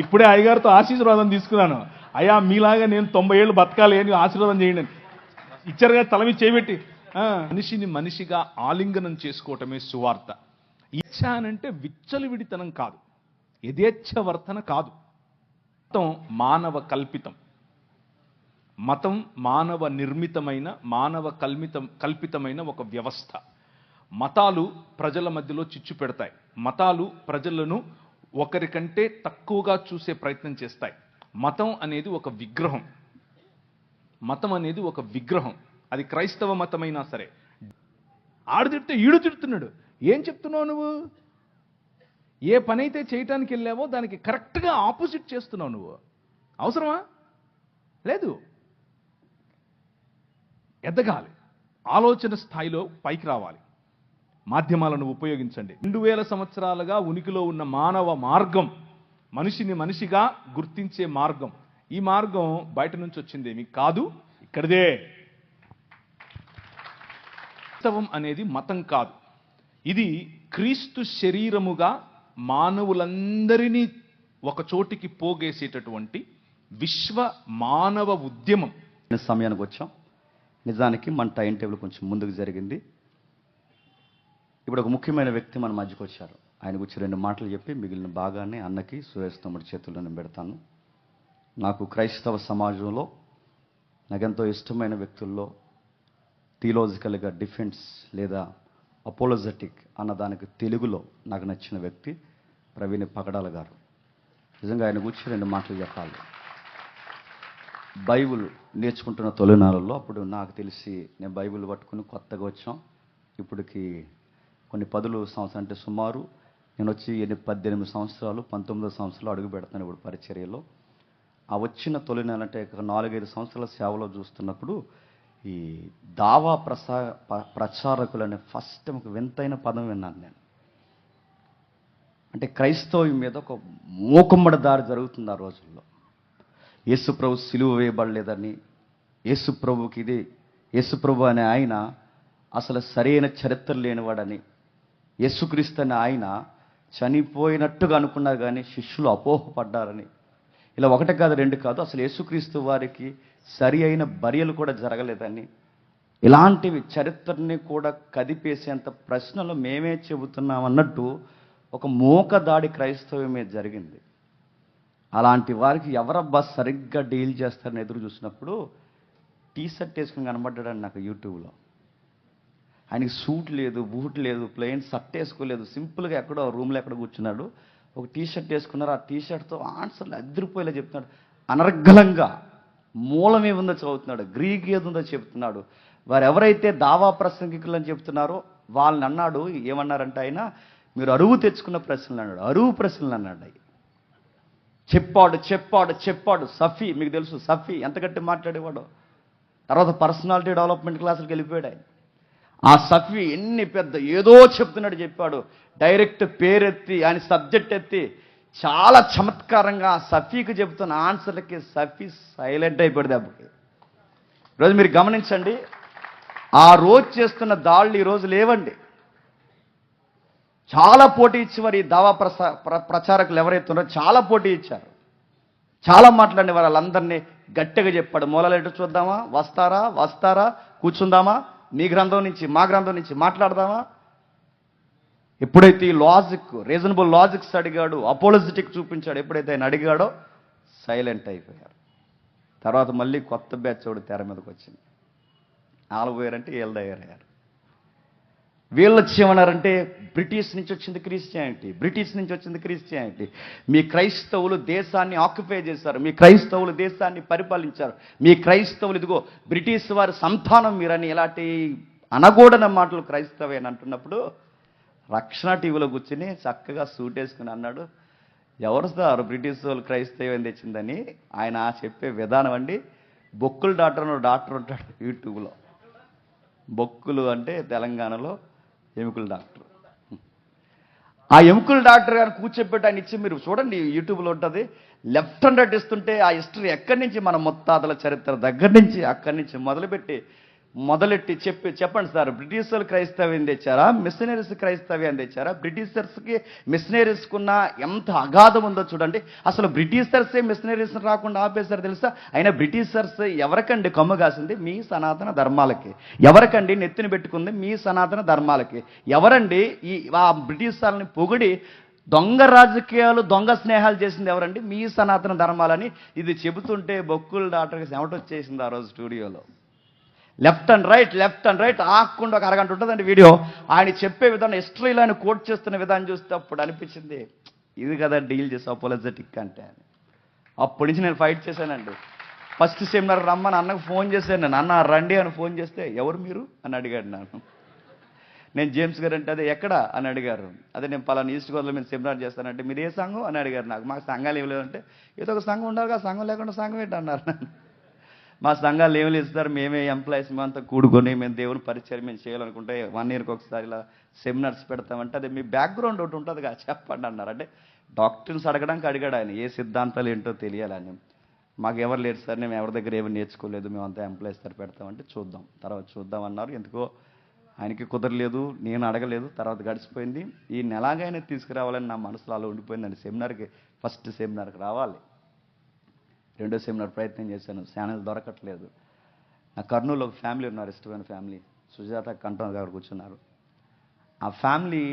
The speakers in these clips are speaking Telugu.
ఇప్పుడే అయ్యగారితో ఆశీర్వాదం తీసుకున్నాను. అయ్యా మీలాగా నేను 90 ఏళ్ళు బతకాలి అని ఆశీర్వాదం చేయండి అని ఇచ్చారుగా, తల మీద చేయబెట్టి. మనిషిని మనిషిగా ఆలింగనం చేసుకోవటమే సువార్త. ఇచ్చ అనంటే విచ్చలవిడితనం కాదు, యథేచ్ఛవర్తన కాదు. మతం మానవ కల్పితం, మతం మానవ నిర్మితమైన, మానవ కల్పితమైన ఒక వ్యవస్థ. మతాలు ప్రజల మధ్యలో చిచ్చు పెడతాయి. మతాలు ప్రజలను ఒకరికంటే తక్కువగా చూసే ప్రయత్నం చేస్తాయి. మతం అనేది ఒక విగ్రహం. మతం అనేది ఒక విగ్రహం. అది క్రైస్తవ మతమైనా సరే. ఆడు తిడితే ఈడు తిడుతున్నాడు. ఏం చెప్తున్నావు నువ్వు? ఏ పని అయితే చేయటానికి వెళ్ళావో దానికి కరెక్ట్గా ఆపోజిట్ చేస్తున్నావు నువ్వు. అవసరమా? లేదు. ఎదగాలి, ఆలోచన స్థాయిలో పైకి రావాలి. మాధ్యమాలను ఉపయోగించండి. 2000 సంవత్సరాలుగా ఉనికిలో ఉన్న మానవ మార్గం, మనిషిని మనిషిగా గుర్తించే మార్గం. ఈ మార్గం బయట నుంచి వచ్చిందేమి కాదు, ఇక్కడిదే. క్రైస్తవం అనేది మతం కాదు, ఇది క్రీస్తు శరీరముగా మానవులందరినీ ఒక చోటికి పోగేసేటటువంటి విశ్వ మానవ ఉద్యమం. సమయానికి వచ్చాం. నిజానికి మన టైం టేబుల్ కొంచెం ముందుకు జరిగింది. ఇప్పుడు ఒక ముఖ్యమైన వ్యక్తి మన మధ్యకు వచ్చారు. ఆయన గురించి 2 మాటలు చెప్పి మిగిలిన భాగాన్ని అన్నకి, సురేష్ తమ్ముడి చేతుల్లో నేను పెడతాను. నాకు క్రైస్తవ సమాజంలో నాకెంతో ఇష్టమైన వ్యక్తుల్లో థియలాజికల్గా డిఫెన్స్ లేదా అపోలజెటిక్ అన్నదానికి తెలుగులో నాకు నచ్చిన వ్యక్తి ప్రవీణ్ పగడాల గారు. నిజంగా ఆయన గురించి 2 మాటలు చెప్పాలి. బైబిల్ నేర్చుకుంటున్న తొలినాళ్ళలో అప్పుడు నాకు తెలిసి నేను బైబిల్ పట్టుకుని కొత్తగా వచ్చాం. ఇప్పటికి కొన్ని 10 సంవత్సరాలు, అంటే సుమారు నేను వచ్చి 18 సంవత్సరాలు, 19 సంవత్సరాలు అడుగు పెడతాను ఇప్పుడు పరిచర్యలో. ఆ వచ్చిన తొలినాళ్ళు అంటే 4-5 సంవత్సరాల సేవలో చూస్తున్నప్పుడు ఈ దావా ప్రచారకులు అనే ఫస్ట్ ఒక వింతైన పదం విన్నాను నేను. అంటే క్రైస్తవం మీద ఒక మూకుమ్మడి దారి జరుగుతుంది ఆ రోజుల్లో. యేసుప్రభు సిలువ వేయబడలేదని, యేసుప్రభుకి ఇది యేసుప్రభు అనే ఆయన అసలు సరైన చరిత్ర లేనివాడని, యేసుక్రీస్తు అనే ఆయన చనిపోయినట్టుగా అనుకున్నారు కానీ శిష్యులు అపోహపడ్డారని, ఇలా 1 కాదు 2 కాదు, అసలు యేసుక్రీస్తు వారికి సరి అయిన బర్యలు కూడా జరగలేదని, ఇలాంటివి చరిత్రని కూడా కదిపేసేంత ప్రశ్నలు మేమే చెబుతున్నాం అన్నట్టు ఒక మూకదాడి క్రైస్తవం మీద జరిగింది. అలాంటి వారికి ఎవరబ్బా సరిగ్గా డీల్ చేస్తారని ఎదురు చూసినప్పుడు టీషర్ట్ వేసుకుని కనబడ్డాడని నాకు యూట్యూబ్లో. ఆయనకి సూట్ లేదు, బూట్ లేదు, ప్లెయిన్ షర్ట్ వేసుకోలేదు, సింపుల్గా ఎక్కడో రూమ్లో ఎక్కడ కూర్చున్నాడు. ఒక టీషర్ట్ వేసుకున్నారు. ఆ టీషర్ట్తో ఆన్సర్లు అదిరిపోయేలా చెప్తున్నాడు. అనర్గళంగా మూలం ఏముందో చదువుతున్నాడు, గ్రీక్ ఏదుందో చెప్తున్నాడు. వారు ఎవరైతే దావా ప్రసంగికులు అని చెప్తున్నారో వాళ్ళని అన్నాడు. ఏమన్నారంటే ఆయన, మీరు అరువు తెచ్చుకున్న ప్రశ్నలు అన్నాడు. అరువు ప్రశ్నలు అన్నాడు. చెప్పాడు చెప్పాడు చెప్పాడు. సఫీ, మీకు తెలుసు సఫీ ఎంత గట్టి మాట్లాడేవాడు. తర్వాత పర్సనాలిటీ డెవలప్మెంట్ క్లాసులకు వెళ్ళిపోయాడు ఆయన. ఆ సఫీ ఎన్ని పెద్ద ఏదో చెప్తున్నాడు చెప్పాడు. డైరెక్ట్ పేరెత్తి ఆయన సబ్జెక్ట్ ఎత్తి చాలా చమత్కారంగా ఆ సఫీకి చెబుతున్న ఆన్సర్లకి సఫీ సైలెంట్ అయిపోయాడు దెబ్బకి. ఈరోజు మీరు గమనించండి, ఆ రోజు చేస్తున్న దాళ్ళు ఈరోజు లేవండి. చాలా పోటీ ఇచ్చి మరి దావా ప్రచారకులు ఎవరైతే ఉన్నారో చాలా పోటీ ఇచ్చారు. చాలా మాట్లాడిన వాళ్ళందరినీ గట్టిగా చెప్పాడు. మూలాలు చూద్దామా, వస్తారా వస్తారా, కూర్చుందామా, మీ గ్రంథం నుంచి మా గ్రంథం నుంచి మాట్లాడదామా. ఎప్పుడైతే ఈ లాజిక్, రీజనబుల్ లాజిక్స్ అడిగాడు, అపోలజిటిక్ చూపించాడు, ఎప్పుడైతే ఆయన అడిగాడో సైలెంట్ అయిపోయారు. తర్వాత మళ్ళీ కొత్త బ్యాచ్ ఒకటి తెర మీదకి వచ్చింది. వాళ్ళు పోయారంటే వీళ్ళు తయారయ్యారు. వీళ్ళు వచ్చేమన్నారంటే బ్రిటిష్ నుంచి వచ్చింది క్రిస్టియానిటీ, బ్రిటిష్ నుంచి వచ్చింది క్రిస్టియానిటీ. మీ క్రైస్తవులు దేశాన్ని ఆక్యుపై చేశారు, మీ క్రైస్తవులు దేశాన్ని పరిపాలించారు, మీ క్రైస్తవులు ఇదిగో బ్రిటిష్ వారి సంతానం మీరని ఇలాంటి అనగూడన మాటలు క్రైస్తవేని అంటున్నప్పుడు రక్షణ టీవీలో కూర్చుని చక్కగా సూట్ వేసుకుని అన్నాడు, ఎవరు సార్ బ్రిటిష్ వాళ్ళు క్రైస్తవం తెచ్చిందని. ఆయన చెప్పే విధానం అండి, బొక్కుల డాక్టర్ ఉంటాడు యూట్యూబ్లో. బొక్కులు అంటే తెలంగాణలో ఎముకల డాక్టర్. ఆ ఎముకల డాక్టర్ గారిని కూర్చోబెట్టి ఆయన ఇచ్చి మీరు చూడండి, యూట్యూబ్లో ఉంటుంది. లెఫ్ట్ అండ్ రైట్ ఇస్తుంటే ఆ హిస్టరీ ఎక్కడి నుంచి మన ముత్తాతల చరిత్ర దగ్గర నుంచి అక్కడి నుంచి మొదలుపెట్టి మొదలెట్టి చెప్పండి సార్, బ్రిటిషర్లు క్రైస్తవ్యం తెచ్చారా, మిషనరీస్ క్రైస్తవ్యం తెచ్చారా? బ్రిటిషర్స్కి మిషనరీస్కున్న ఎంత అగాధం ఉందో చూడండి. అసలు బ్రిటిషర్సే మిషనరీస్ రాకుండా ఆపేశారు తెలుసా? అయినా బ్రిటిషర్స్ ఎవరికండి కమ్ము కాసింది? మీ సనాతన ధర్మాలకి. ఎవరికండి నెత్తిన పెట్టుకుంది? మీ సనాతన ధర్మాలకి. ఎవరండి ఆ బ్రిటిష్ వాళ్ళని పొగిడి దొంగ రాజకీయాలు, దొంగ స్నేహాలు చేసింది ఎవరండి? మీ సనాతన ధర్మాలని. ఇది చెబుతుంటే బొక్కుల డాక్టర్కి చెమటొచ్చేసింది ఆ రోజు స్టూడియోలో. లెఫ్ట్ అండ్ రైట్ ఆకుండా ఒక అరగంట ఉంటుందండి వీడియో. ఆయన చెప్పే విధానం, హిస్టరీలో ఆయన కోట్ చేస్తున్న విధానం చూస్తే అప్పుడు అనిపించింది, ఇది కదా డీల్ చేసి అపోలజెటిక్ అంటే అని. అప్పటి నుంచి నేను ఫైట్ చేశానండి. ఫస్ట్ సెమినార్ రమ్మని అన్నకు ఫోన్ చేశాను నేను. అన్న రండి అని ఫోన్ చేస్తే, ఎవరు మీరు అని అడిగాడు నన్ను. నేను జేమ్స్ గారు అంటే, అదే ఎక్కడ అని అడిగారు. అదే నేను పలానా ఈస్ట్ గోదావరిలో మేము సెమినార్ చేస్తానంటే, మీరు ఏ సంఘం అని అడిగారు. మాకు సంఘాలు ఏమి లేదంటే, ఏదో ఒక సంఘం ఉండాలిగా, సంఘం లేకుండా సంఘం ఏంటి అన్నారు. మా సంఘాలు ఏమి లేదు సార్, మేమే ఎంప్లాయీస్ మేమంతా కూడుకొని మేము దేవుని పరిచయం మేము చేయాలనుకుంటే 1 yearకి ఒకసారి ఇలా సెమినార్స్ పెడతామంటే, అదే మీ బ్యాక్గ్రౌండ్ ఒకటి ఉంటుంది కదా చెప్పండి అన్నారు. అంటే డాక్టర్స్ అడగడానికి అడిగాడు ఆయన, ఏ సిద్ధాంతాలు ఏంటో తెలియాలని. మాకు ఎవరు లేరు సార్, మేము ఎవరి దగ్గర ఏమి నేర్చుకోలేదు, మేమంతా ఎంప్లాయీస్ సార్ పెడతామంటే తర్వాత చూద్దాం అన్నారు. ఎందుకో ఆయనకి కుదరలేదు, నేను అడగలేదు. తర్వాత గడిచిపోయింది. ఈ నెలాగైనా తీసుకురావాలని నా మనసులో అలా ఉండిపోయిందండి. సెమినార్కి, ఫస్ట్ సెమినార్కి రావాలి. రెండో సెమినార్ ప్రయత్నం చేశాను, ఛానల్ దొరకట్లేదు. నా కర్నూలులో ఒక ఫ్యామిలీ ఉన్నారు, ఇష్టమైన ఫ్యామిలీ, సుజాత కంఠం గారు కూర్చున్నారు. ఆ ఫ్యామిలీ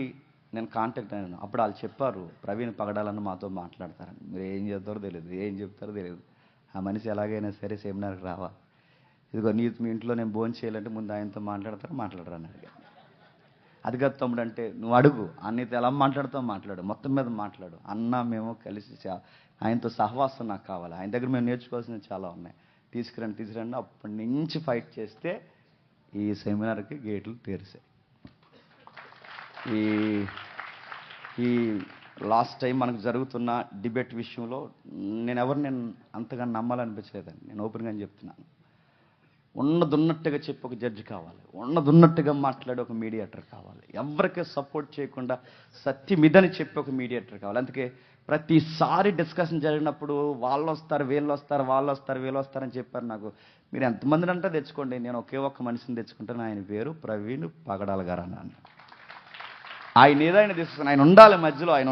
నేను కాంటాక్ట్ అయ్యాను. అప్పుడు వాళ్ళు చెప్పారు, ప్రవీణ్ పగడాలని మాతో మాట్లాడతారని. మీరు ఏం చేస్తారో తెలియదు, ఏం చెప్తారో తెలియదు. ఆ మనిషి ఎలాగైనా సరే సెమినార్కి రావాలి. ఇదిగో మీ ఇంట్లో నేను భోజనం చేయాలంటే ముందు ఆయనతో మాట్లాడరా అని అడిగాను. అది కాదు తమ్ముడు అంటే, నువ్వు అడుగు, అన్నతో ఎలా మాట్లాడుతావు మాట్లాడు, మొత్తం మీద మాట్లాడు అన్న. మేము కలిసి ఆయనతో సహవాసం నాకు కావాలి, ఆయన దగ్గర మేము నేర్చుకోవాల్సినవి చాలా ఉన్నాయి, తీసుకురండి. అప్పటి నుంచి ఫైట్ చేస్తే ఈ సెమినార్కి గేట్లు తెరిసాయి. ఈ లాస్ట్ టైం మనకు జరుగుతున్న డిబేట్ విషయంలో నేను అంతగా నమ్మాలనిపించలేదండి. నేను ఓపెన్గా చెప్తున్నాను. ఉన్నదున్నట్టుగా చెప్పి ఒక జడ్జి కావాలి, ఉన్నదున్నట్టుగా మాట్లాడే ఒక మీడియేటర్ కావాలి, ఎవరికి సపోర్ట్ చేయకుండా సత్యమిదని చెప్పి ఒక మీడియేటర్ కావాలి. అందుకే ప్రతిసారి డిస్కషన్ జరిగినప్పుడు వాళ్ళు వస్తారు వీళ్ళు వస్తారని చెప్పారు నాకు. మీరు ఎంతమందిని అంటే తెచ్చుకోండి, నేను ఒకే ఒక్క మనిషిని తెచ్చుకుంటాను, ఆయన పేరు ప్రవీణ్ పగడాల గారు అన్నాను. ఆయన ఏదైనా తీసుకుని ఆయన ఉండాలి, మధ్యలో ఆయన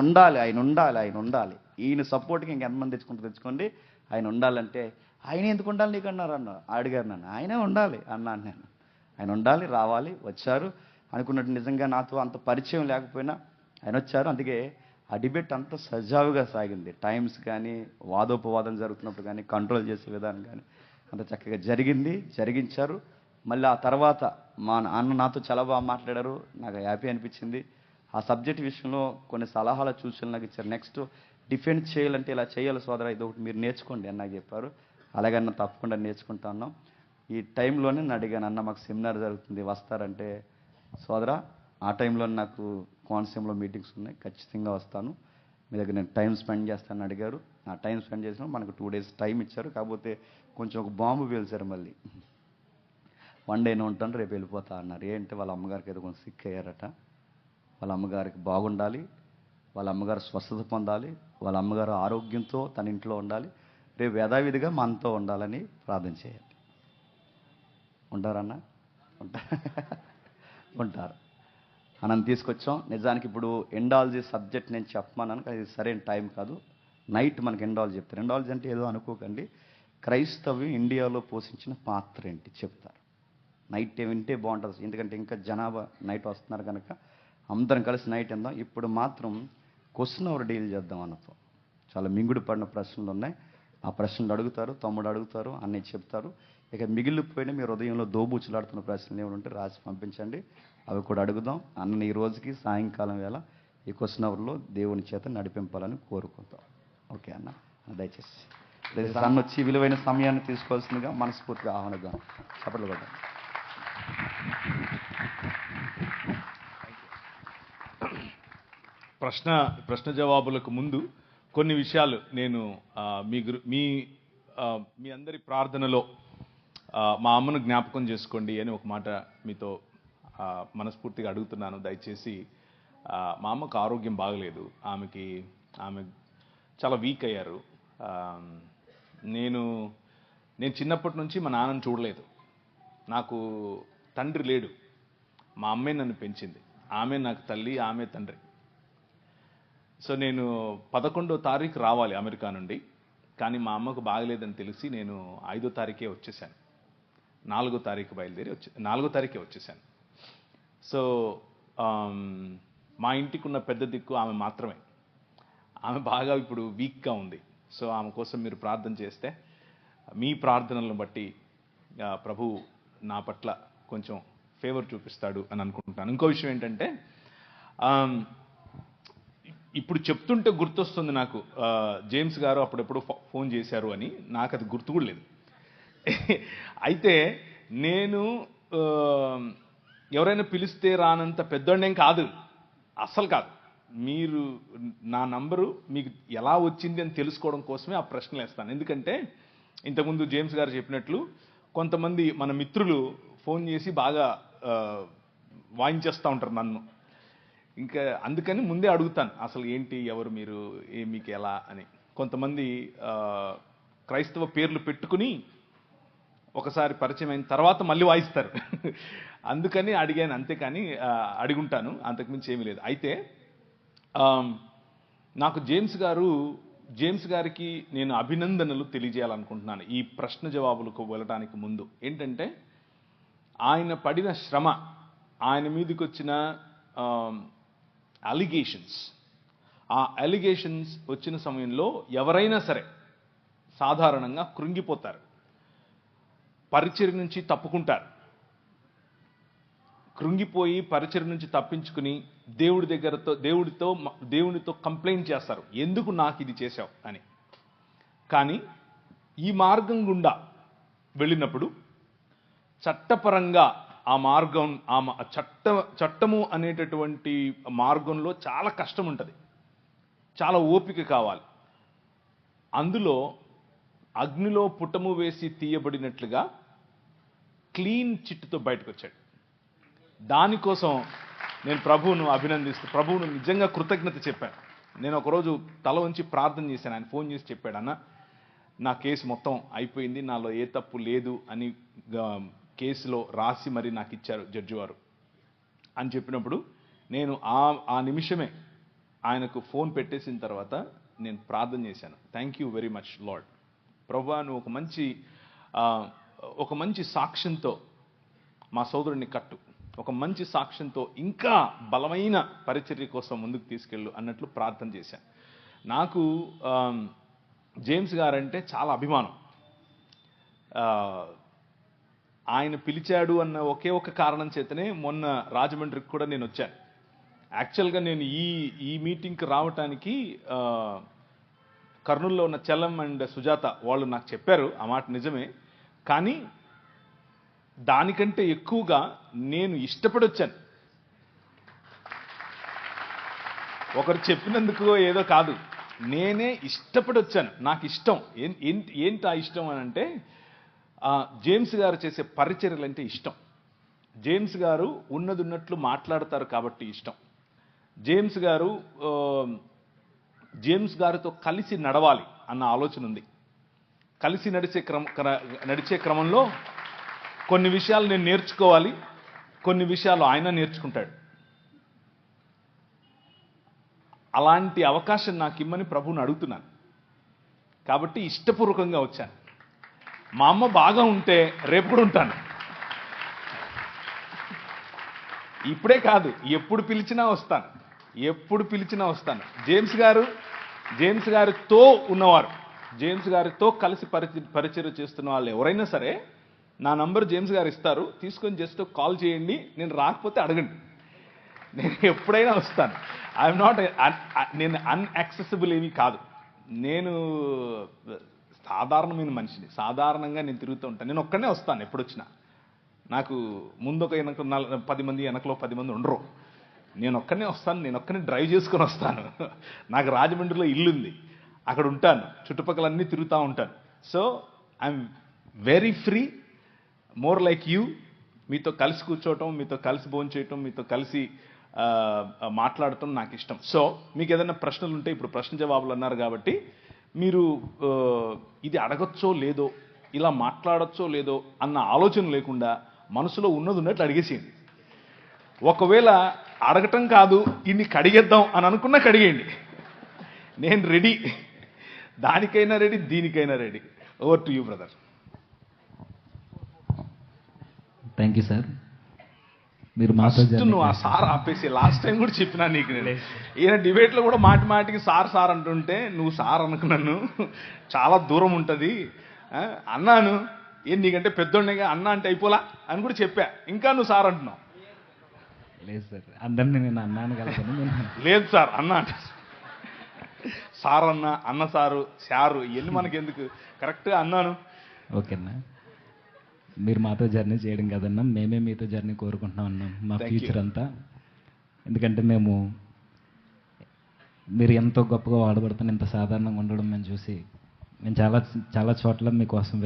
ఉండాలి. ఈయన సపోర్ట్కి ఇంకెంతమంది తెచ్చుకోండి, ఆయన ఉండాలంటే, ఆయన ఎందుకు ఉండాలి నీకు అడిగారు నన్ను. ఆయనే ఉండాలి అన్నాను నేను. ఆయన ఉండాలి, రావాలి, వచ్చారు. అనుకున్నట్టు నిజంగా నాతో అంత పరిచయం లేకపోయినా ఆయన వచ్చారు. అందుకే ఆ డిబేట్ అంత సజావుగా సాగింది. టైమ్స్ కానీ, వాదోపవాదం జరుగుతున్నప్పుడు కానీ, కంట్రోల్ చేసే విధానం కానీ అంత చక్కగా జరిగించారు. మళ్ళీ ఆ తర్వాత మా అన్న నాతో చాలా బాగా మాట్లాడారు, నాకు హ్యాపీ అనిపించింది. ఆ సబ్జెక్ట్ విషయంలో కొన్ని సలహాల సూచనలు నాకు ఇచ్చారు. నెక్స్ట్ డిఫెండ్ చేయాలంటే ఇలా చేయాలి సోదరా, ఇది ఒకటి మీరు నేర్చుకోండి అని నాకు చెప్పారు. అలాగన్నా తప్పకుండా నేర్చుకుంటా ఉన్నాం. ఈ టైంలోనే నేను అడిగాను, అన్న మాకు సెమినార్ జరుగుతుంది వస్తారంటే, సోదరా ఆ టైంలో నాకు కోనసీమలో మీటింగ్స్ ఉన్నాయి, ఖచ్చితంగా వస్తాను, మీ దగ్గర నేను టైం స్పెండ్ చేస్తానని అడిగారు. ఆ టైం స్పెండ్ చేసిన మనకు 2 days టైం ఇచ్చారు. కాకపోతే కొంచెం ఒక బాంబు పేల్చారు. మళ్ళీ 1 day ఉంటాను, రేపు వెళ్ళిపోతా అన్నారు. ఏంటంటే వాళ్ళ అమ్మగారికి ఏదో కొంచెం సిక్ అయ్యారట. వాళ్ళ అమ్మగారికి బాగుండాలి, వాళ్ళ అమ్మగారు స్వస్థత పొందాలి, వాళ్ళ అమ్మగారు ఆరోగ్యంతో తన ఇంట్లో ఉండాలి, రేపు యథావిధిగా మనతో ఉండాలని ప్రార్థన చేయాలి. ఉంటారన్నా? ఉంటారు. మనం తీసుకొచ్చాం. నిజానికి ఇప్పుడు ఎండాలజీ సబ్జెక్ట్ నేను చెప్పమన్నాను, కానీ ఇది సరైన టైం కాదు. నైట్ మనకి ఎండాలజీ చెప్తారు. ఎండాలజీ అంటే ఏదో అనుకోకండి, క్రైస్తవ్యం ఇండియాలో పోషించిన పాత్ర ఏంటి చెప్తారు. నైట్ వింటే బాగుంటుంది, ఎందుకంటే ఇంకా జనాభా నైట్ వస్తున్నారు కనుక అందరం కలిసి నైట్ విందాం. ఇప్పుడు మాత్రం క్వశ్చన్ అవర్ డీల్ చేద్దాం అన్నతో. చాలా మింగుడు పడిన ప్రశ్నలు ఉన్నాయి. ఆ ప్రశ్నలు అడుగుతారు, తమ్ముడు అడుగుతారు, అన్నీ చెప్తారు. ఇక మిగిలిపోయిన మీ హృదయంలో దోబూచులాడుతున్న ప్రశ్నలు ఏమైనా ఉంటే రాసి పంపించండి, అవి కూడా అడుగుదాం. అన్న ఈ రోజుకి సాయంకాలం వేళ ఈ క్వశ్చన్ అవర్లో దేవుని చేత నడిపింపాలని కోరుకుంటాం. ఓకే అన్న, దయచేసి అన్న వచ్చి విలువైన సమయాన్ని తీసుకోవాల్సిందిగా మనస్ఫూర్తిగా ఆహ్వానిద్దాం. చప్పట్లు కూడా. ప్రశ్న జవాబులకు ముందు కొన్ని విషయాలు నేను మీ అందరి ప్రార్థనలో మా అమ్మను జ్ఞాపకం చేసుకోండి అని ఒక మాట మీతో మనస్ఫూర్తిగా అడుగుతున్నాను. దయచేసి మా అమ్మకు ఆరోగ్యం బాగలేదు, ఆమె చాలా వీక్ అయ్యారు. నేను చిన్నప్పటి నుంచి మా నాన్నను చూడలేదు. నాకు తండ్రి లేడు. మా అమ్మే నన్ను పెంచింది. ఆమె నాకు తల్లి, ఆమె తండ్రి. సో నేను 11వ తారీఖు రావాలి అమెరికా నుండి. కానీ మా అమ్మకు బాగలేదని తెలిసి నేను 5వ తారీఖే వచ్చేసాను. 4వ తారీఖు బయలుదేరి 4వ తారీఖే వచ్చేసాను. సో మా ఇంటికి ఉన్న పెద్ద దిక్కు ఆమె మాత్రమే. ఆమె బాగా ఇప్పుడు వీక్గా ఉంది. సో ఆమె కోసం మీరు ప్రార్థన చేస్తే మీ ప్రార్థనలను బట్టి ప్రభు నా పట్ల కొంచెం ఫేవర్ చూపిస్తాడు అని అనుకుంటున్నాను. ఇంకో విషయం ఏంటంటే, ఇప్పుడు చెప్తుంటే గుర్తొస్తుంది నాకు, జేమ్స్ గారు అప్పుడెప్పుడు ఫోన్ చేశారు అని. నాకు అది గుర్తు కూడా లేదు. అయితే నేను ఎవరైనా పిలిస్తే రానంత పెద్దోడేం కాదు, అస్సలు కాదు. మీరు నా నంబరు మీకు ఎలా వచ్చింది అని తెలుసుకోవడం కోసమే ఆ ప్రశ్నలు వేస్తాను. ఎందుకంటే ఇంతకుముందు జేమ్స్ గారు చెప్పినట్లు కొంతమంది మన మిత్రులు ఫోన్ చేసి బాగా వాయించేస్తూ ఉంటారు నన్ను. ఇంకా అందుకని ముందే అడుగుతాను, అసలు ఏంటి, ఎవరు మీరు, మీకు ఎలా అని. కొంతమంది క్రైస్తవ పేర్లు పెట్టుకుని ఒకసారి పరిచయం అయిన తర్వాత మళ్ళీ వాయిస్తారు. అందుకని అడిగాను, అంతేకాని అడుగుంటాను, అంతకుమించి ఏమీ లేదు. అయితే నాకు జేమ్స్ గారికి నేను అభినందనలు తెలియజేయాలనుకుంటున్నాను ఈ ప్రశ్న జవాబులకు వెళ్ళడానికి ముందు. ఏంటంటే, ఆయన పడిన శ్రమ, ఆయన మీదకి వచ్చిన అలిగేషన్స్, ఆ అలిగేషన్స్ వచ్చిన సమయంలో ఎవరైనా సరే సాధారణంగా కృంగిపోతారు, పరిచర్య నుంచి తప్పుకుంటారు. కృంగిపోయి పరిచర్య నుంచి తప్పించుకుని దేవుడితో కంప్లైంట్ చేస్తారు, ఎందుకు నాకు ఇది చేశావు అని. కానీ ఈ మార్గం గుండా వెళ్ళినప్పుడు చట్టపరంగా ఆ మార్గం, చట్టము అనేటటువంటి మార్గంలో చాలా కష్టం ఉంటుంది, చాలా ఓపిక కావాలి. అందులో అగ్నిలో పుటము వేసి తీయబడినట్లుగా క్లీన్ చిట్టుతో బయటకు వచ్చాడు. దానికోసం నేను ప్రభువును నిజంగా కృతజ్ఞత చెప్పాను. నేను ఒకరోజు తల ఉంచి ప్రార్థన చేశాను. ఆయన ఫోన్ చేసి చెప్పాడు, అన్న నా కేసు మొత్తం అయిపోయింది, నాలో ఏ తప్పు లేదు అని కేసులో రాసి మరి నాకు ఇచ్చారు జడ్జి వారు అని చెప్పినప్పుడు నేను ఆ నిమిషమే ఆయనకు ఫోన్ పెట్టేసిన తర్వాత నేను ప్రార్థన చేశాను. Thank you very much lord. ప్రభువా, నువ్వు ఒక మంచి సాక్ష్యంతో మా సోదరుడిని కట్టు, ఒక మంచి సాక్ష్యంతో ఇంకా బలమైన పరిచర్య కోసం ముందుకు తీసుకెళ్ళు అన్నట్లు ప్రార్థన చేశాను. నాకు జేమ్స్ గారంటే చాలా అభిమానం. ఆయన పిలిచాడు అన్న ఒకే ఒక కారణం చేతనే మొన్న రాజమండ్రికి కూడా నేను వచ్చాను. యాక్చువల్గా నేను ఈ మీటింగ్కి రావటానికి కర్నూలులో ఉన్న చెల్లం అండ్ సుజాత వాళ్ళు నాకు చెప్పారు, ఆ మాట నిజమే. కానీ దానికంటే ఎక్కువగా నేను ఇష్టపడి వచ్చాను. ఒకరు చెప్పినందుకు ఏదో కాదు, నేనే ఇష్టపడి వచ్చాను. నాకు ఇష్టం. ఏంటి ఆ ఇష్టం అని అంటే, జేమ్స్ గారు చేసే పరిచర్యలు అంటే ఇష్టం. జేమ్స్ గారు ఉన్నట్లు మాట్లాడతారు కాబట్టి ఇష్టం. జేమ్స్ గారితో కలిసి నడవాలి అన్న ఆలోచన ఉంది. కలిసి నడిచే క్రమంలో కొన్ని విషయాలు నేను నేర్చుకోవాలి, కొన్ని విషయాలు ఆయన నేర్చుకుంటాడు. అలాంటి అవకాశం నాకు ఇమ్మని ప్రభువుని అడుగుతున్నాను. కాబట్టి ఇష్టపూర్వకంగా వచ్చాను. మా అమ్మ బాగా ఉంటే రేపు కూడా ఉంటాను. ఇప్పుడే కాదు, ఎప్పుడు పిలిచినా వస్తాను. జేమ్స్ గారితో ఉన్నవారు, జేమ్స్ గారితో కలిసి పరిచర్య చేస్తున్న వాళ్ళు ఎవరైనా సరే నా నంబర్ జేమ్స్ గారు ఇస్తారు, తీసుకొని జస్ట్ కాల్ చేయండి. నేను రాకపోతే అడగండి, నేను ఎప్పుడైనా వస్తాను. నేను అన్యాక్సెసిబుల్ ఏమీ కాదు. నేను సాధారణమైన మనిషిని, సాధారణంగా నేను తిరుగుతూ ఉంటాను. నేను ఒక్కనే వస్తాను ఎప్పుడు వచ్చినా. నాకు ముందు ఒక 10 మంది, వెనకలో 10 మంది ఉండరు. నేను ఒక్కనే వస్తాను, నేను ఒక్కనే డ్రైవ్ చేసుకొని వస్తాను. నాకు రాజమండ్రిలో ఇల్లుంది, అక్కడ ఉంటాను, చుట్టుపక్కలన్నీ తిరుగుతూ ఉంటాను. So I'm very free, more like you. మీతో కలిసి కూర్చోవటం, మీతో కలిసి భోంచేయటం, మీతో కలిసి మాట్లాడటం నాకు ఇష్టం. సో మీకు ఏదైనా ప్రశ్నలు ఉంటే, ఇప్పుడు ప్రశ్న జవాబులు అన్నారు కాబట్టి మీరు ఇది అడగచ్చో లేదో, ఇలా మాట్లాడచ్చో లేదో అన్న ఆలోచన లేకుండా మనసులో ఉన్నట్టు అడిగేసేయండి. ఒకవేళ అడగటం కాదు, ఇన్ని కడిగేద్దాం అని అనుకున్నా కడిగేయండి. నేను రెడీ, దానికైనా రెడీ, దీనికైనా ready. Over to you brother. Thank you sir. మీరు ఫస్ట్ నువ్వు ఆ సార్ ఆపేసి, లాస్ట్ టైం కూడా చెప్పినా నీకు నేను, ఈయన డిబేట్లో కూడా మాటి మాటికి సార్ అంటుంటే నువ్వు సార్ అనుకు నన్ను చాలా దూరం ఉంటుంది అన్నాను. ఏం నీకంటే పెద్దోడిగా అన్న అంటే అయిపోలా అని కూడా చెప్పా, ఇంకా నువ్వు సార్ అంటున్నావు. లేదు సార్, అందరినీ నేను అన్నాను కదా. లేదు సార్ అన్న అంటే సార్ అన్న సారు ఎన్ని మనకి ఎందుకు, కరెక్ట్గా అన్నాను. ఓకేనా, మీరు మాతో జర్నీ చేయడం కదన్నా, మేమే మీతో జర్నీ కోరుకుంటున్నాం అన్నాం మా ఫ్యూచర్ అంతా. ఎందుకంటే మీరు ఎంతో గొప్పగా వాడబడుతున్న ఇంత సాధారణంగా ఉండడం మేము చూసి మేము చాలా చాలా చోట్ల మీకోసం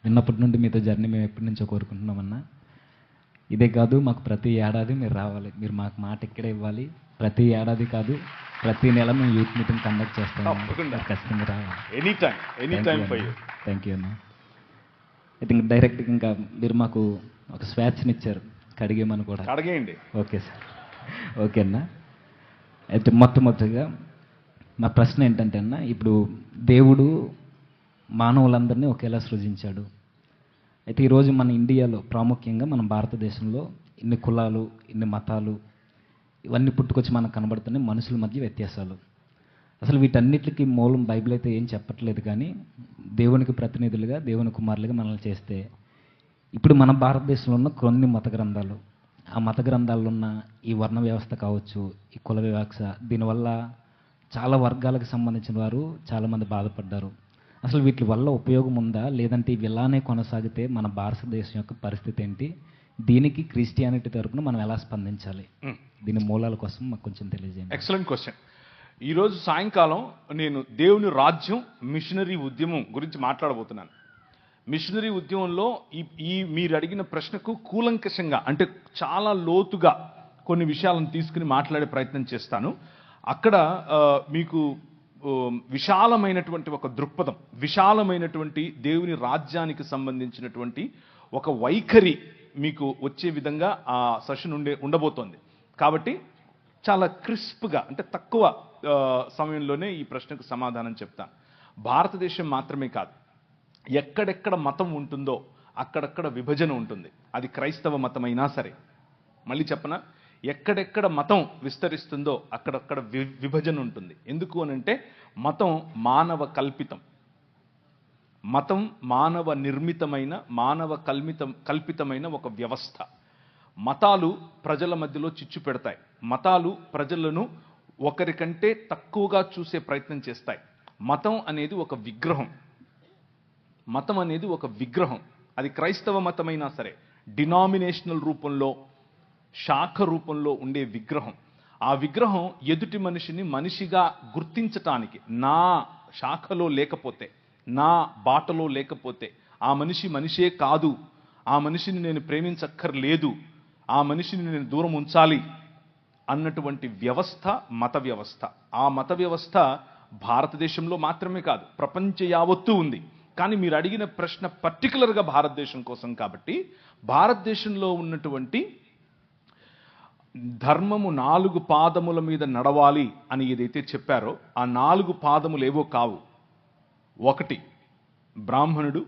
విన్నప్పటి నుండి మీతో జర్నీ మేము ఎప్పటి నుంచో కోరుకుంటున్నామన్నా. ఇదే కాదు, మాకు ప్రతి ఏడాది మీరు రావాలి, మీరు మాకు మాట ఇక్కడే ఇవ్వాలి. ప్రతి ఏడాది కాదు, ప్రతి నెల మేము యూత్ మీటింగ్ కండక్ట్ చేస్తాం, ఖచ్చితంగా రావాలి. Any time for you. Thank you అన్న. ఐ థింక్ డైరెక్ట్గా ఇంకా మీరు మాకు ఒక స్వేచ్ఛనిచ్చారు, కడిగేమని కూడా. అడగేయండి. ఓకే సార్, ఓకే అన్న. అయితే మొట్టమొదటిగా నా ప్రశ్న ఏంటంటే అన్న, ఇప్పుడు దేవుడు మానవులందరినీ ఒకేలా సృజించాడు. అయితే ఈరోజు మన ఇండియాలో, ప్రాముఖ్యంగా మన భారతదేశంలో ఇన్ని కులాలు, ఇన్ని మతాలు ఇవన్నీ పుట్టుకొచ్చి మనకు కనబడుతున్నాయి. మనుషుల మధ్య వ్యత్యాసాలు, అసలు వీటన్నిటికీ మూలం బైబిల్ అయితే ఏం చెప్పట్లేదు. కానీ దేవునికి ప్రతినిధులుగా, దేవుని కుమారులుగా మనల్ని చేస్తే, ఇప్పుడు మన భారతదేశంలో ఉన్న కొన్ని మత గ్రంథాలు, ఆ మత గ్రంథాల్లో ఉన్న ఈ వర్ణ వ్యవస్థ కావచ్చు, ఈ కుల వివక్ష, దీనివల్ల చాలా వర్గాలకు సంబంధించిన వారు చాలామంది బాధపడ్డారు. అసలు వీటి వల్ల ఉపయోగం ఉందా, లేదంటే ఇవి ఇలానే కొనసాగితే మన భారతదేశం యొక్క పరిస్థితి ఏంటి, దీనికి క్రిస్టియానిటీ తరపున మనం ఎలా స్పందించాలి, దీని మూలాల కోసం మాకు కొంచెం తెలియజేయండి. Excellent question. ఈరోజు సాయంకాలం నేను దేవుని రాజ్యం మిషనరీ ఉద్యమం గురించి మాట్లాడబోతున్నాను. మిషనరీ ఉద్యమంలో ఈ మీరు అడిగిన ప్రశ్నకు కూలంకషంగా, అంటే చాలా లోతుగా కొన్ని విషయాలను తీసుకుని మాట్లాడే ప్రయత్నం చేస్తాను. అక్కడ మీకు విశాలమైనటువంటి ఒక దృక్పథం, విశాలమైనటువంటి దేవుని రాజ్యానికి సంబంధించినటువంటి ఒక వైఖరి మీకు వచ్చే విధంగా ఆ సెషన్ ఉండబోతోంది. కాబట్టి చాలా క్రిస్ప్గా, అంటే తక్కువ సమయంలోనే ఈ ప్రశ్నకు సమాధానం చెప్తాను. భారతదేశం మాత్రమే కాదు, ఎక్కడెక్కడ మతం ఉంటుందో అక్కడక్కడ విభజన ఉంటుంది. అది క్రైస్తవ మతమైనా సరే. మళ్ళీ చెప్పనా, ఎక్కడెక్కడ మతం విస్తరిస్తుందో అక్కడక్కడ విభజన ఉంటుంది. ఎందుకు అనంటే మతం మానవ కల్పితం, మతం మానవ నిర్మితమైన, మానవ కల్పితమైన ఒక వ్యవస్థ. మతాలు ప్రజల మధ్యలో చిచ్చు పెడతాయి. మతాలు ప్రజలను ఒకరికంటే తక్కువగా చూసే ప్రయత్నం చేస్తాయి. మతం అనేది ఒక విగ్రహం, మతం అనేది ఒక విగ్రహం. అది క్రైస్తవ మతమైనా సరే, డినామినేషనల్ రూపంలో, శాఖ రూపంలో ఉండే విగ్రహం. ఆ విగ్రహం ఎదుటి మనిషిని మనిషిగా గుర్తించటానికి, నా శాఖలో లేకపోతే, నా బాటలో లేకపోతే ఆ మనిషి మనిషే కాదు, ఆ మనిషిని నేను ప్రేమించక్కర్లేదు, ఆ మనిషిని నేను దూరం ఉంచాలి అన్నటువంటి వ్యవస్థ మత వ్యవస్థ. ఆ మత వ్యవస్థ భారతదేశంలో మాత్రమే కాదు, ప్రపంచ యావత్తూ ఉంది. కానీ మీరు అడిగిన ప్రశ్న పర్టికులర్గా భారతదేశం కోసం కాబట్టి, భారతదేశంలో ఉన్నటువంటి ధర్మము 4 పాదముల మీద నడవాలి అని ఏదైతే చెప్పారో, ఆ 4 పాదములు ఏవో కావు. 1 బ్రాహ్మణుడు,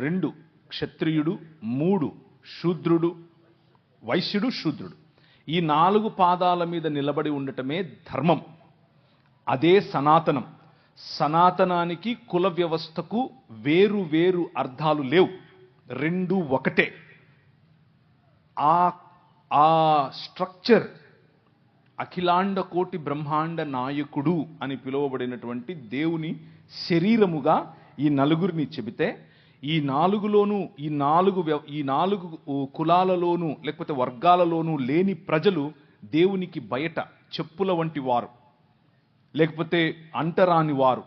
2 క్షత్రియుడు, 3 శూద్రుడు, వైశ్యుడు, శూద్రుడు. ఈ 4 పాదాల మీద నిలబడి ఉండటమే ధర్మం. అదే సనాతనం. సనాతనానికి కుల వ్యవస్థకు వేరు వేరు అర్థాలు లేవు, 2 ఒకటే. ఆ స్ట్రక్చర్ అఖిలాండ కోటి బ్రహ్మాండ నాయకుడు అని పిలువబడినటువంటి దేవుని శరీరముగా ఈ నలుగురిని చెబితే, ఈ 4లోనూ ఈ 4 కులాలలోనూ లేకపోతే వర్గాలలోనూ లేని ప్రజలు దేవునికి బయట చెప్పుల వంటి వారు, లేకపోతే అంటరాని వారు,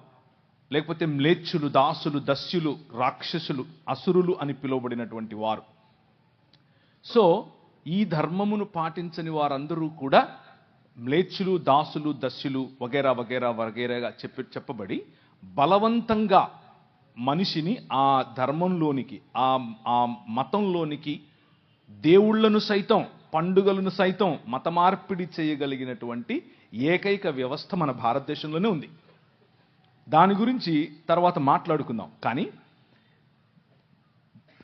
లేకపోతే మ్లేచ్చులు, దాసులు, దస్యులు, రాక్షసులు, అసురులు అని పిలువబడినటువంటి వారు. సో ఈ ధర్మమును పాటించని వారందరూ కూడా మ్లేచ్చులు, దాసులు, దస్యులు వగేరా వగేరా వగేరాగా చెప్పబడి బలవంతంగా మనిషిని ఆ ధర్మంలోనికి, ఆ మతంలోనికి దేవుళ్లను సైతం, పండుగలను సైతం మత మార్పిడి చేయగలిగినటువంటి ఏకైక వ్యవస్థ మన భారతదేశంలోనే ఉంది. దాని గురించి తర్వాత మాట్లాడుకుందాం. కానీ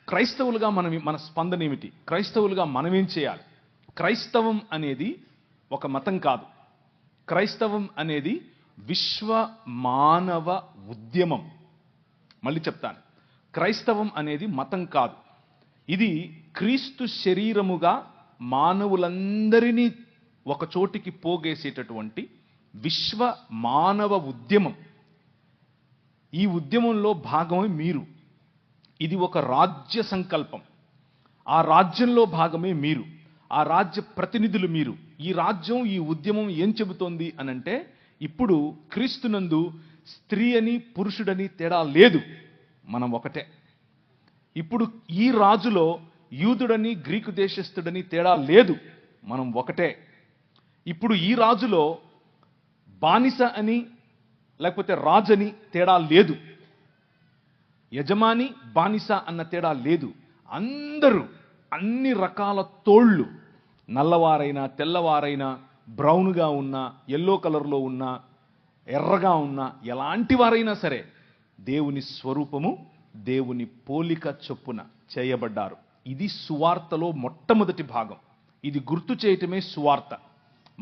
క్రైస్తవులుగా మన స్పందన ఏమిటి? క్రైస్తవులుగా మనమేం చేయాలి? క్రైస్తవం అనేది ఒక మతం కాదు. క్రైస్తవం అనేది విశ్వ మానవ ఉద్యమం. మళ్ళీ చెప్తాను, క్రైస్తవం అనేది మతం కాదు. ఇది క్రీస్తు శరీరముగా మానవులందరినీ ఒక చోటికి పోగేసేటటువంటి విశ్వ మానవ ఉద్యమం. ఈ ఉద్యమంలో భాగమే మీరు. ఇది ఒక రాజ్య సంకల్పం. ఆ రాజ్యంలో భాగమే మీరు. ఆ రాజ్య ప్రతినిధులు మీరు. ఈ రాజ్యం, ఈ ఉద్యమం ఏం చెబుతోంది అనంటే, ఇప్పుడు క్రీస్తునందు స్త్రీ అని పురుషుడని తేడా లేదు, మనం ఒకటే. ఇప్పుడు ఈ రాజులో యూదుడని గ్రీకు దేశస్థుడని తేడా లేదు, మనం ఒకటే. ఇప్పుడు ఈ రాజులో బానిస అని లేకపోతే రాజని తేడా లేదు, యజమాని బానిస అన్న తేడా లేదు. అందరూ అన్ని రకాల తోళ్ళు, నల్లవారైనా తెల్లవారైనా, బ్రౌన్గా ఉన్నా, ఎల్లో కలర్లో ఉన్నా, ఎర్రగా ఉన్నా, ఎలాంటి వారైనా సరే దేవుని స్వరూపము, దేవుని పోలిక చొప్పున చేయబడ్డారు. ఇది సువార్తలో మొట్టమొదటి భాగం. ఇది గుర్తు చేయటమే సువార్త.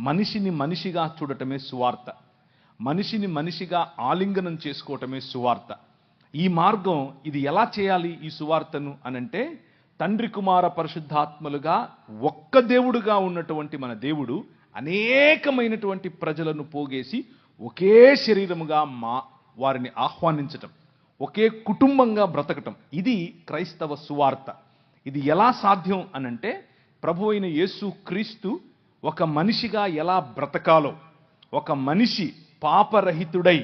మనిషిని మనిషిగా చూడటమే సువార్త. మనిషిని మనిషిగా ఆలింగనం చేసుకోవటమే సువార్త. ఈ మార్గం, ఇది ఎలా చేయాలి ఈ సువార్తను అనంటే, తండ్రి కుమార పరిశుద్ధాత్మలుగా ఒక్క దేవుడుగా ఉన్నటువంటి మన దేవుడు అనేకమైనటువంటి ప్రజలను పోగేసి ఒకే శరీరముగా వారిని ఆహ్వానించటం, ఒకే కుటుంబంగా బ్రతకటం, ఇది క్రైస్తవ సువార్త. ఇది ఎలా సాధ్యం అనంటే, ప్రభు అయిన యేసు క్రీస్తు ఒక మనిషిగా ఎలా బ్రతకాలో, ఒక మనిషి పాపరహితుడై,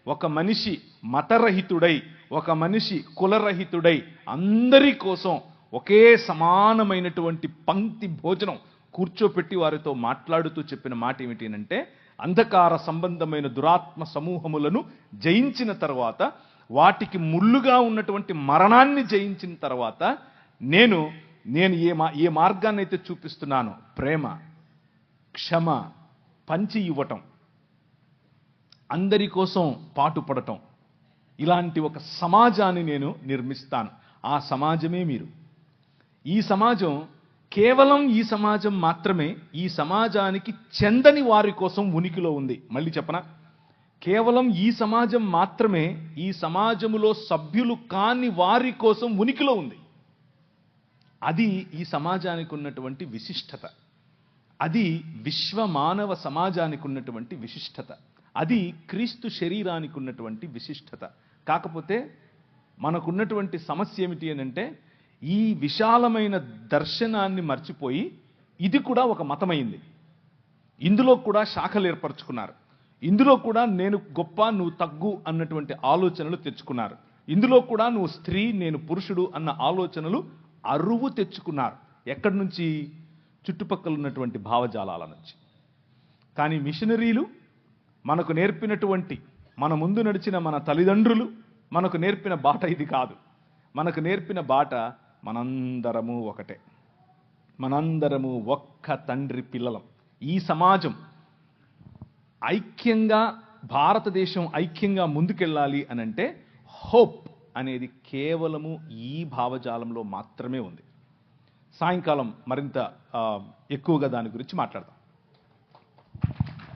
ఒక మనిషి మతరహితుడై, ఒక మనిషి కులరహితుడై అందరి కోసం ఒకే సమానమైనటువంటి పంక్తి భోజనం కూర్చోపెట్టి వారితో మాట్లాడుతూ చెప్పిన మాట ఏమిటి అంటే, అంధకార సంబంధమైన దురాత్మ సమూహములను జయించిన తర్వాత, వాటికి ముళ్ళుగా ఉన్నటువంటి మరణాన్ని జయించిన తర్వాత, నేను ఏ మార్గాన్ని అయితే చూపిస్తున్నానో, ప్రేమ, క్షమ, పంచి ఇవ్వటం, అందరి కోసం పాటుపడటం, ఇలాంటి ఒక సమాజాన్ని నేను నిర్మిస్తాను. ఆ సమాజమే మీరు. ఈ సమాజం కేవలం ఈ సమాజం మాత్రమే ఈ సమాజానికి చెందని వారి కోసం ఉనికిలో ఉంది. మళ్ళీ చెప్పనా? కేవలం ఈ సమాజం మాత్రమే ఈ సమాజములో సభ్యులు కాని వారి కోసం ఉనికిలో ఉంది. అది ఈ సమాజానికి ఉన్నటువంటి విశిష్టత. అది విశ్వ మానవ సమాజానికి ఉన్నటువంటి విశిష్టత. అది క్రీస్తు శరీరానికి ఉన్నటువంటి విశిష్టత. కాకపోతే మనకున్నటువంటి సమస్య ఏమిటి అనంటే, ఈ విశాలమైన దర్శనాన్ని మర్చిపోయి ఇది కూడా ఒక మతమైంది. ఇందులో కూడా శాఖలు ఏర్పరచుకున్నారు. ఇందులో కూడా నేను గొప్ప, నువ్వు తగ్గు అన్నటువంటి ఆలోచనలు తెచ్చుకున్నారు. ఇందులో కూడా నువ్వు స్త్రీ, నేను పురుషుడు అన్న ఆలోచనలు అరువు తెచ్చుకున్నారు. ఎక్కడి నుంచి? చుట్టుపక్కల ఉన్నటువంటి భావజాలాల నుంచి. కానీ మిషనరీలు మనకు నేర్పినటువంటి, మన ముందు నడిచిన మన తల్లిదండ్రులు మనకు నేర్పిన బాట ఇది కాదు. మనకు నేర్పిన బాట, మనందరము ఒకటే, మనందరము ఒక్క తండ్రి పిల్లలం. ఈ సమాజం ఐక్యంగా, భారతదేశం ఐక్యంగా ముందుకెళ్ళాలి అనంటే హోప్ అనేది కేవలము ఈ భావజాలంలో మాత్రమే ఉంది. సాయంకాలం మరింత ఎక్కువగా దాని గురించి మాట్లాడదాం.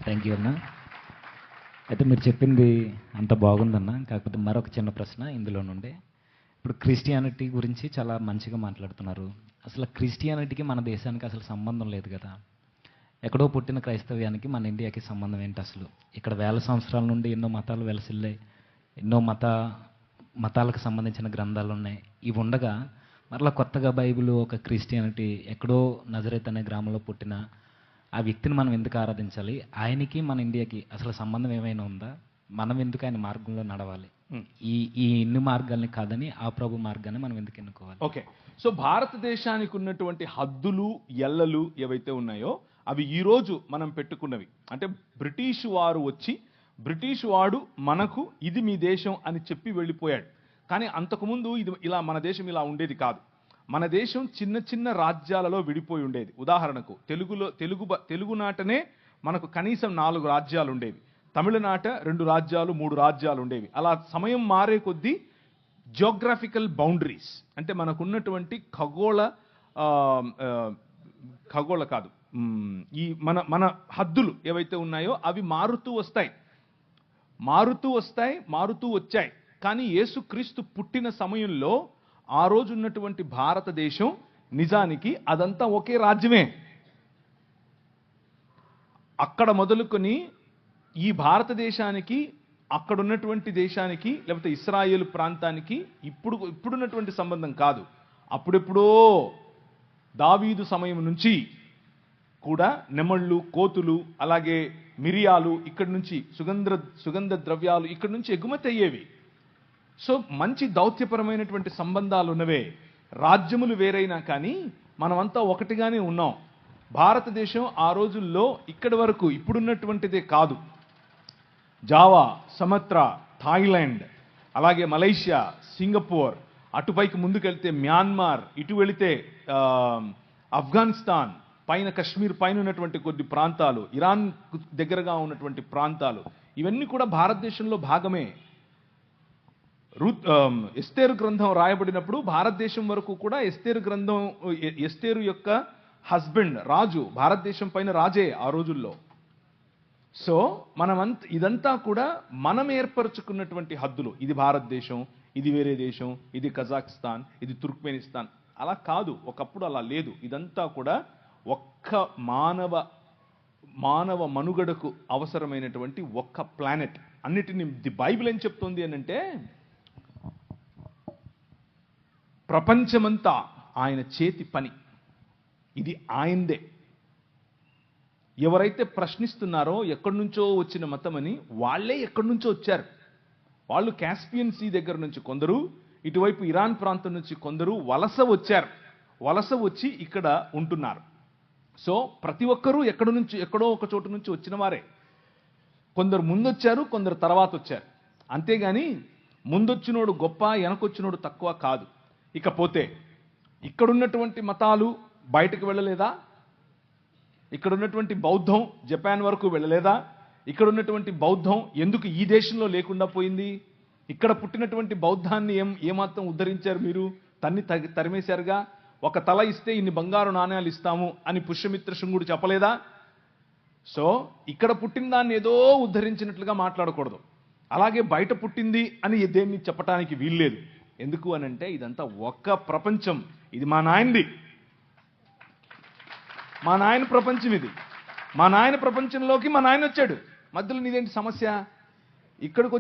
థ్యాంక్ యూ అన్న. అయితే మీరు చెప్పింది అంత బాగుందన్న. కాకపోతే మరొక చిన్న ప్రశ్న ఇందులో నుండి. ఇప్పుడు క్రిస్టియానిటీ గురించి చాలా మంచిగా మాట్లాడుతున్నారు. అసలు క్రిస్టియానిటీకి మన దేశానికి అసలు సంబంధం లేదు కదా. ఎక్కడో పుట్టిన క్రైస్తవ్యానికి మన ఇండియాకి సంబంధం ఏంటి అసలు? ఇక్కడ వేల సంవత్సరాల నుండి ఎన్నో మతాలు వెలసిల్లాయి, ఎన్నో మతాలకు సంబంధించిన గ్రంథాలు ఉన్నాయి. ఇవి ఉండగా మరలా కొత్తగా బైబిల్, ఒక క్రిస్టియానిటీ, ఎక్కడో నజరేత్ అనే గ్రామంలో పుట్టిన ఆ వ్యక్తిని మనం ఎందుకు ఆరాధించాలి? ఆయనకి మన ఇండియాకి అసలు సంబంధం ఏమైనా ఉందా? మనం ఎందుకు ఆయన మార్గంలో నడవాలి? ఈ ఎన్ని మార్గాల్ని కాదని ఆ ప్రభు మార్గాన్ని మనం ఎందుకు ఎన్నుకోవాలి? ఓకే, సో భారతదేశానికి ఉన్నటువంటి హద్దులు, ఎల్లలు ఏవైతే ఉన్నాయో అవి ఈరోజు మనం పెట్టుకున్నవి. అంటే బ్రిటిష్ వారు వచ్చి, బ్రిటిష్ వాడు మనకు ఇది మీ దేశం అని చెప్పి వెళ్ళిపోయాడు. కానీ అంతకుముందు ఇది ఇలా, మన దేశం ఇలా ఉండేది కాదు. మన దేశం చిన్న చిన్న రాజ్యాలలో విడిపోయి ఉండేది. ఉదాహరణకు తెలుగునాటనే మనకు కనీసం 4 రాజ్యాలు ఉండేవి. తమిళనాట 2 రాజ్యాలు 3 రాజ్యాలు ఉండేవి. అలా సమయం మారే కొద్దీ జియోగ్రాఫికల్ బౌండరీస్ అంటే మనకున్నటువంటి ఖగోళ కాదు ఈ మన హద్దులు ఏవైతే ఉన్నాయో అవి మారుతూ వచ్చాయి. కానీ యేసుక్రీస్తు పుట్టిన సమయంలో ఆ రోజు ఉన్నటువంటి భారతదేశం నిజానికి అదంతా ఒకే రాజ్యమే. అక్కడ మొదలుకొని ఈ భారతదేశానికి అక్కడున్నటువంటి దేశానికి లేకపోతే ఇస్రాయేల్ ప్రాంతానికి ఇప్పుడున్నటువంటి సంబంధం కాదు. అప్పుడెప్పుడో దావీదు సమయం నుంచి కూడా నెమళ్ళు, కోతులు, అలాగే మిరియాలు ఇక్కడి నుంచి సుగంధ ద్రవ్యాలు ఇక్కడి నుంచి ఎగుమతి అయ్యేవి. సో మంచి దౌత్యపరమైనటువంటి సంబంధాలు ఉన్నవే. రాజ్యములు వేరైనా కానీ మనమంతా ఒకటిగానే ఉన్నాం. భారతదేశం ఆ రోజుల్లో ఇక్కడి వరకు ఇప్పుడున్నటువంటిదే కాదు. జావా, సమత్రా, థాయిలాండ్, అలాగే మలేషియా, సింగపూర్, అటుపైకి ముందుకెళ్తే మ్యాన్మార్, ఇటు వెళితే ఆఫ్ఘనిస్తాన్, పైన కశ్మీర్ పైన ఉన్నటువంటి కొద్ది ప్రాంతాలు, ఇరాన్ దగ్గరగా ఉన్నటువంటి ప్రాంతాలు, ఇవన్నీ కూడా భారతదేశంలో భాగమే. ఎస్తేరు గ్రంథం రాయబడినప్పుడు భారతదేశం వరకు కూడా ఎస్తేరు యొక్క హస్బెండ్ రాజు భారతదేశం పైన రాజే ఆ రోజుల్లో. సో ఇదంతా కూడా మనం ఏర్పరచుకున్నటువంటి హద్దులు. ఇది భారతదేశం, ఇది వేరే దేశం, ఇది కజాకిస్తాన్, ఇది తుర్క్మెనిస్తాన్. అలా కాదు, ఒకప్పుడు అలా లేదు. ఇదంతా కూడా ఒక్క మానవ మనుగడకు అవసరమైనటువంటి ఒక్క ప్లానెట్. అన్నిటిని ది బైబిల్ ఏం చెప్తోంది అని అంటే ప్రపంచమంతా ఆయన చేతి పని, ఇది ఆయనదే. ఎవరైతే ప్రశ్నిస్తున్నారో ఎక్కడి నుంచో వచ్చిన మతమని, వాళ్ళే ఎక్కడి నుంచో వచ్చారు. వాళ్ళు కాస్పియన్ సీ దగ్గర నుంచి కొందరు, ఇటువైపు ఇరాన్ ప్రాంతం నుంచి కొందరు వలస వచ్చి ఇక్కడ ఉంటున్నారు. సో ప్రతి ఒక్కరూ ఎక్కడో ఒక చోటు నుంచి వచ్చిన వారే. కొందరు ముందొచ్చారు, కొందరు తర్వాత వచ్చారు. అంతేగాని ముందొచ్చినోడు గొప్ప, వెనకొచ్చినోడు తక్కువ కాదు. ఇకపోతే ఇక్కడున్నటువంటి మతాలు బయటకు వెళ్ళలేదా? ఇక్కడున్నటువంటి బౌద్ధం జపాన్ వరకు వెళ్ళలేదా? ఇక్కడున్నటువంటి బౌద్ధం ఎందుకు ఈ దేశంలో లేకుండా పోయింది? ఇక్కడ పుట్టినటువంటి బౌద్ధాన్ని ఏమాత్రం ఉద్ధరించారు మీరు? తరిమేశారుగా. ఒక తల ఇస్తే ఇన్ని బంగారు నాణ్యాలు ఇస్తాము అని పుష్యమిత్ర శృంగుడు చెప్పలేదా? సో ఇక్కడ పుట్టిన దాన్ని ఏదో ఉద్ధరించినట్లుగా మాట్లాడకూడదు. అలాగే బయట పుట్టింది అని దేన్ని చెప్పటానికి వీల్లేదు. ఎందుకు అనంటే ఇదంతా ఒక్క ప్రపంచం. ఇది మా నాయనది, మా నాయన ప్రపంచం. ఇది మా నాయన ప్రపంచంలోకి మా నాయన వచ్చాడు. మధ్యలో నీదేంటి సమస్య? ఇక్కడికి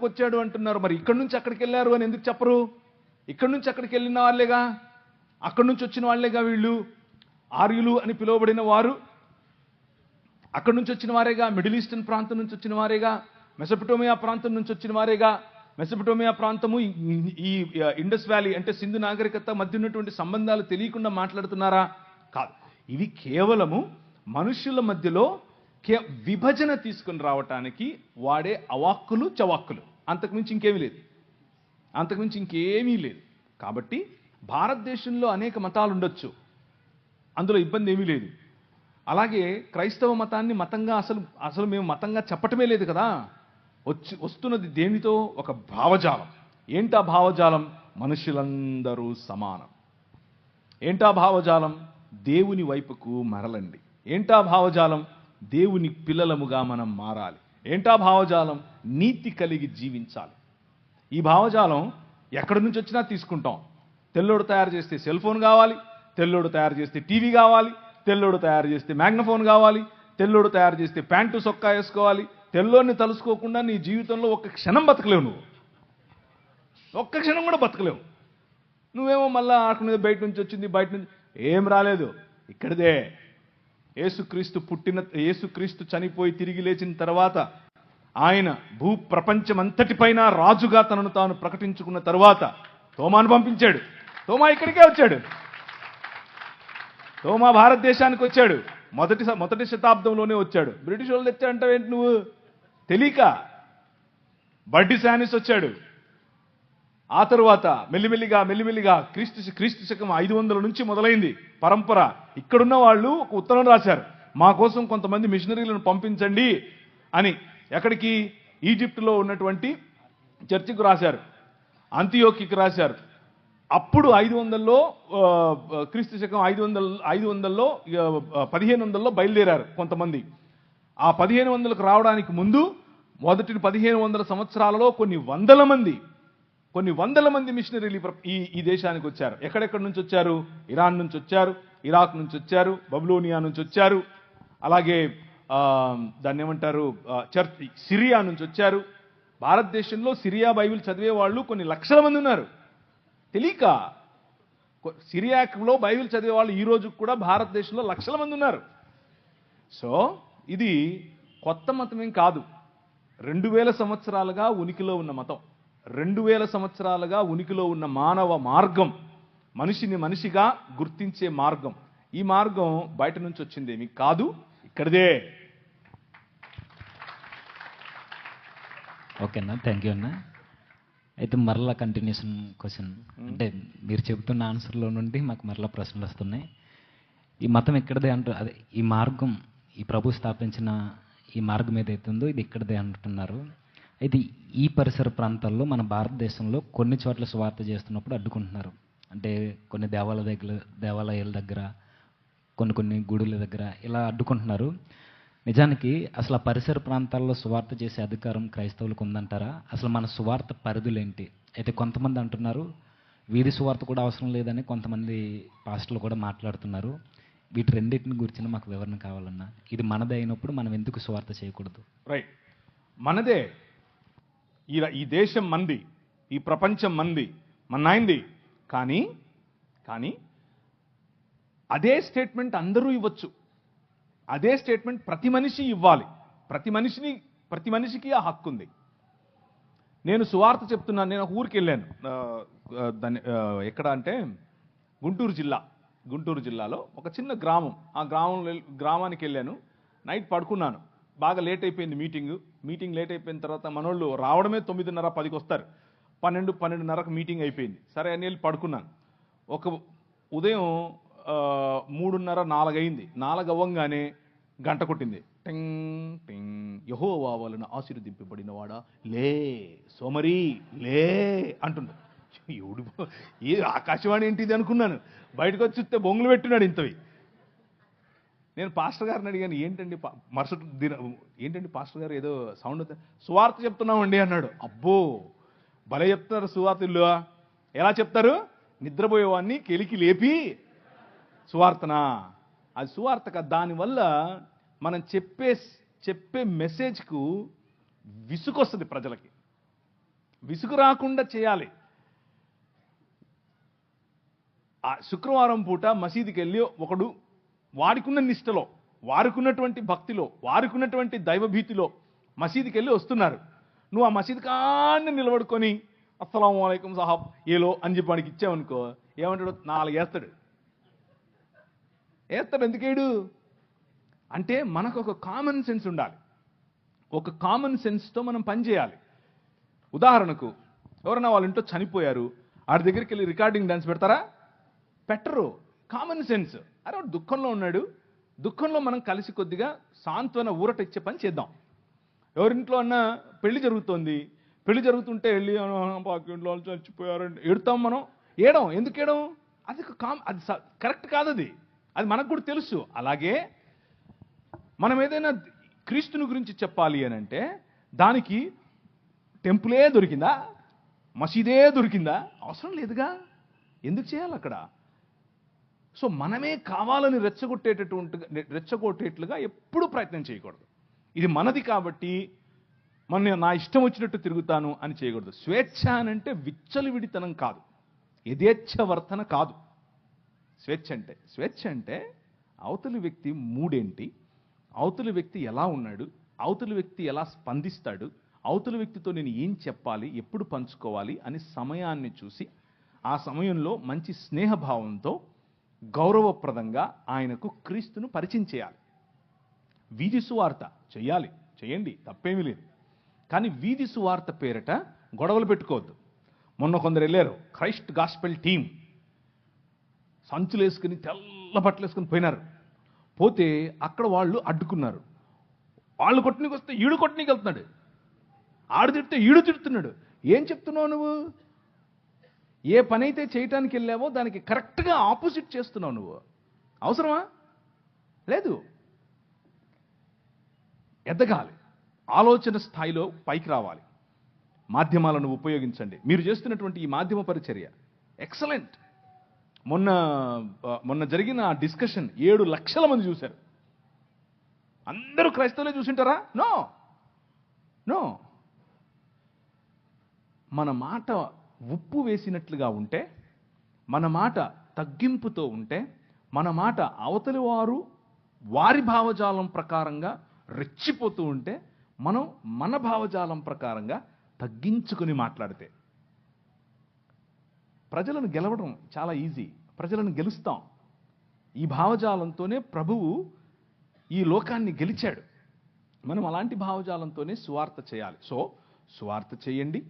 వచ్చాడు అంటున్నారు. మరి ఇక్కడి నుంచి అక్కడికి వెళ్ళారు అని ఎందుకు చెప్పరు? ఇక్కడి నుంచి అక్కడికి వెళ్ళిన వాళ్ళేగా, అక్కడి నుంచి వచ్చిన వాళ్ళేగా వీళ్ళు. ఆర్యులు అని పిలువబడిన వారు అక్కడి నుంచి వచ్చిన వారేగా. మిడిల్ ఈస్టర్న్ ప్రాంతం నుంచి వచ్చిన వారేగా. మెసొపటోమియా ప్రాంతం నుంచి వచ్చిన వారేగా. మెసొపటోమియా ప్రాంతము ఈ ఇండస్ వ్యాలీ అంటే సింధు నాగరికత మధ్య ఉన్నటువంటి సంబంధాలు తెలియకుండా మాట్లాడుతున్నారా? కాదు. ఇవి కేవలము మనుషుల మధ్యలో విభజన తీసుకుని రావటానికి వాడే అవాక్కులు చవాక్కులు. అంతకుమించి ఇంకేమీ లేదు. కాబట్టి భారతదేశంలో అనేక మతాలు ఉండొచ్చు, అందులో ఇబ్బంది ఏమీ లేదు. అలాగే క్రైస్తవ మతాన్ని మతంగా అసలు మేము మతంగా చెప్పటమే లేదు కదా. వస్తున్నది దేనితో? ఒక భావజాలం. ఏంటా భావజాలం? మనుషులందరూ సమానం. ఏంటా భావజాలం? దేవుని వైపుకు మరలండి. ఏంటా భావజాలం? దేవుని పిల్లలముగా మనం మారాలి. ఏంటా భావజాలం? నీతి కలిగి జీవించాలి. ఈ భావజాలం ఎక్కడి నుంచి వచ్చినా తీసుకుంటాం. తెల్లోడు తయారు చేస్తే సెల్ ఫోన్ కావాలి, తెల్లోడు తయారు చేస్తే టీవీ కావాలి, తెల్లోడు తయారు చేస్తే మ్యాగ్నఫోన్ కావాలి, తెల్లోడు తయారు చేస్తే ప్యాంటు సొక్కా వేసుకోవాలి. తెల్లోడిని తలుసుకోకుండా నీ జీవితంలో ఒక్క క్షణం బతకలేవు. నువ్వు ఒక్క క్షణం కూడా బతకలేవు. నువ్వేమో మళ్ళా ఆడుకునేది బయట నుంచి వచ్చింది, బయట నుంచి ఏం రాలేదు, ఇక్కడిదే. యేసుక్రీస్తు చనిపోయి తిరిగి లేచిన తర్వాత ఆయన ప్రపంచమంతటిపైన రాజుగా తనను తాను ప్రకటించుకున్న తర్వాత తోమాను పంపించాడు. తోమా ఇక్కడికే వచ్చాడు. తోమా భారతదేశానికి వచ్చాడు. మొదటి శతాబ్దంలోనే వచ్చాడు. బ్రిటిష్ వాళ్ళు తెచ్చాడంటే నువ్వు తెలియక. బడ్డి శానిస్ వచ్చాడు. ఆ తరువాత మెల్లిమెల్లిగా క్రీస్తు శకం 500 నుంచి మొదలైంది పరంపర. ఇక్కడున్న వాళ్ళు ఒక ఉత్తరం రాశారు, మా కోసం కొంతమంది మిషనరీలను పంపించండి అని. ఎక్కడికి? ఈజిప్టులో ఉన్నటువంటి చర్చికి రాశారు, అంతియోకికి రాశారు. అప్పుడు 500లో క్రీస్తు శకం 500లో 1500లో బయలుదేరారు కొంతమంది. ఆ 1500కు రావడానికి ముందు మొదటి 1500 సంవత్సరాలలో కొన్ని వందల మంది మిషనరీలు ఈ దేశానికి వచ్చారు. ఎక్కడెక్కడి నుంచి వచ్చారు? ఇరాన్ నుంచి వచ్చారు, ఇరాక్ నుంచి వచ్చారు, బబులోనియా నుంచి వచ్చారు, అలాగే దాన్ని ఏమంటారు సిరియా నుంచి వచ్చారు. భారతదేశంలో సిరియా బైబిల్ చదివే వాళ్ళు కొన్ని లక్షల మంది ఉన్నారు. తెలియక సిరియాలో బైబిల్ చదివే వాళ్ళు ఈ రోజు కూడా భారతదేశంలో లక్షల మంది ఉన్నారు. సో ఇది కొత్త మతమేం కాదు. 2000 సంవత్సరాలుగా ఉనికిలో ఉన్న మతం, 2000 సంవత్సరాలుగా ఉనికిలో ఉన్న మానవ మార్గం, మనిషిని మనిషిగా గుర్తించే మార్గం. ఈ మార్గం బయట నుంచి వచ్చింది మీకు కాదు, ఇక్కడిదే. ఓకేనా, థ్యాంక్ యూ అన్న. అయితే మరలా కంటిన్యూషన్ క్వశ్చన్, అంటే మీరు చెబుతున్న ఆన్సర్లో నుండి మాకు మరలా ప్రశ్నలు వస్తున్నాయి. ఈ మతం ఎక్కడదే అంటూ, అదే ఈ మార్గం, ఈ ప్రభు స్థాపించిన ఈ మార్గం ఏదైతే ఉందో ఇది ఇక్కడదే అంటున్నారు. అయితే ఈ పరిసర ప్రాంతాల్లో మన భారతదేశంలో కొన్ని చోట్ల సువార్త చేస్తున్నప్పుడు అడ్డుకుంటున్నారు. అంటే కొన్ని దేవాలయాల దగ్గర, కొన్ని గుడుల దగ్గర ఇలా అడ్డుకుంటున్నారు. నిజానికి అసలు ఆ పరిసర ప్రాంతాల్లో సువార్త చేసే అధికారం క్రైస్తవులకు ఉందంటారా? అసలు మన సువార్త పరిధులేంటి? అయితే కొంతమంది అంటున్నారు వీధి సువార్త కూడా అవసరం లేదని కొంతమంది పాస్టర్లు కూడా మాట్లాడుతున్నారు. వీటి రెండింటిని గురించి మాకు వివరణ కావాలన్నా. ఇది మనదే అయినప్పుడు మనం ఎందుకు సువార్త చేయకూడదు? రైట్, మనదే. ఈ దేశం మంది, ఈ ప్రపంచం మంది, మన్నాయింది. కానీ అదే స్టేట్మెంట్ అందరూ ఇవ్వచ్చు, అదే స్టేట్మెంట్ ప్రతి మనిషి ఇవ్వాలి. ప్రతి మనిషికి ఆ హక్కు ఉంది. నేను సువార్త చెప్తున్నాను. నేను ఒక ఊరికి వెళ్ళాను, ఎక్కడ అంటే గుంటూరు జిల్లాలో ఒక చిన్న గ్రామం. ఆ గ్రామానికి వెళ్ళాను. నైట్ పడుకున్నాను, బాగా లేట్ అయిపోయింది మీటింగ్ లేట్ అయిపోయిన తర్వాత మనోళ్ళు రావడమే 9:30, 10కి వస్తారు. 12:30కు మీటింగ్ అయిపోయింది. సరే అని వెళ్ళి పడుకున్నాను. ఒక ఉదయం 3:30, 4 అయింది. 4 అవ్వంగానే గంట కొట్టింది. టింగ్ టింగ్. యెహోవా వలన ఆశీర్వదింపబడిన వాడా లే, సోమరి లే అంటుండు. ఎవడు ఏ ఆకాశవాణి ఏంటిది అనుకున్నాను. బయటకు వచ్చి చూస్తే బొంగులు పెట్టున్నాడు ఇంతవి. నేను పాస్టర్ గారిని అడిగాను, ఏంటండి ఏంటండి పాస్టర్ గారు ఏదో సౌండ్, సువార్త చెప్తున్నామండి అన్నాడు. అబ్బో భలే చెప్తున్నారు సువార్త. ఇల్లు ఎలా చెప్తారు? నిద్రపోయేవాడిని కెలికి లేపి సువార్తనా? అది సువార్త కాదు. దానివల్ల మనం చెప్పే మెసేజ్కు విసుగొస్తుంది. ప్రజలకి విసుగు రాకుండా చేయాలి. ఆ శుక్రవారం పూట మసీదుకి వెళ్ళి ఒకడు వాడికున్న నిష్టలో, వారికున్నటువంటి భక్తిలో, వారికున్నటువంటి దైవభీతిలో మసీదుకి వెళ్ళి వస్తున్నారు. నువ్వు ఆ మసీదు కాన్ని నిలబడుకొని అస్సలాము అలైకుం సాహబ్ ఏలో అని చెప్పి వాడికి ఇచ్చావనుకో, ఏమంటాడు? 4 వేస్తాడు. ఎందుకేడు అంటే మనకు ఒక కామన్ సెన్స్ ఉండాలి. ఒక కామన్ సెన్స్తో మనం పనిచేయాలి. ఉదాహరణకు ఎవరైనా వాళ్ళ ఇంట్లో చనిపోయారు, ఆడి దగ్గరికి వెళ్ళి రికార్డింగ్ డాన్స్ పెడతారా? పెట్టరు. Common sense. అరే వాడు దుఃఖంలో ఉన్నాడు, దుఃఖంలో మనం కలిసి కొద్దిగా సాంత్వన ఊరట ఇచ్చే పని చేద్దాం. ఎవరింట్లో అన్నా పెళ్లి జరుగుతుంటే వెళ్ళి ఇంట్లో చచ్చిపోయారండి ఏడుతాం మనం. ఎందుకు ఏడం? అది కరెక్ట్ కాదు. అది మనకు కూడా తెలుసు. అలాగే మనం ఏదైనా క్రీస్తుని గురించి చెప్పాలి అని అంటే దానికి టెంపులే దొరికిందా, మసీదే దొరికిందా? అవసరం లేదుగా. ఎందుకు చేయాలి అక్కడ? సో మనమే కావాలని రెచ్చగొట్టేట్లుగా ఎప్పుడూ ప్రయత్నం చేయకూడదు. ఇది మనది కాబట్టి నా ఇష్టం వచ్చినట్టు తిరుగుతాను అని చేయకూడదు. స్వేచ్ఛ అనంటే విచ్చలవిడితనం కాదు, యథేచ్ఛ వర్తన కాదు. స్వేచ్ఛ అంటే అవతలి వ్యక్తి మూడేంటి, అవతలి వ్యక్తి ఎలా ఉన్నాడు, అవతలి వ్యక్తి ఎలా స్పందిస్తాడు, అవతలి వ్యక్తితో నేను ఏం చెప్పాలి, ఎప్పుడు పంచుకోవాలి అని సమయాన్ని చూసి ఆ సమయంలో మంచి స్నేహభావంతో గౌరవప్రదంగా ఆయనకు క్రీస్తును పరిచయం చేయాలి. వీధి సువార్త చేయండి, తప్పేమీ లేదు. కానీ వీధి సువార్త పేరిట గొడవలు పెట్టుకోవద్దు. మొన్న కొందరు వెళ్ళారు, క్రైస్ట్ గాస్పెల్ టీం, సంచులు వేసుకుని తెల్ల బట్టలు వేసుకుని పోయినారు. పోతే అక్కడ వాళ్ళు అడ్డుకున్నారు. వాళ్ళు కొట్టనీకి వస్తే ఈడు కొట్టనీకి వెళ్తున్నాడు, ఆడు తిడితే ఈడు తిడుతున్నాడు. ఏం చెప్తున్నావు నువ్వు? ఏ పని అయితే చేయటానికి వెళ్ళావో దానికి కరెక్ట్గా ఆపోజిట్ చేస్తున్నావు నువ్వు. అవసరమా? లేదు. ఎదగాలి, ఆలోచన స్థాయిలో పైకి రావాలి. మాధ్యమాలను ఉపయోగించండి. మీరు చేస్తున్నటువంటి ఈ మాధ్యమ పరిచర్య ఎక్సలెంట్. మొన్న జరిగిన డిస్కషన్ 7 లక్షల మంది చూశారు. అందరూ క్రైస్తవులే చూసింటారా? No no. మన మాట ఉప్పు వేసినట్లుగా ఉంటే, మన మాట తగ్గింపుతో ఉంటే, మన మాట అవతలి వారు వారి భావజాలం ప్రకారంగా రెచ్చిపోతూ ఉంటే, మనం మన భావజాలం ప్రకారంగా తగ్గించుకుని మాట్లాడితే ప్రజలను గెలవడం చాలా ఈజీ. ప్రజలను గెలుస్తాం. ఈ భావజాలంతోనే ప్రభువు ఈ లోకాన్ని గెలిచాడు. మనం అలాంటి భావజాలంతోనే సువార్త చేయాలి. సో సువార్త చేయండి,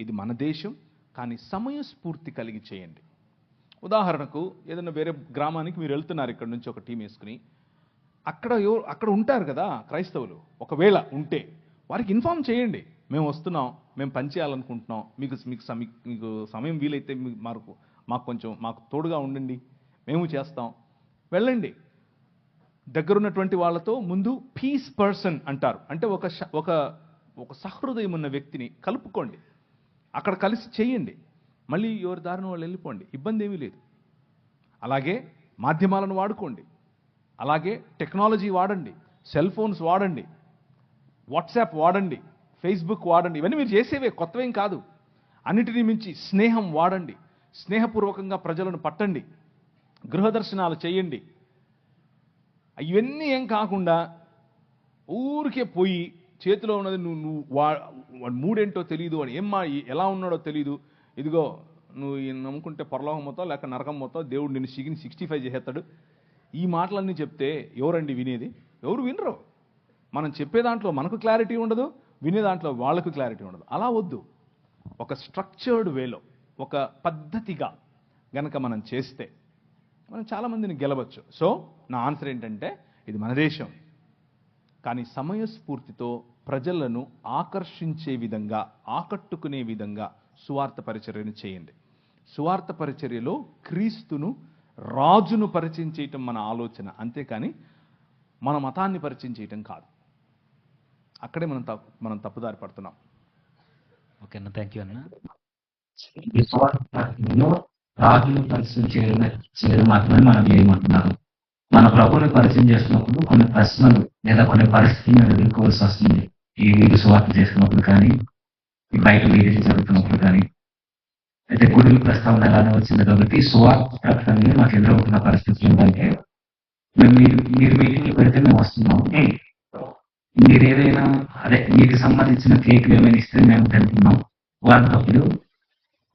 ఇది మన దేశం, కానీ సమయస్ఫూర్తి కలిగి చేయండి. ఉదాహరణకు ఏదైనా వేరే గ్రామానికి మీరు వెళ్తున్నారు, ఇక్కడ నుంచి ఒక టీం వేసుకుని, అక్కడ ఉంటారు కదా క్రైస్తవులు. ఒకవేళ ఉంటే వారికి ఇన్ఫార్మ్ చేయండి, మేము వస్తున్నాం, మేము పనిచేయాలనుకుంటున్నాం, మీకు సమయం వీలైతే మాకు తోడుగా ఉండండి, మేము చేస్తాం, వెళ్ళండి. దగ్గరున్నటువంటి వాళ్ళతో ముందు పీస్ పర్సన్ అంటారు, అంటే ఒక సహృదయం ఉన్న వ్యక్తిని కలుపుకోండి, అక్కడ కలిసి చేయండి, మళ్ళీ ఎవరి దారిన వాళ్ళు వెళ్ళిపోండి, ఇబ్బంది ఏమీ లేదు. అలాగే మాధ్యమాలను వాడుకోండి, అలాగే టెక్నాలజీ వాడండి, సెల్ ఫోన్స్ వాడండి, వాట్సాప్ వాడండి, ఫేస్బుక్ వాడండి. ఇవన్నీ మీరు చేసేవే, కొత్తవేం కాదు. అన్నిటినీ మించి స్నేహం వాడండి, స్నేహపూర్వకంగా ప్రజలను పట్టండి, గృహదర్శనాలు చేయండి. ఇవన్నీ ఏం కాకుండా ఊరికే పోయి చేతిలో ఉన్నది నువ్వు వాడు మూడేంటో తెలియదు, వాడు ఎలా ఉన్నాడో తెలియదు, ఇదిగో నువ్వు నమ్ముకుంటే పరలోకం మొత్తం లేక నరకం మొత్తం, దేవుడు నిన్ను 65 చేసేస్తాడు, ఈ మాటలన్నీ చెప్తే ఎవరండి వినేది? ఎవరు వినరు. మనం చెప్పే దాంట్లో మనకు క్లారిటీ ఉండదు, వినే దాంట్లో వాళ్ళకు క్లారిటీ ఉండదు. అలా వద్దు. ఒక స్ట్రక్చర్డ్ వేలో, ఒక పద్ధతిగా గనక మనం చేస్తే మనం చాలామందిని గెలవచ్చు. సో నా ఆన్సర్ ఏంటంటే, ఇది మన దేశం, కానీ సమయస్ఫూర్తితో ప్రజలను ఆకర్షించే విధంగా, ఆకట్టుకునే విధంగా సువార్త పరిచర్యను చేయండి. సువార్త పరిచర్యలో క్రీస్తును, రాజును పరిచయం చేయటం మన ఆలోచన, అంతేకాని మన మతాన్ని పరిచయం చేయటం కాదు. అక్కడే మనం తప్పుదారి పడుతున్నాం. ఓకే అన్న, థ్యాంక్ యూ అన్న. రాజును పరిచయం చేయడం మాత్రమే మనం చేయమంటున్నాను. మన ప్రభువుని పరిచయం చేస్తున్నప్పుడు కొన్ని ప్రశ్నలు లేదా కొన్ని పరిస్థితులను ఎదుర్కోవాల్సి వస్తుంది. ఈ వీధి సువార్త చేస్తున్నప్పుడు కానీ, బయట వీధి జరుగుతున్నప్పుడు కానీ, అయితే గుడుల ప్రస్తావన ఎలానే వచ్చింది కాబట్టి సువార్త ప్రకటనని మాకు ఎదురవుతున్న పరిస్థితులు ఏంటంటే, మీరు మీటింగ్లు పెడితే మేము వస్తున్నాం, మీరు ఏదైనా మీకు సంబంధించిన కేకులు ఏమైనా ఇస్తే మేము తింటున్నాం, వాళ్ళప్పుడు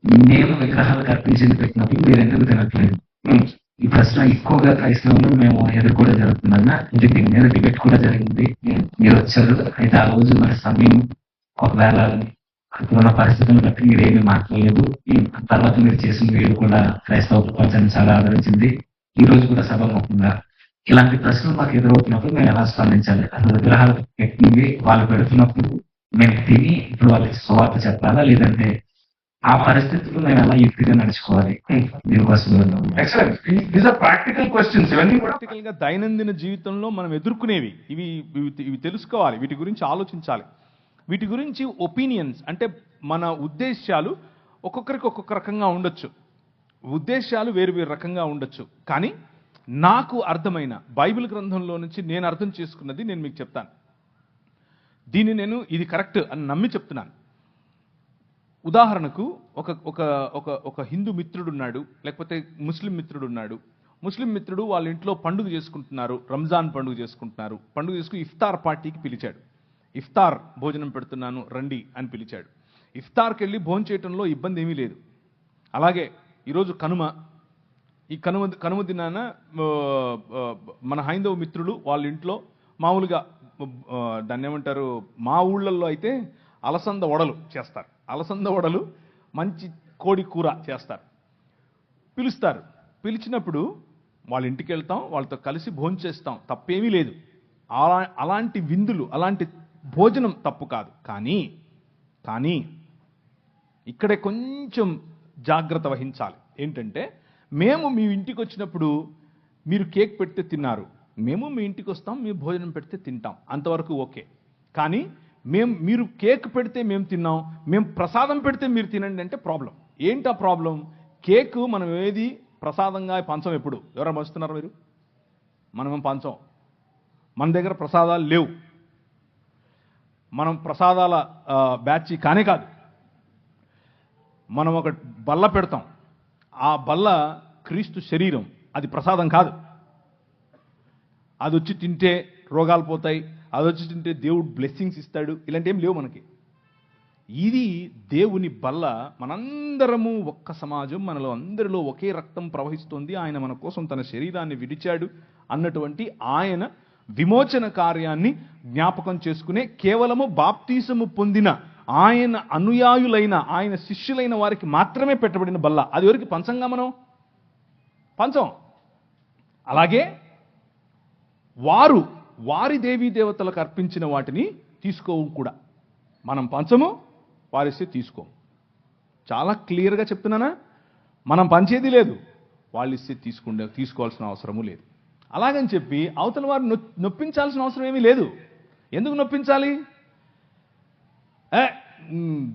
మేము విగ్రహాలకు అర్పించింది పెట్టినప్పుడు మీరు ఎందుకు తినట్లేదు? ఈ ప్రశ్న ఎక్కువగా క్రైస్తవులు మేము ఎదుర్కోవడం జరుగుతుందన్న. ఇది దీని మీద డిబేట్ కూడా జరిగింది. మీరు వచ్చారు, అయితే ఆ రోజు మరి సమయం ఒకవేళ అక్కడున్న పరిస్థితులను బట్టి మీరు ఏమీ మాట్లాడలేదు. తర్వాత మీరు చేసిన వీడియో కూడా క్రైస్తవ ప్రపంచాన్ని చాలా ఆదరించింది. ఈ రోజు కూడా సభాముఖంగా ఇలాంటి ప్రశ్నలు మాకు ఎదురవుతున్నప్పుడు మేము ఎలా స్పందించాలి? అసలు విగ్రహాలు పెట్టినవి వాళ్ళు పెడుతున్నప్పుడు మేము తిని ఇప్పుడు వాళ్ళకి సువార్త చెప్పాలా, లేదంటే ఆ పరిస్థితుల్లో మేము ఎలా యుక్తిగా నడుచుకోవాలి? Practical questions. ఇవన్నీ ప్రాక్టికల్ గా దైనందిన జీవితంలో మనం ఎదుర్కొనేవి. ఇవి తెలుసుకోవాలి, వీటి గురించి ఆలోచించాలి. వీటి గురించి ఒపీనియన్స్, అంటే మన ఉద్దేశాలు ఒక్కొక్కరికి ఒక్కొక్క రకంగా ఉండొచ్చు, ఉద్దేశాలు వేరు వేరు రకంగా ఉండొచ్చు. కానీ నాకు అర్థమైన బైబిల్ గ్రంథంలో నుంచి నేను అర్థం చేసుకున్నది నేను మీకు చెప్తాను. దీన్ని నేను ఇది కరెక్ట్ అని నమ్మి చెప్తున్నాను. ఉదాహరణకు ఒక హిందూ మిత్రుడు ఉన్నాడు, లేకపోతే ముస్లిం మిత్రుడు ఉన్నాడు. ముస్లిం మిత్రుడు వాళ్ళ ఇంట్లో పండుగ చేసుకుంటున్నారు, రంజాన్ పండుగ చేసుకుంటున్నారు. పండుగ చేసుకుని ఇఫ్తార్ పార్టీకి పిలిచాడు. ఇఫ్తార్ భోజనం పెడుతున్నాను రండి అని పిలిచాడు. ఇఫ్తార్కి వెళ్ళి భోజనం చేయటంలో ఇబ్బంది ఏమీ లేదు. అలాగే ఈరోజు కనుమ. ఈ కనుమ దినాన మన హైందవ మిత్రులు వాళ్ళ ఇంట్లో మామూలుగా దాన్ని ఏమంటారు, మా ఊళ్ళల్లో అయితే అలసంద వడలు చేస్తారు. అలసంద వడలు మంచి కోడి కూర చేస్తారు, పిలుస్తారు. పిలిచినప్పుడు వాళ్ళ ఇంటికి వెళ్తాం, వాళ్ళతో కలిసి భోంచేస్తాం, తప్పేమీ లేదు. అలాంటి విందులు, అలాంటి భోజనం తప్పు కాదు. కానీ ఇక్కడే కొంచెం జాగ్రత్త వహించాలి. ఏంటంటే, మేము మీ ఇంటికి వచ్చినప్పుడు మీరు కేక్ పెడితే తిన్నారు, మేము మీ ఇంటికి వస్తాం, మీరు భోజనం పెడితే తింటాం, అంతవరకు ఓకే. కానీ మీరు కేక్ పెడితే మేము తిన్నాం, మేము ప్రసాదం పెడితే మీరు తినండి అంటే ప్రాబ్లం. ఏంటా ప్రాబ్లం? కేక్ మనం ఏది ప్రసాదంగా పంచం. ఎప్పుడు ఎవరైనా పంచుతున్నారు మీరు? మనమేం పంచం. మన దగ్గర ప్రసాదాలు లేవు. మనం ప్రసాదాల బ్యాచ్ కానే కాదు. మనం ఒక బల్ల పెడతాం, ఆ బల్ల క్రీస్తు శరీరం, అది ప్రసాదం కాదు. అది వచ్చి తింటే రోగాలు పోతాయి, అది వచ్చి తింటే దేవుడు బ్లెస్సింగ్స్ ఇస్తాడు, ఇలాంటి ఏం లేవు మనకి. ఇది దేవుని బల్ల. మనందరము ఒక్క సమాజం, మనలో అందరిలో ఒకే రక్తం ప్రవహిస్తుంది. ఆయన మన కోసం తన శరీరాన్ని విడిచాడు అన్నటువంటి ఆయన విమోచన కార్యాన్ని జ్ఞాపకం చేసుకునే, కేవలము బాప్తీసము పొందిన ఆయన అనుయాయులైన, ఆయన శిష్యులైన వారికి మాత్రమే పెట్టబడిన బల్ల. అది ఎవరికి పంచంగా మనం పంచం. అలాగే వారి దేవీ దేవతలకు అర్పించిన వాటిని తీసుకోవు కూడా. మనం పంచము, వారిస్తే తీసుకోము. చాలా క్లియర్గా చెప్తున్నానా? మనం పంచేది లేదు, వాళ్ళు ఇస్తే తీసుకోవాల్సిన అవసరము లేదు. అలాగని చెప్పి అవతల వారు నొప్పించాల్సిన అవసరం ఏమీ లేదు. ఎందుకు నొప్పించాలి?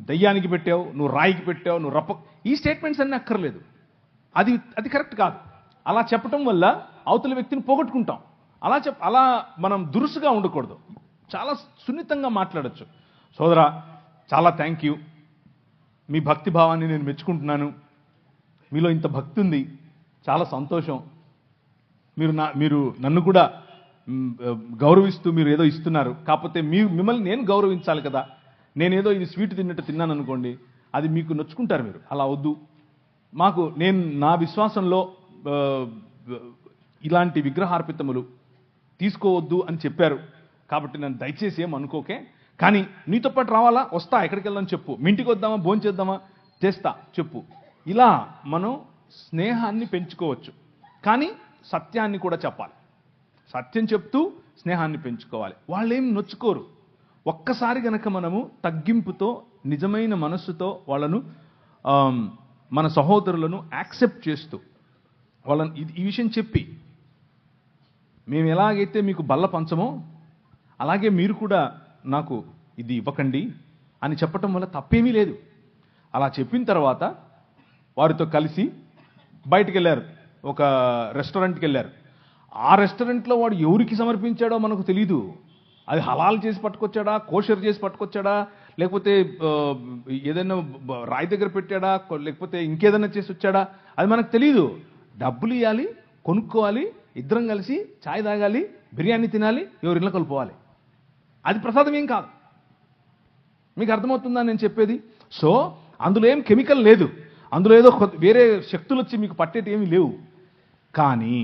దయ్యానికి పెట్టావు, నువ్వు రాయికి పెట్టావు, నువ్వు ఈ స్టేట్మెంట్స్ అన్నీ అక్కర్లేదు. అది కరెక్ట్ కాదు. అలా చెప్పటం వల్ల అవతల వ్యక్తిని పోగొట్టుకుంటాం. అలా మనం దురుసుగా ఉండకూడదు. చాలా సున్నితంగా మాట్లాడచ్చు. సోదరా, చాలా థ్యాంక్ యూ, మీ భక్తి భావాన్ని నేను మెచ్చుకుంటున్నాను, మీలో ఇంత భక్తి ఉంది, చాలా సంతోషం, మీరు నన్ను కూడా గౌరవిస్తూ మీరు ఏదో ఇస్తున్నారు, కాకపోతే మిమ్మల్ని నేను గౌరవించాలి కదా. నేనేదో ఇది స్వీట్ తిన్నట్టు తిన్నాను అనుకోండి, అది మీకు నొచ్చుకుంటారు మీరు. అలా వద్దు. నేను నా విశ్వాసంలో ఇలాంటి విగ్రహార్పితములు తీసుకోవద్దు అని చెప్పారు, కాబట్టి నన్ను దయచేసి ఏం అనుకోకే. కానీ నీతో పాటు రావాలా? వస్తా. ఎక్కడికి వెళ్దాం చెప్పు, మీ ఇంటికి వద్దామా, భోంచేద్దామా, చేస్తా చెప్పు. ఇలా మనం స్నేహాన్ని పెంచుకోవచ్చు. కానీ సత్యాన్ని కూడా చెప్పాలి. సత్యం చెప్తూ స్నేహాన్ని పెంచుకోవాలి. వాళ్ళేం నొచ్చుకోరు. ఒక్కసారి గనక మనము తగ్గింపుతో, నిజమైన మనస్సుతో వాళ్ళను, మన సహోదరులను యాక్సెప్ట్ చేస్తూ వాళ్ళని ఈ విషయం చెప్పి, మేము ఎలాగైతే మీకు బల్ల పంచమో అలాగే మీరు కూడా నాకు ఇది ఇవ్వకండి అని చెప్పటం వల్ల తప్పేమీ లేదు. అలా చెప్పిన తర్వాత వారితో కలిసి బయటికి వెళ్ళారు, ఒక రెస్టారెంట్కి వెళ్ళారు. ఆ రెస్టారెంట్లో వాడు ఎవరికి సమర్పించాడో మనకు తెలీదు. అది హలాల్ చేసి పట్టుకొచ్చాడా, కోషర్ చేసి పట్టుకొచ్చాడా, లేకపోతే ఏదైనా రాయి దగ్గర పెట్టాడా, లేకపోతే ఇంకేదైనా చేసి వచ్చాడా, అది మనకు తెలీదు. డబ్బులు ఇవ్వాలి, కొనుక్కోవాలి, ఇద్దరం కలిసి ఛాయ్ తాగాలి, బిర్యానీ తినాలి, ఎవరిళ్ళ కలుపుకోవాలి. అది ప్రసాదం ఏం కాదు. మీకు అర్థమవుతుందా నేను చెప్పేది? సో అందులో ఏం కెమికల్ లేదు, అందులో ఏదో వేరే శక్తులు వచ్చి మీకు పట్టేటి ఏమీ లేవు. కానీ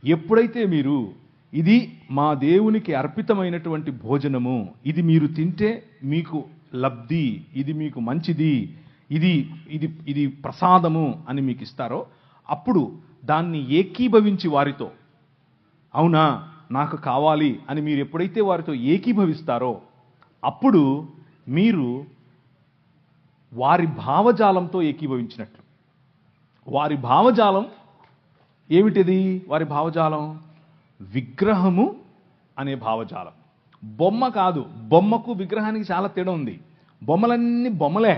ఎప్పుడైతే మీరు ఇది మా దేవునికి అర్పితమైనటువంటి భోజనము, ఇది మీరు తింటే మీకు లబ్ధి, ఇది మీకు మంచిది, ఇది ప్రసాదము అని మీకు ఇస్తారో, అప్పుడు దాన్ని ఏకీభవించి వారితో, అవునా నాకు కావాలి అని మీరు ఎప్పుడైతే వారితో ఏకీభవిస్తారో, అప్పుడు మీరు వారి భావజాలంతో ఏకీభవించినట్లు. వారి భావజాలం ఏమిటిది? వారి భావజాలం విగ్రహము అనే భావజాలం. బొమ్మ కాదు. బొమ్మకు విగ్రహానికి చాలా తేడా ఉంది. బొమ్మలన్నీ బొమ్మలే,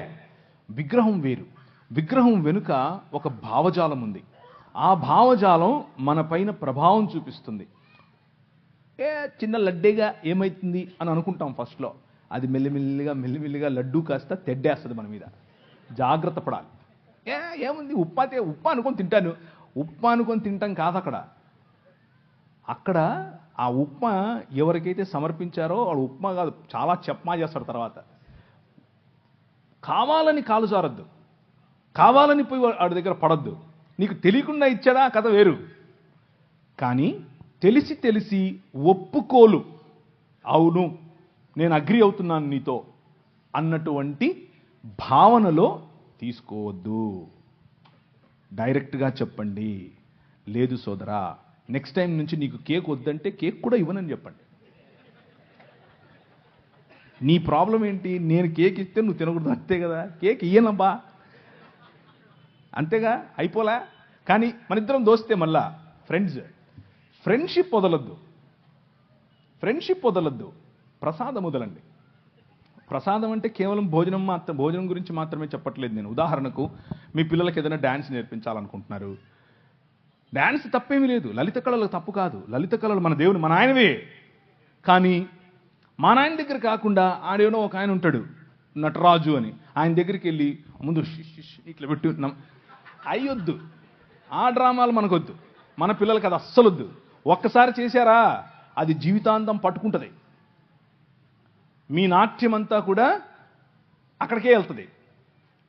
విగ్రహం వేరు. విగ్రహం వెనుక ఒక భావజాలం ఉంది. ఆ భావజాలం మన పైన ప్రభావం చూపిస్తుంది. చిన్న లడ్డేగా ఏమైతుంది అని అనుకుంటాం ఫస్ట్లో. అది మెల్లిమెల్లిగా లడ్డూ కాస్త తెడ్డేస్తుంది మన మీద. జాగ్రత్త పడాలి. ఏముంది, ఉప్మా అనుకొని తింటాను. ఉప్మా అనుకొని తింటాం కాదు. అక్కడ ఆ ఉప్మా ఎవరికైతే సమర్పించారో వాడు ఉప్మా కాదు, చాలా చెప్మా చేస్తాడు. తర్వాత కావాలని కాలు జారద్దు, కావాలని పోయి వాడి దగ్గర పడద్దు. నీకు తెలియకుండా ఇచ్చాడా కథ వేరు. కానీ తెలిసి ఒప్పుకోలు, అవును నేను అగ్రి అవుతున్నాను నీతో అన్నటువంటి భావనలో తీసుకోవద్దు. డైరెక్ట్గా చెప్పండి, లేదు సోదరా నెక్స్ట్ టైం నుంచి నీకు కేక్ వద్దంటే కేక్ కూడా ఇవ్వనని చెప్పండి. నీ ప్రాబ్లం ఏంటి? నేను కేక్ ఇస్తే నువ్వు తినకూడదు, అంతే కదా. కేక్ ఇయ్యనబ్బా, అంతేగా, అయిపోలే. కానీ మన ఇద్దరం దోస్తే మళ్ళా ఫ్రెండ్షిప్ వదలొద్దు, ప్రసాదం వదలండి. ప్రసాదం అంటే కేవలం భోజనం గురించి మాత్రమే చెప్పట్లేదు నేను. ఉదాహరణకు మీ పిల్లలకి ఏదైనా డ్యాన్స్ నేర్పించాలనుకుంటున్నారు. డ్యాన్స్ తప్పేమీ లేదు, లలిత కళలు తప్పు కాదు. లలిత కళలు మన దేవుని మన ఆయనవే. కానీ మా నాయన దగ్గర కాకుండా ఆడేనో ఒక ఆయన ఉంటాడు నటరాజు అని, ఆయన దగ్గరికి వెళ్ళి ముందు ఇట్లా పెట్టి అయ్యొద్దు. ఆ డ్రామాలు మనకొద్దు, మన పిల్లలకి అది అస్సలొద్దు. ఒక్కసారి చేశారా అది జీవితాంతం పట్టుకుంటుంది. మీ నాట్యం అంతా కూడా అక్కడికే వెళ్తుంది.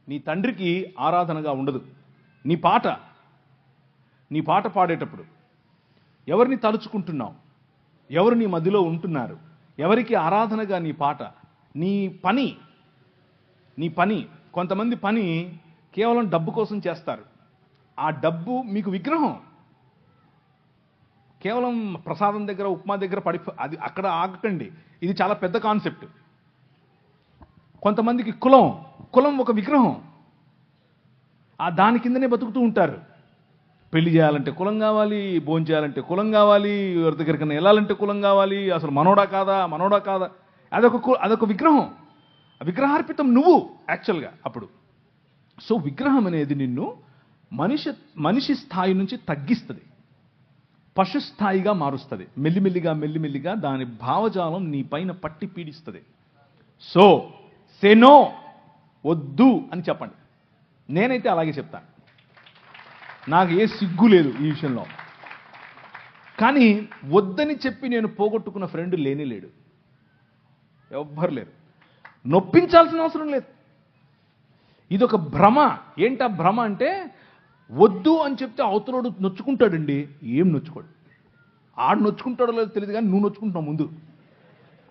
నీ తండ్రికి ఆరాధనగా ఉండదు. నీ పాట పాడేటప్పుడు ఎవరిని తలుచుకుంటున్నావు, ఎవరు నీ మధ్యలో ఉంటున్నారు, ఎవరికి ఆరాధనగా నీ పాట, నీ పని. కొంతమంది పని కేవలం డబ్బు కోసం చేస్తారు. ఆ డబ్బు మీకు విగ్రహం. కేవలం ప్రసాదం దగ్గర ఉప్మా దగ్గర అది అక్కడ ఆగకండి. ఇది చాలా పెద్ద కాన్సెప్ట్. కొంతమందికి కులం ఒక విగ్రహం. దాని కిందనే బతుకుతూ ఉంటారు. పెళ్లి చేయాలంటే కులం కావాలి, భోజనం చేయాలంటే కులం కావాలి, ఎవరి దగ్గరికన్నా వెళ్ళాలంటే కులం కావాలి. అసలు మనోడా కాదా అదొక విగ్రహం. విగ్రహార్పితం నువ్వు యాక్చువల్గా అప్పుడు. సో విగ్రహం అనేది నిన్ను మనిషి స్థాయి నుంచి తగ్గిస్తుంది, పశు స్థాయిగా మారుస్తుంది. మెల్లిమెల్లిగా దాని భావజాలం నీ పైన పట్టి పీడిస్తుంది. సో నో, వద్దు అని చెప్పండి. నేనైతే అలాగే చెప్తాను, నాకు ఏ సిగ్గు లేదు ఈ విషయంలో. కానీ వద్దని చెప్పి నేను పోగొట్టుకున్న ఫ్రెండ్ లేడు, ఎవ్వరు లేరు. నొప్పించాల్సిన అవసరం లేదు. ఇదొక భ్రమ. ఏంటా భ్రమ అంటే, వద్దు అని చెప్తే అవతలోడు నొచ్చుకుంటాడండి. ఏం నొచ్చుకోడు, ఆడు నొచ్చుకుంటాడో లేదో తెలియదు, కానీ నువ్వు నొచ్చుకుంటున్నావు ముందు.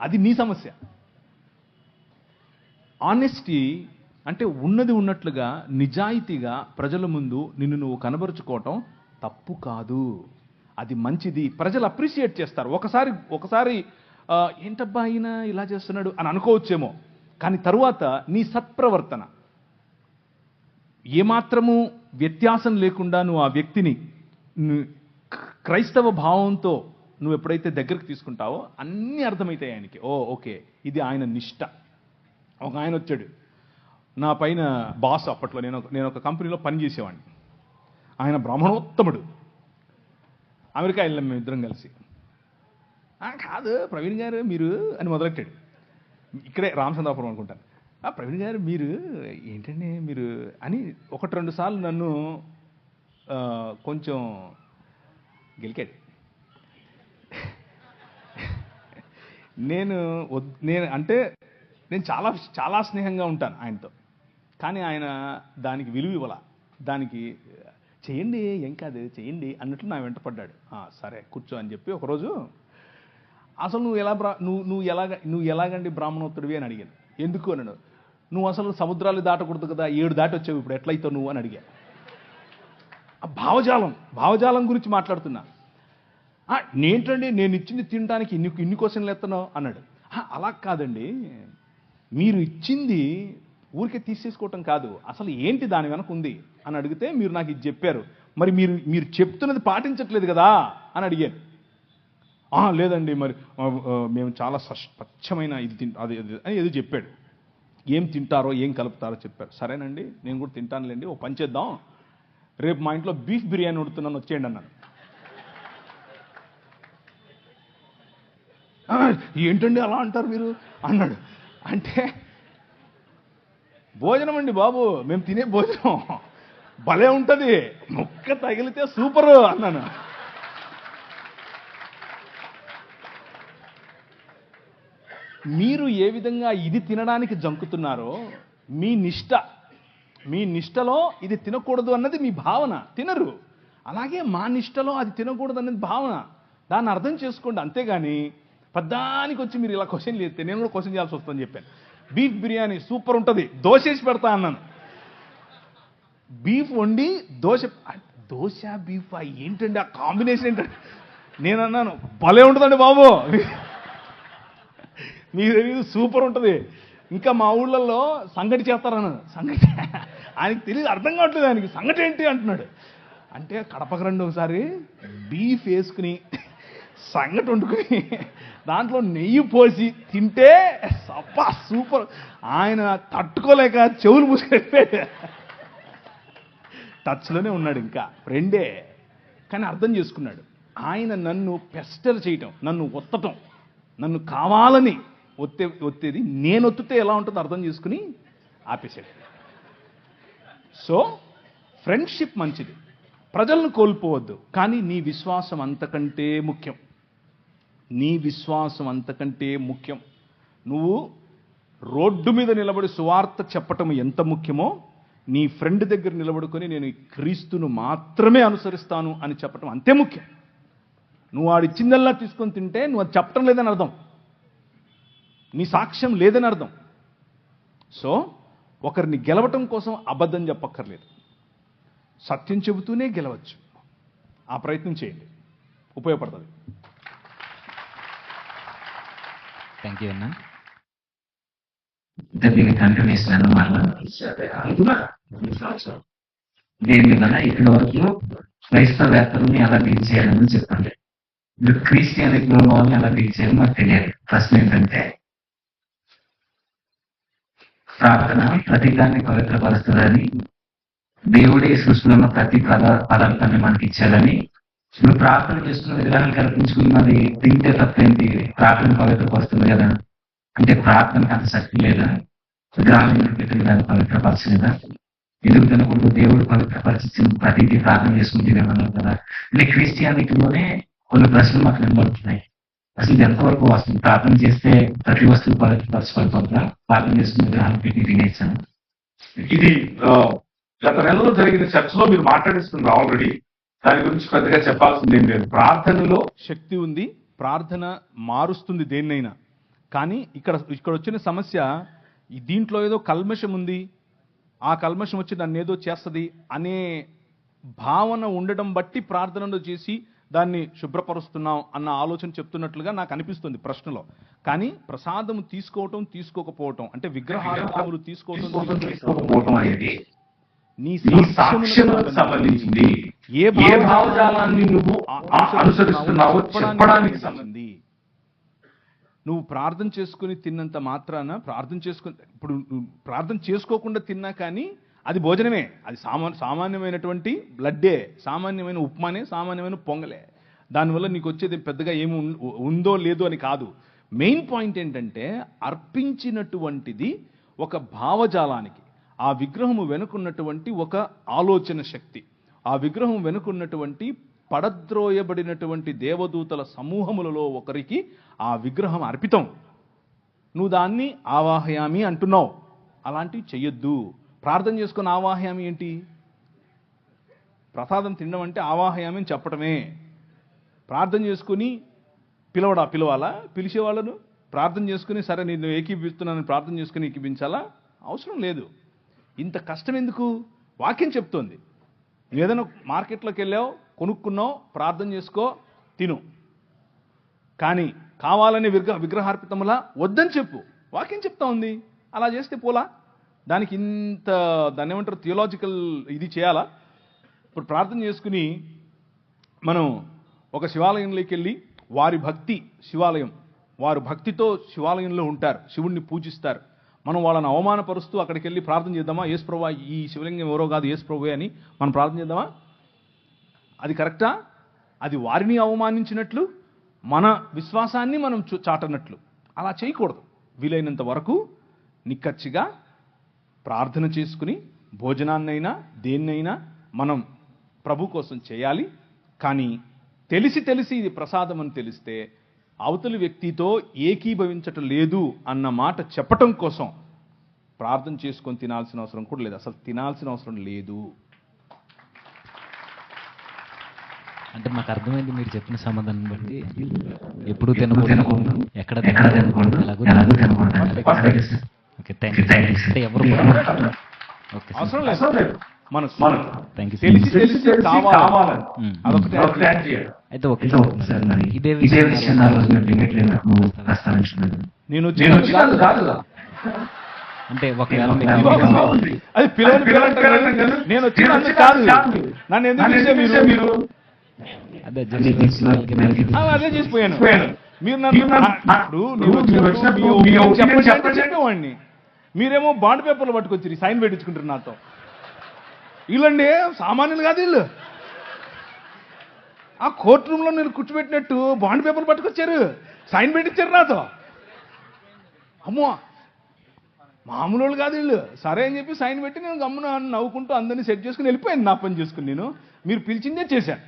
అది నీ సమస్య. ఆనెస్టీ అంటే ఉన్నది ఉన్నట్లుగా నిజాయితీగా ప్రజల ముందు నిన్ను నువ్వు కనబరుచుకోవటం తప్పు కాదు, అది మంచిది. ప్రజలు అప్రిషియేట్ చేస్తారు. ఒకసారి ఏంటబ్బా ఆయన ఇలా చేస్తున్నాడు అని అనుకోవచ్చేమో, కానీ తరువాత నీ సత్ప్రవర్తన ఏమాత్రము వ్యత్యాసం లేకుండా నువ్వు ఆ వ్యక్తిని క్రైస్తవ భావంతో నువ్వు ఎప్పుడైతే దగ్గరికి తీసుకుంటావో అన్నీ అర్థమవుతాయి ఆయనకి. ఓకే, ఇది ఆయన నిష్ట. ఒక ఆయన వచ్చాడు నా పైన, బాస్. అప్పట్లో నేను ఒక కంపెనీలో పనిచేసేవాడిని. ఆయన బ్రాహ్మణోత్తముడు. అమెరికా వెళ్ళాం మేము ఇద్దరం కలిసి. కాదు ప్రవీణ్ గారు మీరు అని మొదలెట్టాడు. ఇక్కడే రామచంద్రాపురం అనుకుంటాను. ప్రవీణ్ గారు మీరు ఏంటండి మీరు అని 1-2 సార్లు నన్ను కొంచెం గెలికాడు. నేను అంటే నేను చాలా చాలా స్నేహంగా ఉంటాను ఆయనతో, కానీ ఆయన దానికి విలువ ఇవ్వాల. దానికి చేయండి ఏం కాదు చేయండి అన్నట్లు నా వెంట పడ్డాడు. సరే కూర్చో అని చెప్పి ఒకరోజు, అసలు నువ్వు ఎలాగండి బ్రాహ్మణోత్తడివి అని అడిగాను. ఎందుకు అన్నాడు. నువ్వు అసలు సముద్రాలు దాటకూడదు కదా, 7 దాటి వచ్చావు, ఇప్పుడు ఎట్లయితావు నువ్వు అని అడిగాను. భావజాలం గురించి మాట్లాడుతున్నా. నేంటండి నేను ఇచ్చింది తినడానికి ఇన్ని క్వశ్చన్లు ఎత్తనావు అన్నాడు. అలా కాదండి, మీరు ఇచ్చింది ఊరికే తీసేసుకోవటం కాదు, అసలు ఏంటి దాని వెనక ఉంది అని అడిగితే మీరు నాకు ఇది చెప్పారు, మరి మీరు చెప్తున్నది పాటించట్లేదు కదా అని అడిగాను. లేదండి మరి మేము చాలా స్వచ్ఛమైన ఇది అది అని ఏదో చెప్పాడు. ఏం తింటారో ఏం కలుపుతారో చెప్పారు. సరేనండి నేను కూడా తింటానులేండి, ఓ పని చేద్దాం, రేపు మా ఇంట్లో బీఫ్ బిర్యానీ ఉడుతున్నాను వచ్చేయండి అన్నాను. ఏంటండి అలా అంటారు మీరు అన్నాడు. అంటే భోజనం అండి బాబు, మేము తినే భోజనం భలే ఉంటుంది, ముక్క తగిలితే సూపరు అన్నాను. మీరు ఏ విధంగా ఇది తినడానికి జంకుతున్నారో మీ నిష్టలో ఇది తినకూడదు అన్నది మీ భావన, తినరు. అలాగే మా నిష్టలో అది తినకూడదు అన్నది భావన, దాన్ని అర్థం చేసుకోండి. అంతేగాని పద్దానికి వచ్చి మీరు ఇలా క్వశ్చన్ చేస్తే నేను కూడా క్వశ్చన్ చేయాల్సి వస్తుందని చెప్పాను. బీఫ్ బిర్యానీ సూపర్ ఉంటుంది, దోశేసి పెడతా అన్నాను. బీఫ్ వండి దోశ బీఫ్ ఏంటండి ఆ కాంబినేషన్ ఏంటంటే నేను అన్నాను భలే ఉంటుందండి బాబు, మీకు తెలియదు సూపర్ ఉంటుంది. ఇంకా మా ఊళ్ళల్లో సంగటి చేస్తారన్నాను. సంగటి ఆయనకి తెలియదు, అర్థం కావట్లేదు ఆయనకి సంగటి ఏంటి అంటున్నాడు. అంటే కడపకు రండి ఒకసారి, బీఫ్ వేసుకుని సంగటి వండుకుని దాంట్లో నెయ్యి పోసి తింటే సబ్బా సూపర్. ఆయన తట్టుకోలేక చెవులు మూసుకెళ్ళిపోయాడు. టచ్లోనే ఉన్నాడు, ఇంకా ఫ్రెండే కానీ అర్థం చేసుకున్నాడు. ఆయన నన్ను పెస్టర్ చేయటం, నన్ను ఒత్తటం, నన్ను కావాలని ఒత్తేది నేను ఒత్తితే ఎలా ఉంటుందో అర్థం చేసుకుని ఆపేశాడు. సో ఫ్రెండ్షిప్ మంచిది, ప్రజలను కోల్పోవద్దు, కానీ నీ విశ్వాసం అంతకంటే ముఖ్యం. నీ విశ్వాసం అంతకంటే ముఖ్యం. నువ్వు రోడ్డు మీద నిలబడి సువార్త చెప్పటం ఎంత ముఖ్యమో, నీ ఫ్రెండ్ దగ్గర నిలబడుకొని నేను క్రీస్తును మాత్రమే అనుసరిస్తాను అని చెప్పటం అంతే ముఖ్యం. నువ్వు ఆడిచ్చిందల్లా తీసుకొని తింటే నువ్వు అది చెప్పటం లేదని అర్థం, నీ సాక్ష్యం లేదని అర్థం. సో ఒకరిని గెలవటం కోసం అబద్ధం చెప్పక్కర్లేదు, సత్యం చెబుతూనే గెలవచ్చు. ఆ ప్రయత్నం చేయండి, ఉపయోగపడుతుంది. థ్యాంక్ యూ అన్న. దీన్ని కంటిన్యూషన్ అన్నమాట. దేని మీద ఇప్పటి వరకు క్రైస్తవేత్తలని ఎలా డీల్ చేయాలని చెప్పండి, మీరు క్రిస్టియానిటీలో వాళ్ళని ఎలా డీల్ చేయాలి నాకు తెలియదు. ప్రశ్న ఏంటంటే, ప్రార్థన ప్రతిదాన్ని పవిత్రపరుస్తుందని, దేవుడే సృష్టిలో ఉన్న ప్రతి పదార్థాన్ని మనకి ఇచ్చాడని, ఇప్పుడు ప్రార్థన చేస్తున్న విధానాలు కల్పించుకుని మరి తింటే తప్పేంటి, ప్రార్థన పవిత్రపరుస్తుంది కదా అంటే ప్రార్థనకు అంత శక్తి లేదా, గ్రామీణ విధానం పవిత్రపరచలేదా, ఎందుకు తినకూడదు, దేవుడు పవిత్రపరిచిన ప్రతిదీ ప్రార్థన చేసుకుని తినేమన్నారు కదా. అంటే క్రిస్టియానిటీలోనే కొన్ని ప్రశ్నలు మాకు నిలబడుతున్నాయి. అసలు ఇది ఎంతవరకు వస్తుంది, ప్రార్థన చేస్తే ప్రతి వస్తువు పవిత్రపరచబడుతుందా, ప్రార్థన చేసుకుని విధానం పెట్టి తినేసాను. ఇది గత నెలలో జరిగిన చర్చలో మీరు మాట్లాడిస్తున్నారు ఆల్రెడీ, దాని గురించి పెద్దగా చెప్పాల్సింది ఏం లేదు. ప్రార్థనలో శక్తి ఉంది, ప్రార్థన మారుస్తుంది దేన్నైనా. కానీ ఇక్కడ వచ్చిన సమస్య, దీంట్లో ఏదో కల్మషం ఉంది, ఆ కల్మషం వచ్చి నన్ను ఏదో చేస్తుంది అనే భావన ఉండడం బట్టి ప్రార్థనలో చేసి దాన్ని శుభ్రపరుస్తున్నాం అన్న ఆలోచన చెప్తున్నట్లుగా నాకు అనిపిస్తుంది ప్రశ్నలో. కానీ ప్రసాదము తీసుకోవటం తీసుకోకపోవటం అంటే విగ్రహారాధనలు తీసుకోకపోవటం అనేది నీ సాక్ష్యములకు సంబంధించింది. ఏ భావజాలాన్ని నువ్వు అనుసరిస్తున్నావో చెప్పడానికి సంబంధించింది. నువ్వు ప్రార్థన చేసుకుని తిన్నంత మాత్రాన ఇప్పుడు ప్రార్థన చేసుకోకుండా తిన్నా కానీ అది భోజనమే, అది సామాన్యమైనటువంటి బ్లడ్డే, సామాన్యమైన ఉప్మానే, సామాన్యమైన పొంగలే. దానివల్ల నీకు వచ్చేది పెద్దగా ఏమి ఉందో లేదో అని కాదు. మెయిన్ పాయింట్ ఏంటంటే, అర్పించినటువంటిది ఒక భావజాలానికి, ఆ విగ్రహము వెనుకున్నటువంటి ఒక ఆలోచన శక్తి, ఆ విగ్రహం వెనుకున్నటువంటి పడద్రోయబడినటువంటి దేవదూతల సమూహములలో ఒకరికి ఆ విగ్రహం అర్పితం. నువ్వు దాన్ని ఆవాహయామి అంటున్నావు, అలాంటివి చెయ్యొద్దు. ప్రార్థన చేసుకుని ఆవాహయామి ఏంటి? ప్రసాదం తినడం అంటే ఆవాహయామి అని చెప్పటమే. ప్రార్థన చేసుకుని పిలవాలా? పిలిచేవాళ్ళను ప్రార్థన చేసుకుని సరే నేను ఏకీపిస్తున్నానని ప్రార్థన చేసుకుని ఏకీపించాలా? అవసరం లేదు. ఇంత కష్టం ఎందుకు? వాక్యం చెప్తోంది. నువ్వు ఏదైనా మార్కెట్లోకి వెళ్ళావు, కొనుక్కున్నావు, ప్రార్థన చేసుకో, తిను. కానీ కావాలని విగ్రహార్పితములా వద్దని చెప్పు, వాక్యం చెప్తా ఉంది. అలా చేస్తే పోలా? దానికి దాన్ని ఏమంటారు, థియోలాజికల్ ఇది చేయాలా? ఇప్పుడు ప్రార్థన చేసుకుని మనం ఒక శివాలయంలోకి వెళ్ళి, వారి భక్తి శివాలయం, వారు భక్తితో శివాలయంలో ఉంటారు, శివుణ్ణి పూజిస్తారు. మనం వాళ్ళని అవమానపరుస్తూ అక్కడికి వెళ్ళి ప్రార్థన చేద్దామా? యేసు ప్రభువా, ఈ శివలింగం ఎవరో కాదు, యేసు ప్రభువే అని మనం ప్రార్థన చేద్దామా? అది కరెక్టా? అది వారిని అవమానించినట్లు, మన విశ్వాసాన్ని మనం చాటనట్లు. అలా చేయకూడదు. వీలైనంత వరకు నిక్కచ్చిగా ప్రార్థన చేసుకుని భోజనాన్నైనా దేన్నైనా మనం ప్రభు కోసం చేయాలి. కానీ తెలిసి ఇది ప్రసాదం అని తెలిస్తే అవతలి వ్యక్తితో ఏకీభవించటం లేదు అన్న మాట చెప్పటం కోసం ప్రార్థన చేసుకొని తినాల్సిన అవసరం కూడా లేదు. అసలు తినాల్సిన అవసరం లేదు. అంటే మాకు అర్థమైంది మీరు చెప్పిన సమాధానం బట్టి. ఎప్పుడు తినకూడదు, ఎక్కడ తినకూడదు, ఎలాగో తినకూడదు. Okay, thank you. అంటే ఎవరు అవసరం లేదు. మనసు. థ్యాంక్ యూ తెలిసి తెలిసి కావాలని అదొకటి అదొకటి యాడ్ చేయాలి. అయితే ఒక అయితే ఓకే సార్, మరి ఇదే ఇదే విషయం ఆ రోజు మీరు డిబేట్ లేనప్పుడు ప్రస్తావించలేదు. నేను నేను వచ్చినది కాదు. అంటే ఒకవేళ అది పిల్లలు నేను వచ్చినందుకు కాదు. నన్ను ఎందుకు పిలిస్తే మీరు అదే అదే చేసిపోయాను. మీరు నన్ను ఇప్పుడు నేను వచ్చినప్పుడు మీ ఒపీనియన్ చెప్పేవాడిని. మీరేమో బాండ్ పేపర్లు పట్టుకొచ్చి సైన్ పెట్టించుకుంటారు నాతో. వీళ్ళండి సామాన్యులు కాదు వీళ్ళు. ఆ కోర్టు రూమ్లో నేను కూర్చోబెట్టినట్టు బాండ్ పేపర్లు పట్టుకొచ్చారు, సైన్ పెట్టించారు నాతో. అమ్మో మామూలు వాళ్ళు కాదు వీళ్ళు. సరే అని చెప్పి సైన్ పెట్టి నేను గమ్మున నవ్వుకుంటూ అందరినీ సెట్ చేసుకుని వెళ్ళిపోయాను నా పని చేసుకుని. నేను మీరు పిలిచిందే చేశాను.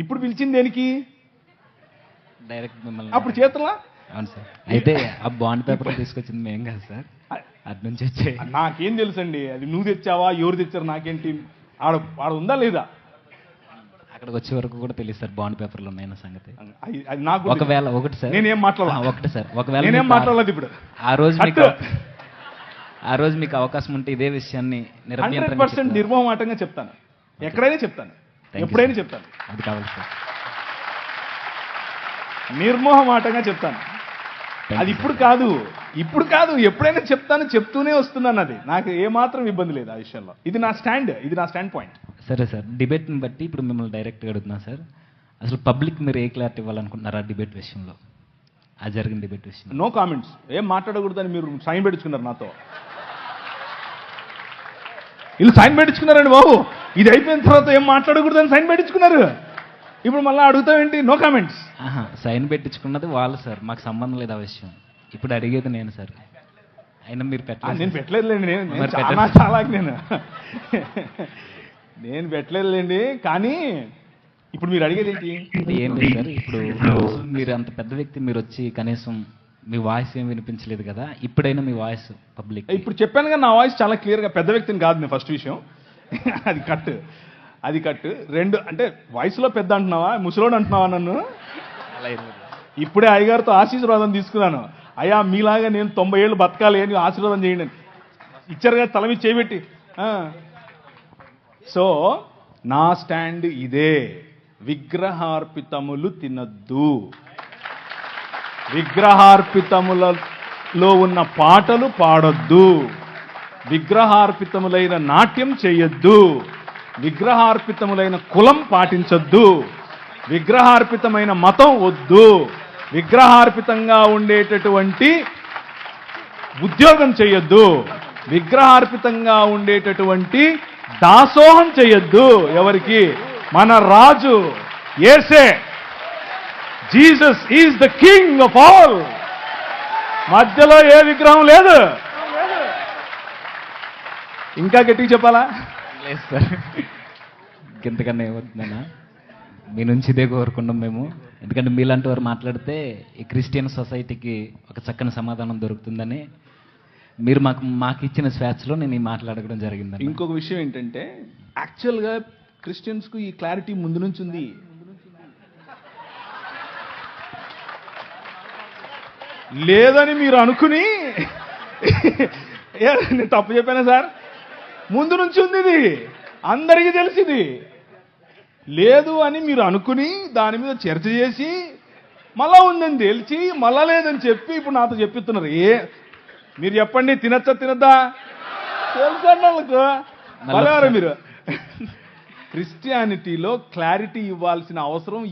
ఇప్పుడు పిలిచింది దేనికి? డైరెక్ట్ మిమ్మల్ని అప్పుడు చేతలా? అవును సార్. అయితే ఆ బాండ్ పేపర్ తీసుకొచ్చింది మేము కాదు సార్, అటు నుంచి వచ్చే. నాకేం తెలుసండి అది నువ్వు తెచ్చావా ఎవరు తెచ్చారు నాకేంటి? ఆడ ఉందా లేదా? అక్కడికి వచ్చే వరకు కూడా తెలియదు సార్ బాండ్ పేపర్లు ఉన్నాయన్న సంగతి. అది నాకు ఒకవేళ ఒకటి సార్ నేనేం మాట్లాడాలి? ఒకటి సార్, ఒకవేళ నేనేం మీకు మాట్లాడలేదు ఇప్పుడు. ఆ రోజు మీకు అవకాశం ఉంటే ఇదే విషయాన్ని 100% నిర్మోహమాటంగా చెప్తాను. ఎక్కడైనా చెప్తాను, ఎప్పుడైనా చెప్తాను. అది కావాలి సార్, నిర్మోహమాటంగా చెప్తాను. అది ఇప్పుడు కాదు, ఇప్పుడు కాదు, ఎప్పుడైనా చెప్తాను, చెప్తూనే వస్తున్నాను. అది నాకు ఏమాత్రం ఇబ్బంది లేదు ఆ విషయంలో. ఇది నా స్టాండ్ పాయింట్. సరే సార్, డిబేట్ని బట్టి ఇప్పుడు మిమ్మల్ని డైరెక్ట్గా అడుగుతున్నాను సార్. అసలు పబ్లిక్ మీరు ఏ క్లారిటీ ఇవ్వాలనుకుంటున్నారు ఆ డిబేట్ విషయంలో, ఆ జరిగిన డిబేట్ విషయంలో? No comments. ఏం మాట్లాడకూడదని మీరు సైన్ పెట్టించుకున్నారు నాతో. వీళ్ళు సైన్ పెట్టించుకున్నారండి బాబు. ఇది అయిపోయిన తర్వాత ఏం మాట్లాడకూడదని సైన్ పెట్టించుకున్నారు. ఇప్పుడు మళ్ళీ అడుగుతావేంటి? No comments. సైన్ పెట్టించుకున్నది వాళ్ళు సార్, మాకు సంబంధం లేదు ఆ విషయం. ఇప్పుడు అడిగేది నేను సార్. అయినా మీరు నేను పెట్టలేదులేండి. మరి నేను పెట్టలేదులేండి. కానీ ఇప్పుడు మీరు అడిగేది ఏంటి? ఏం లేదు సార్. ఇప్పుడు మీరు అంత పెద్ద వ్యక్తి, మీరు వచ్చి కనీసం మీ వాయిస్ ఏం వినిపించలేదు కదా, ఇప్పుడైనా మీ వాయిస్ పబ్లిక్. ఇప్పుడు చెప్పాను కదా, నా వాయిస్ చాలా క్లియర్గా పెద్ద వ్యక్తిని కాదు నేను. ఫస్ట్ విషయం అది కట్. రెండు అంటే వయసులో పెద్ద అంటున్నావా, ముసలోడు అంటున్నావా నన్ను? ఇప్పుడే అయ్యగారితో ఆశీర్వాదం తీసుకున్నాను. అయ్యా మీలాగా నేను 90 ఏళ్ళు బతకాలి అని ఆశీర్వాదం చేయండి అని ఇచ్చారు కదా, తల మీద చేయబెట్టి. సో నా స్టాండ్ ఇదే. విగ్రహార్పితములు తినద్దు. విగ్రహార్పితములలో ఉన్న పాటలు పాడొద్దు. విగ్రహార్పితములైన నాట్యం చేయొద్దు. విగ్రహార్పితములైన కులం పాటించొద్దు. విగ్రహార్పితమైన మతం వద్దు. విగ్రహార్పితంగా ఉండేటటువంటి ఉద్యోగం చేయొద్దు. విగ్రహార్పితంగా ఉండేటటువంటి దాసోహం చేయొద్దు. ఎవరికి? మన రాజు యేసే. Jesus is the king of all. మధ్యలో ఏ విగ్రహం లేదు. ఇంకా గట్టిగా చెప్పాలా? లేదు సార్, ఇంతకన్నా ఏమవుతుందన్నా, మీ నుంచి ఇదే కోరుకున్నాం మేము. ఎందుకంటే మీలాంటి వారు మాట్లాడితే ఈ క్రిస్టియన్ సొసైటీకి ఒక చక్కని సమాధానం దొరుకుతుందని మీరు మాకు ఇచ్చిన స్వేచ్ఛలో నేను ఈ మాట్లాడడం జరిగిందని. ఇంకొక విషయం ఏంటంటే, యాక్చువల్గా క్రిస్టియన్స్కు ఈ క్లారిటీ ముందు నుంచి ఉంది. లేదని మీరు అనుకుని నేను తప్పు చెప్పానా సార్? ముందు నుంచి ఉంది, ఇది అందరికీ తెలిసింది. లేదు అని మీరు అనుకుని దాని మీద చర్చ చేసి మళ్ళా ఉందని తెలిసి మళ్ళా లేదని చెప్పి ఇప్పుడు నాతో చెప్పిస్తున్నారు. మీరు చెప్పండి, తినచ్చా తినద్దా? తెలుసండి వాళ్ళకు. మళ్ళీ మీరు క్రిస్టియానిటీలో క్లారిటీ ఇవ్వాల్సిన అవసరం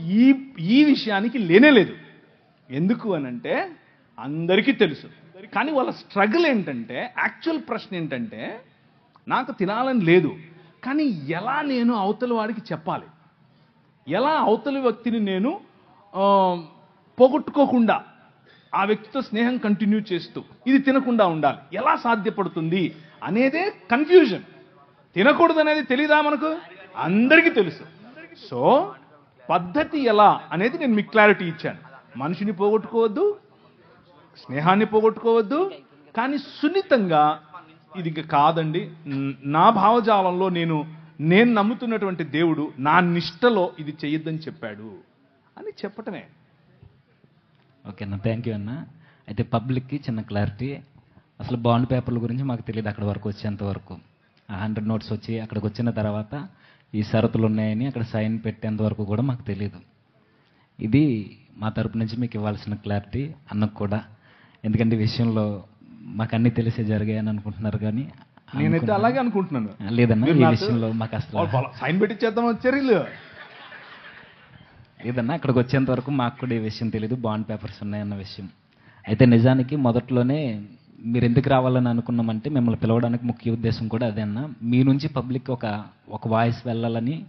ఈ విషయానికి లేనే లేదు. ఎందుకు అనంటే అందరికీ తెలుసు. కానీ వాళ్ళ స్ట్రగుల్ ఏంటంటే, యాక్చువల్ ప్రశ్న ఏంటంటే, నాకు తినాలని లేదు కానీ ఎలా నేను అవతలి వాడికి చెప్పాలి, ఎలా అవతలి వ్యక్తిని నేను పోగొట్టుకోకుండా ఆ వ్యక్తితో స్నేహం కంటిన్యూ చేస్తూ ఇది తినకుండా ఉండాలి, ఎలా సాధ్యపడుతుంది అనేదే కన్ఫ్యూజన్. తినకూడదు అనేది తెలీదా మనకు? అందరికీ తెలుసు. సో పద్ధతి ఎలా అనేది నేను మీకు క్లారిటీ ఇచ్చాను. మనిషిని పోగొట్టుకోవద్దు, స్నేహాన్ని పోగొట్టుకోవద్దు, కానీ సున్నితంగా ఇది ఇంకా కాదండి, నా భావజాలంలో నేను నమ్ముతున్నటువంటి దేవుడు నా నిష్టలో ఇది చెయ్యొద్దని చెప్పాడు అని చెప్పటమే. ఓకే అన్న, థ్యాంక్ యూ అన్న. అయితే పబ్లిక్కి చిన్న క్లారిటీ, అసలు బాండ్ పేపర్ల గురించి మాకు తెలియదు అక్కడ వరకు వచ్చేంత వరకు. 100 నోట్స్ వచ్చి అక్కడికి వచ్చిన తర్వాత ఈ షరతులు ఉన్నాయని అక్కడ సైన్ పెట్టేంత వరకు కూడా మాకు తెలియదు. ఇది మా తరపు నుంచి మీకు ఇవ్వాల్సిన క్లారిటీ అన్నకు కూడా. ఎందుకంటే ఈ విషయంలో మాకు అన్నీ తెలిసే జరిగాయని అనుకుంటున్నారు, కానీ నేనైతే అలాగే అనుకుంటున్నాను. లేదన్నా, మీరు ఈ నాకు- విషయంలో మాకు అసలు సైన్ పెట్టించేద్దాం వచ్చారు వీళ్ళు. లేదన్నా, అక్కడికి వచ్చేంత వరకు మాకు కూడా ఈ విషయం తెలియదు, బాండ్ పేపర్స్ ఉన్నాయన్న విషయం. అయితే నిజానికి మొదట్లోనే మీరు ఎందుకు రావాలని అనుకున్నామంటే మిమ్మల్ని పిలవడానికి ముఖ్య ఉద్దేశం కూడా అదే అన్న. మీ నుంచి పబ్లిక్ ఒక వాయిస్ వెళ్ళాలని,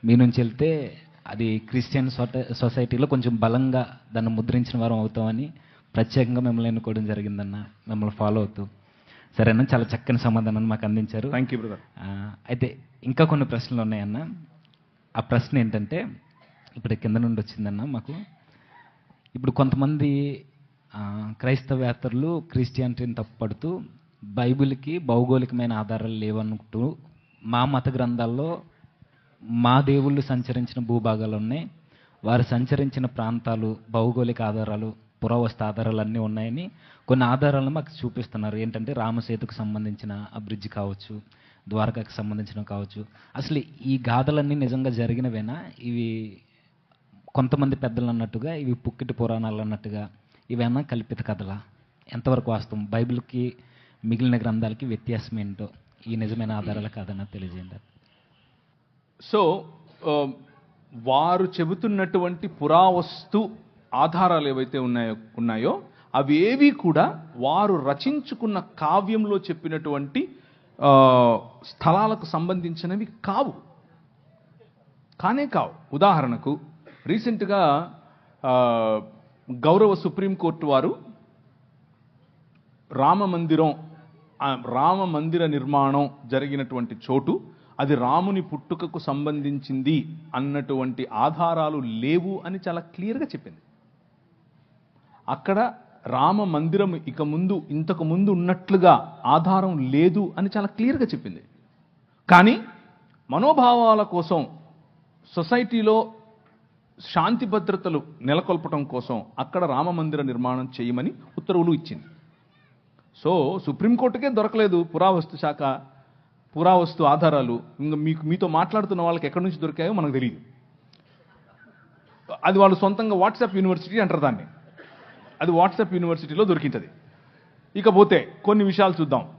మీ నుంచి వెళ్తే అది క్రిస్టియన్ సొసైటీలో కొంచెం బలంగా దాన్ని ముద్రించిన వారం అవుతామని ప్రత్యేకంగా మిమ్మల్ని ఎన్నుకోవడం జరిగిందన్న, మిమ్మల్ని ఫాలో అవుతూ. సరేనా, చాలా చక్కని సమాధానాన్ని మాకు అందించారు. Thank you brother. అయితే ఇంకా కొన్ని ప్రశ్నలు ఉన్నాయన్న. ఆ ప్రశ్న ఏంటంటే, ఇప్పుడు కింద నుండి వచ్చిందన్న మాకు. ఇప్పుడు కొంతమంది క్రైస్తవేతరులు క్రిస్టియానిటీని తప్పుపడుతూ బైబిల్కి భౌగోళికమైన ఆధారాలు లేవనుకుంటూ మా మత గ్రంథాల్లో మా దేవుళ్ళు సంచరించిన భూభాగాలు ఉన్నాయి, వారు సంచరించిన ప్రాంతాలు భౌగోళిక ఆధారాలు పురావస్తు ఆధారాలు అన్నీ ఉన్నాయని కొన్ని ఆధారాలను మాకు చూపిస్తున్నారు. ఏంటంటే రామసేతుకు సంబంధించిన ఆ బ్రిడ్జ్ కావచ్చు, ద్వారకాకు సంబంధించిన కావచ్చు. అసలు ఈ గాథలన్నీ నిజంగా జరిగినవేనా? ఇవి కొంతమంది పెద్దలు అన్నట్టుగా ఇవి పుక్కిటి పురాణాలు అన్నట్టుగా ఇవేనా కల్పిత కథలా? ఎంతవరకు వాస్తవం? బైబిల్కి మిగిలిన గ్రంథాలకి వ్యత్యాసం ఏంటో ఈ నిజమైన ఆధారాలు కాదన్నా తెలియజేయండి. సో వారు చెబుతున్నటువంటి పురావస్తు ఆధారాలు ఏవైతే ఉన్నాయో అవేవి కూడా వారు రచించుకున్న కావ్యంలో చెప్పినటువంటి స్థలాలకు సంబంధించినవి కావు, కానే కావు. ఉదాహరణకు రీసెంట్గా గౌరవ సుప్రీంకోర్టు వారు రామ మందిర నిర్మాణం జరిగినటువంటి చోటు అది రాముని పుట్టుకకు సంబంధించింది అన్నటువంటి ఆధారాలు లేవు అని చాలా క్లియర్గా చెప్పింది. అక్కడ రామ మందిరం ఇంతకు ముందు ఉన్నట్లుగా ఆధారం లేదు అని చాలా క్లియర్గా చెప్పింది. కానీ మనోభావాల కోసం సొసైటీలో శాంతి భద్రతలు నెలకొల్పటం కోసం అక్కడ రామ మందిర నిర్మాణం చేయమని ఉత్తర్వులు ఇచ్చింది. సో సుప్రీంకోర్టుకే దొరకలేదు పురావస్తు ఆధారాలు. ఇంకా మీతో మాట్లాడుతున్న వాళ్ళకి ఎక్కడి నుంచి దొరికాయో మనకు తెలియదు. అది వాళ్ళు సొంతంగా వాట్సాప్ యూనివర్సిటీ అంటారు దాన్ని. అది వాట్సాప్ యూనివర్సిటీలో దొరికింది. ఇకపోతే కొన్ని విషయాలు చూద్దాం.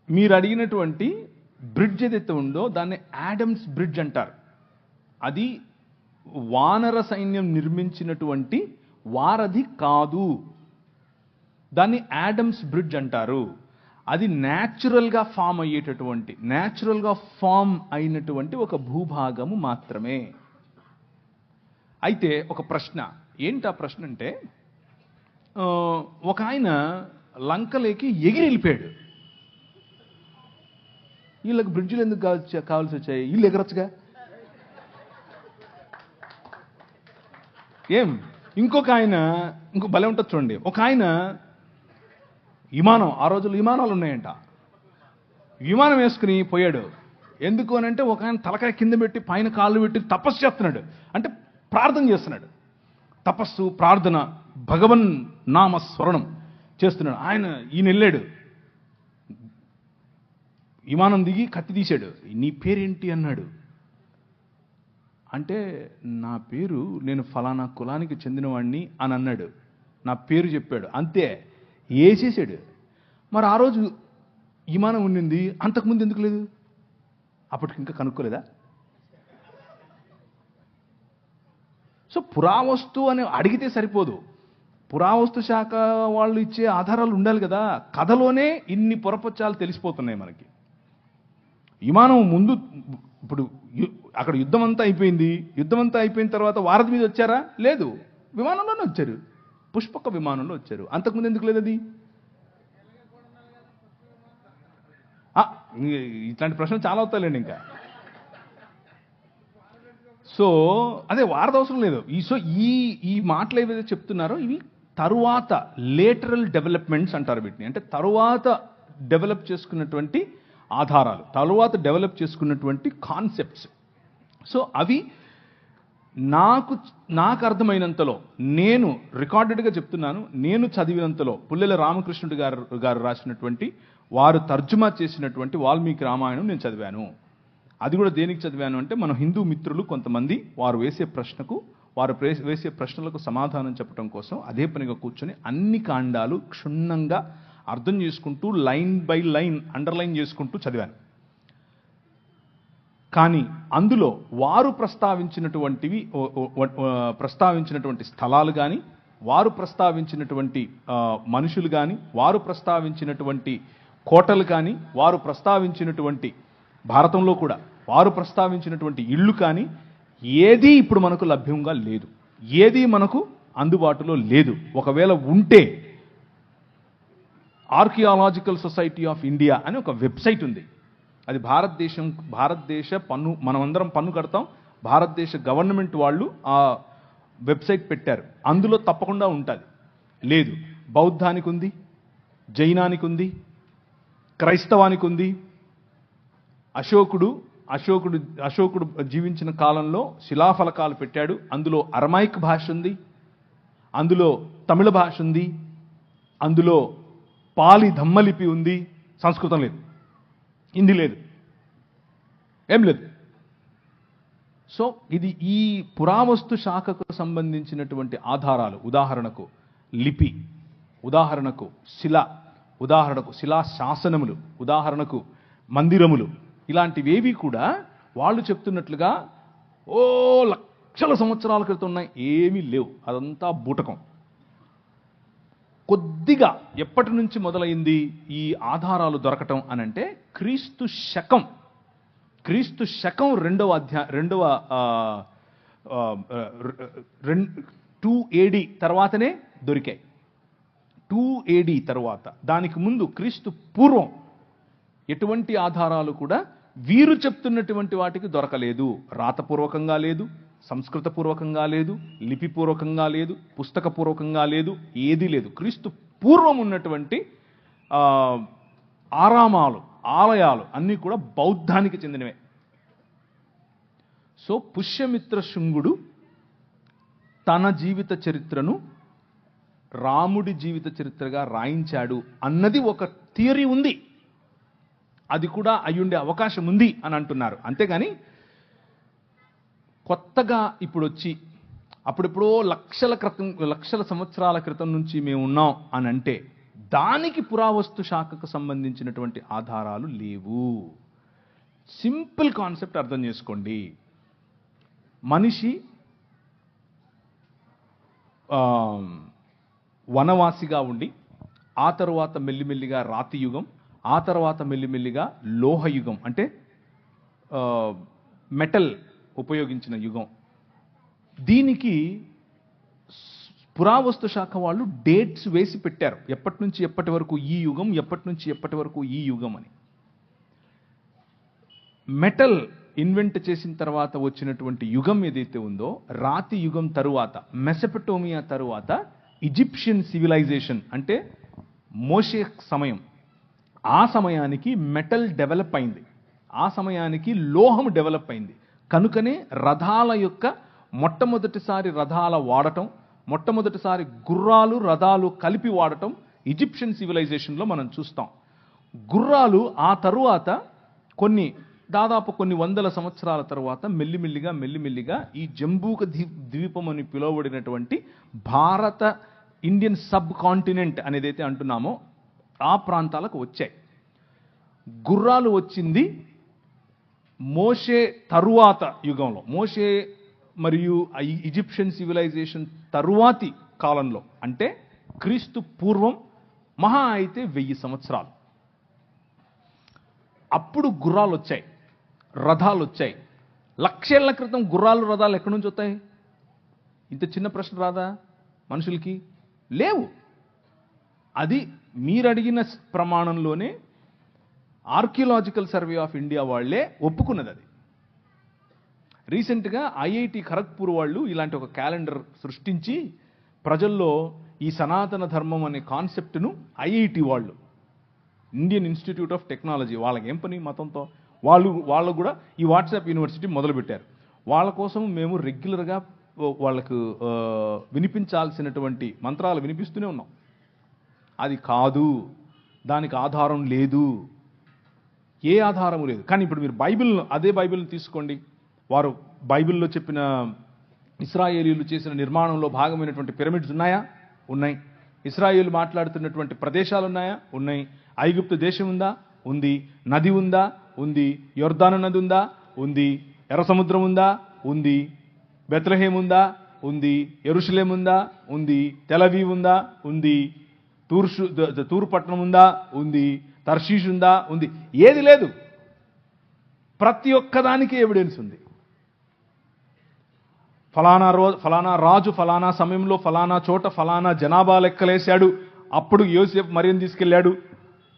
మీరు అడిగినటువంటి బ్రిడ్జ్ ఏదైతే ఉందో దాన్ని యాడమ్స్ బ్రిడ్జ్ అంటారు. అది వానర సైన్యం నిర్మించినటువంటి వారధి కాదు, దాన్ని యాడమ్స్ బ్రిడ్జ్ అంటారు. అది న్యాచురల్గా ఫామ్ అయినటువంటి ఒక భూభాగము మాత్రమే. అయితే ఒక ప్రశ్న ఏంటి? ఆ ప్రశ్న అంటే ఒక ఆయన లంకలేకి ఎగిరి వెళ్ళిపోయాడు. వీళ్ళకి బ్రిడ్జిలు ఎందుకు కావాల్సి వచ్చాయి? వీళ్ళు ఎగరొచ్చుగా. ఇంకో భలే ఉంటుంది చూడండి. ఒక ఆయన విమానం, ఆ రోజుల్లో విమానాలు ఉన్నాయంట, విమానం వేసుకుని పోయాడు. ఎందుకు అని అంటే ఒక ఆయన తలకాయ కింద పెట్టి పైన కాళ్ళు పెట్టి తపస్సు చేస్తున్నాడు, అంటే ప్రార్థన చేస్తున్నాడు. తపస్సు, ప్రార్థన, భగవన్ నామ స్మరణం చేస్తున్నాడు. ఈయన వెళ్ళాడు, విమానం దిగి కత్తి తీశాడు. నీ పేరేంటి అన్నాడు. అంటే నా పేరు, నేను ఫలానా కులానికి చెందినవాడిని అని అన్నాడు. నా పేరు చెప్పాడు, అంతే, వేసేసాడు. మరి ఆ రోజు విమానం ఉండింది, అంతకుముందు ఎందుకు లేదు? అప్పటికి ఇంకా కనుక్కోలేదా? సో పురావస్తు అని అడిగితే సరిపోదు, పురావస్తు శాఖ వాళ్ళు ఇచ్చే ఆధారాలు ఉండాలి కదా. కథలోనే ఇన్ని పొరపచ్చాలు తెలిసిపోతున్నాయి మనకి. విమానం ముందు, ఇప్పుడు అక్కడ యుద్ధం అంతా అయిపోయిన తర్వాత వారధి మీద వచ్చారా? లేదు, విమానంలోనే వచ్చారు, పుష్పక విమానంలో వచ్చారు. అంతకుముందు ఎందుకు లేదు అది? ఇట్లాంటి ప్రశ్నలు చాలా అవుతాయండి ఇంకా. సో అదే వారధి అవసరం లేదు. ఈ మాటలు ఏవైతే చెప్తున్నారో ఇవి తరువాత లేటరల్ డెవలప్మెంట్స్ అంటారు వీటిని. అంటే తరువాత డెవలప్ చేసుకున్నటువంటి ఆధారాలు, తరువాత డెవలప్ చేసుకున్నటువంటి కాన్సెప్ట్స్. సో అవి నాకు అర్థమైనంతలో, నేను రికార్డెడ్గా చెప్తున్నాను, నేను చదివినంతలో పుల్లెల రామకృష్ణుడు గారు రాసినటువంటి, వారు తర్జుమా చేసినటువంటి వాల్మీకి రామాయణం నేను చదివాను. అది కూడా దేనికి చదివాను అంటే, మన హిందూ మిత్రులు కొంతమంది వారు వేసే ప్రశ్నలకు సమాధానం చెప్పడం కోసం అదే పనిగా కూర్చొని అన్ని కాండాలు క్షుణ్ణంగా అర్థం చేసుకుంటూ లైన్ బై లైన్ అండర్లైన్ చేసుకుంటూ చదివాను. కానీ అందులో వారు ప్రస్తావించినటువంటి స్థలాలు కానీ, వారు ప్రస్తావించినటువంటి మనుషులు కానీ, వారు ప్రస్తావించినటువంటి కోటలు కానీ, వారు ప్రస్తావించినటువంటి భారతంలో కూడా వారు ప్రస్తావించినటువంటి ఇళ్ళు కానీ ఏదీ ఇప్పుడు మనకు లభ్యంగా లేదు, ఏదీ మనకు అందుబాటులో లేదు. ఒకవేళ ఉంటే ఆర్కియాలజికల్ సొసైటీ ఆఫ్ ఇండియా అని ఒక వెబ్సైట్ ఉంది. అది భారతదేశ పన్ను, మనమందరం పన్ను కడతాం, భారతదేశ గవర్నమెంట్ వాళ్ళు ఆ వెబ్సైట్ పెట్టారు. అందులో తప్పకుండా ఉంటుంది. లేదు, బౌద్ధానికి ఉంది, జైనానికి ఉంది, క్రైస్తవానికి ఉంది. అశోకుడు జీవించిన కాలంలో శిలాఫలకాలు పెట్టాడు. అందులో అరమైక్ భాష ఉంది, అందులో తమిళ భాష ఉంది, అందులో పాలి ధమ్మలిపి ఉంది. సంస్కృతం లేదు, హిందీ లేదు, ఏం లేదు. సో ఇది ఈ పురావస్తు శాఖకు సంబంధించినటువంటి ఆధారాలు, ఉదాహరణకు లిపి, ఉదాహరణకు శిల, ఉదాహరణకు శిలా శాసనములు, ఉదాహరణకు మందిరములు, ఇలాంటివేవి కూడా వాళ్ళు చెప్తున్నట్లుగా లక్షల సంవత్సరాల క్రితం ఉన్నాయి, ఏమీ లేవు. అదంతా బూటకం. కొద్దిగా ఎప్పటి నుంచి మొదలైంది ఈ ఆధారాలు దొరకటం అనంటే, క్రీస్తు శకం 2 AD తర్వాతనే దొరికాయి. 2 AD తర్వాత, దానికి ముందు క్రీస్తు పూర్వం ఎటువంటి ఆధారాలు కూడా వీరు చెప్తున్నటువంటి వాటికి దొరకలేదు. రాతపూర్వకంగా లేదు, సంస్కృతపూర్వకంగా లేదు, లిపిపూర్వకంగా లేదు, పుస్తకపూర్వకంగా లేదు, ఏదీ లేదు. క్రీస్తు పూర్వం ఉన్నటువంటి ఆలయాలు అన్నీ కూడా బౌద్ధానికి చెందినవే. సో పుష్యమిత్ర శుంగుడు తన జీవిత చరిత్రను రాముడి జీవిత చరిత్రగా రాయించాడు అన్నది ఒక థియరీ ఉంది. అది కూడా అయ్యుండే అవకాశం ఉంది అని అంటున్నారు. అంతేగాని కొత్తగా ఇప్పుడు వచ్చి అప్పుడెప్పుడో లక్షల సంవత్సరాల క్రితం నుంచి మేము ఉన్నాం అని అంటే, దానికి పురావస్తు శాఖకు సంబంధించినటువంటి ఆధారాలు లేవు. సింపుల్ కాన్సెప్ట్ అర్థం చేసుకోండి. మనిషి వనవాసిగా ఉండి, ఆ తరువాత మెల్లిమెల్లిగా రాతి యుగం, ఆ తర్వాత మెల్లిమెల్లిగా లోహయుగం, అంటే మెటల్ ఉపయోగించిన యుగం. దీనికి పురావస్తు శాఖ వాళ్ళు డేట్స్ వేసి పెట్టారు, ఎప్పటి నుంచి ఎప్పటి వరకు ఈ యుగం, ఎప్పటి నుంచి ఎప్పటి వరకు ఈ యుగం అని. మెటల్ ఇన్వెంట్ చేసిన తర్వాత వచ్చినటువంటి యుగం ఏదైతే ఉందో, రాతి యుగం తరువాత, మెసొపటోమియా తరువాత ఈజిప్షియన్ సివిలైజేషన్, అంటే మోషే సమయం, ఆ సమయానికి మెటల్ డెవలప్ అయింది, ఆ సమయానికి లోహం డెవలప్ అయింది. కనుకనే రథాల యొక్క మొట్టమొదటిసారి రథాల వాడటం, మొట్టమొదటిసారి గుర్రాలు రథాలు కలిపి వాడటం ఈజిప్షియన్ సివిలైజేషన్లో మనం చూస్తాం. గుర్రాలు ఆ తరువాత దాదాపు కొన్ని వందల సంవత్సరాల తర్వాత మెల్లిమెల్లిగా ఈ జంబూక ద్వీపం అని పిలువబడినటువంటి భారత ఇండియన్ సబ్ కాంటినెంట్ అనేదైతే అంటున్నామో ఆ ప్రాంతాలకు వచ్చాయి. గుర్రాలు వచ్చింది మోషే తరువాత యుగంలో, మోషే మరియు ఈజిప్షియన్ సివిలైజేషన్ తరువాతి కాలంలో, అంటే క్రీస్తు పూర్వం మహా అయితే 1000 సంవత్సరాలు. అప్పుడు గుర్రాలు వచ్చాయి, రథాలు వచ్చాయి. లక్షేళ్ల క్రితం గుర్రాలు రథాలు ఎక్కడి నుంచి వస్తాయి? ఇంత చిన్న ప్రశ్న రాదా మనుషులకి? లేవు. అది మీరు అడిగిన ప్రమాణంలోనే ఆర్కియలాజికల్ సర్వే ఆఫ్ ఇండియా వాళ్లే ఒప్పుకున్నది. అది రీసెంట్గా IIT ఖరగ్పూర్ వాళ్ళు ఇలాంటి ఒక క్యాలెండర్ సృష్టించి ప్రజల్లో ఈ సనాతన ధర్మం అనే కాన్సెప్ట్ను IIT వాళ్ళు, ఇండియన్ ఇన్స్టిట్యూట్ ఆఫ్ టెక్నాలజీ, వాళ్ళకి ఏం పని మతంతో, వాళ్ళు కూడా ఈ వాట్సాప్ యూనివర్సిటీ మొదలుపెట్టారు. వాళ్ళ కోసం మేము రెగ్యులర్గా వాళ్ళకు వినిపించాల్సినటువంటి మంత్రాలు వినిపిస్తూనే ఉన్నాం. అది కాదు, దానికి ఆధారం లేదు, ఏ ఆధారము లేదు. కానీ ఇప్పుడు మీరు అదే బైబిల్ని తీసుకోండి. వారు బైబిల్లో చెప్పిన ఇశ్రాయేలీయులు చేసిన నిర్మాణంలో భాగమైనటువంటి పిరమిడ్స్ ఉన్నాయా? ఉన్నాయి. ఇశ్రాయేలు మాట్లాడుతున్నటువంటి ప్రదేశాలు ఉన్నాయా? ఉన్నాయి. ఐగుప్తు దేశం ఉందా? ఉంది. నది ఉందా? ఉంది. యొర్దాను నది ఉందా? ఉంది. ఎర్ర సముద్రం ఉందా? ఉంది. బెత్లెహేం ఉందా? ఉంది. యెరూషలేం ఉందా? ఉంది. తెలవీవ్ ఉందా? ఉంది. తూరు పట్టణం ఉందా? ఉంది. తర్షీష్ ఉందా? ఉంది. ఏది లేదు. ప్రతి ఒక్కదానికి ఎవిడెన్స్ ఉంది. ఫలానా రాజు ఫలానా సమయంలో ఫలానా చోట ఫలానా జనాభా లెక్కలేశాడు, అప్పుడు యోసేపు మరియను తీసుకెళ్ళాడు.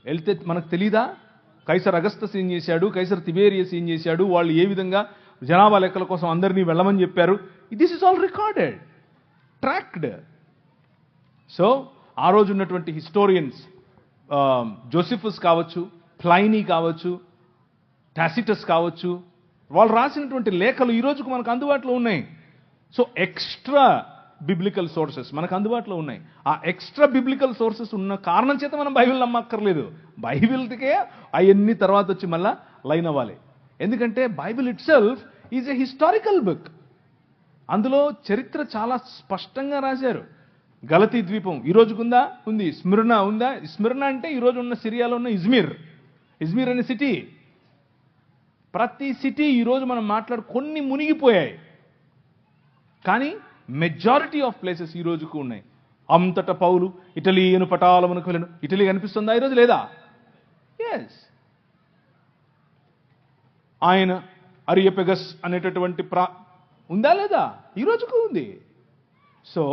వెళ్తే మనకు తెలీదా? కైసర్ అగస్తస్ ఏం చేశాడు, కైసర్ తిబేరియస్ ఏం చేశాడు, వాళ్ళు ఏ విధంగా జనాభా లెక్కల కోసం అందరినీ వెళ్ళమని చెప్పారు. This is all recorded, tracked. So ఆ రోజు ఉన్నటువంటి హిస్టోరియన్స్ జోసిఫస్ కావచ్చు, ప్లైనీ కావచ్చు, టాసిటస్ కావచ్చు, వాళ్ళు రాసినటువంటి లేఖలు ఈ రోజుకు మనకు అందుబాటులో ఉన్నాయి. సో ఎక్స్ట్రా బిబ్లికల్ సోర్సెస్ మనకు అందుబాటులో ఉన్నాయి. ఆ ఎక్స్ట్రా బిబ్లికల్ సోర్సెస్ ఉన్న కారణం చేత మనం బైబిల్ నమ్మక్కర్లేదు. బైబిల్కే అవన్నీ తర్వాత వచ్చి మళ్ళా లైన్ అవ్వాలి. ఎందుకంటే Bible it self is a historical book. అందులో చరిత్ర చాలా స్పష్టంగా రాశారు. గలతీ ద్వీపం ఈ రోజుకుందా? ఉంది. స్మిర్నా ఉందా? స్మిర్నా అంటే ఈ రోజు ఉన్న సిరియాలో ఉన్న ఇజ్మీర్ అనే సిటీ. ప్రతి సిటీ ఈరోజు మనం కొన్ని మునిగిపోయాయి, కానీ మెజారిటీ ఆఫ్ ప్లేసెస్ ఈ రోజుకు ఉన్నాయి. అంతటా పౌలు ఇటలీ పటాలమునకు వెళ్ళను. ఇటలీ కనిపిస్తుందా ఈరోజు? లేదా? ఎస్. ఆయన అరియపెగస్ అనేటటువంటి ఉందా? లేదా? ఈ రోజుకు ఉంది. సో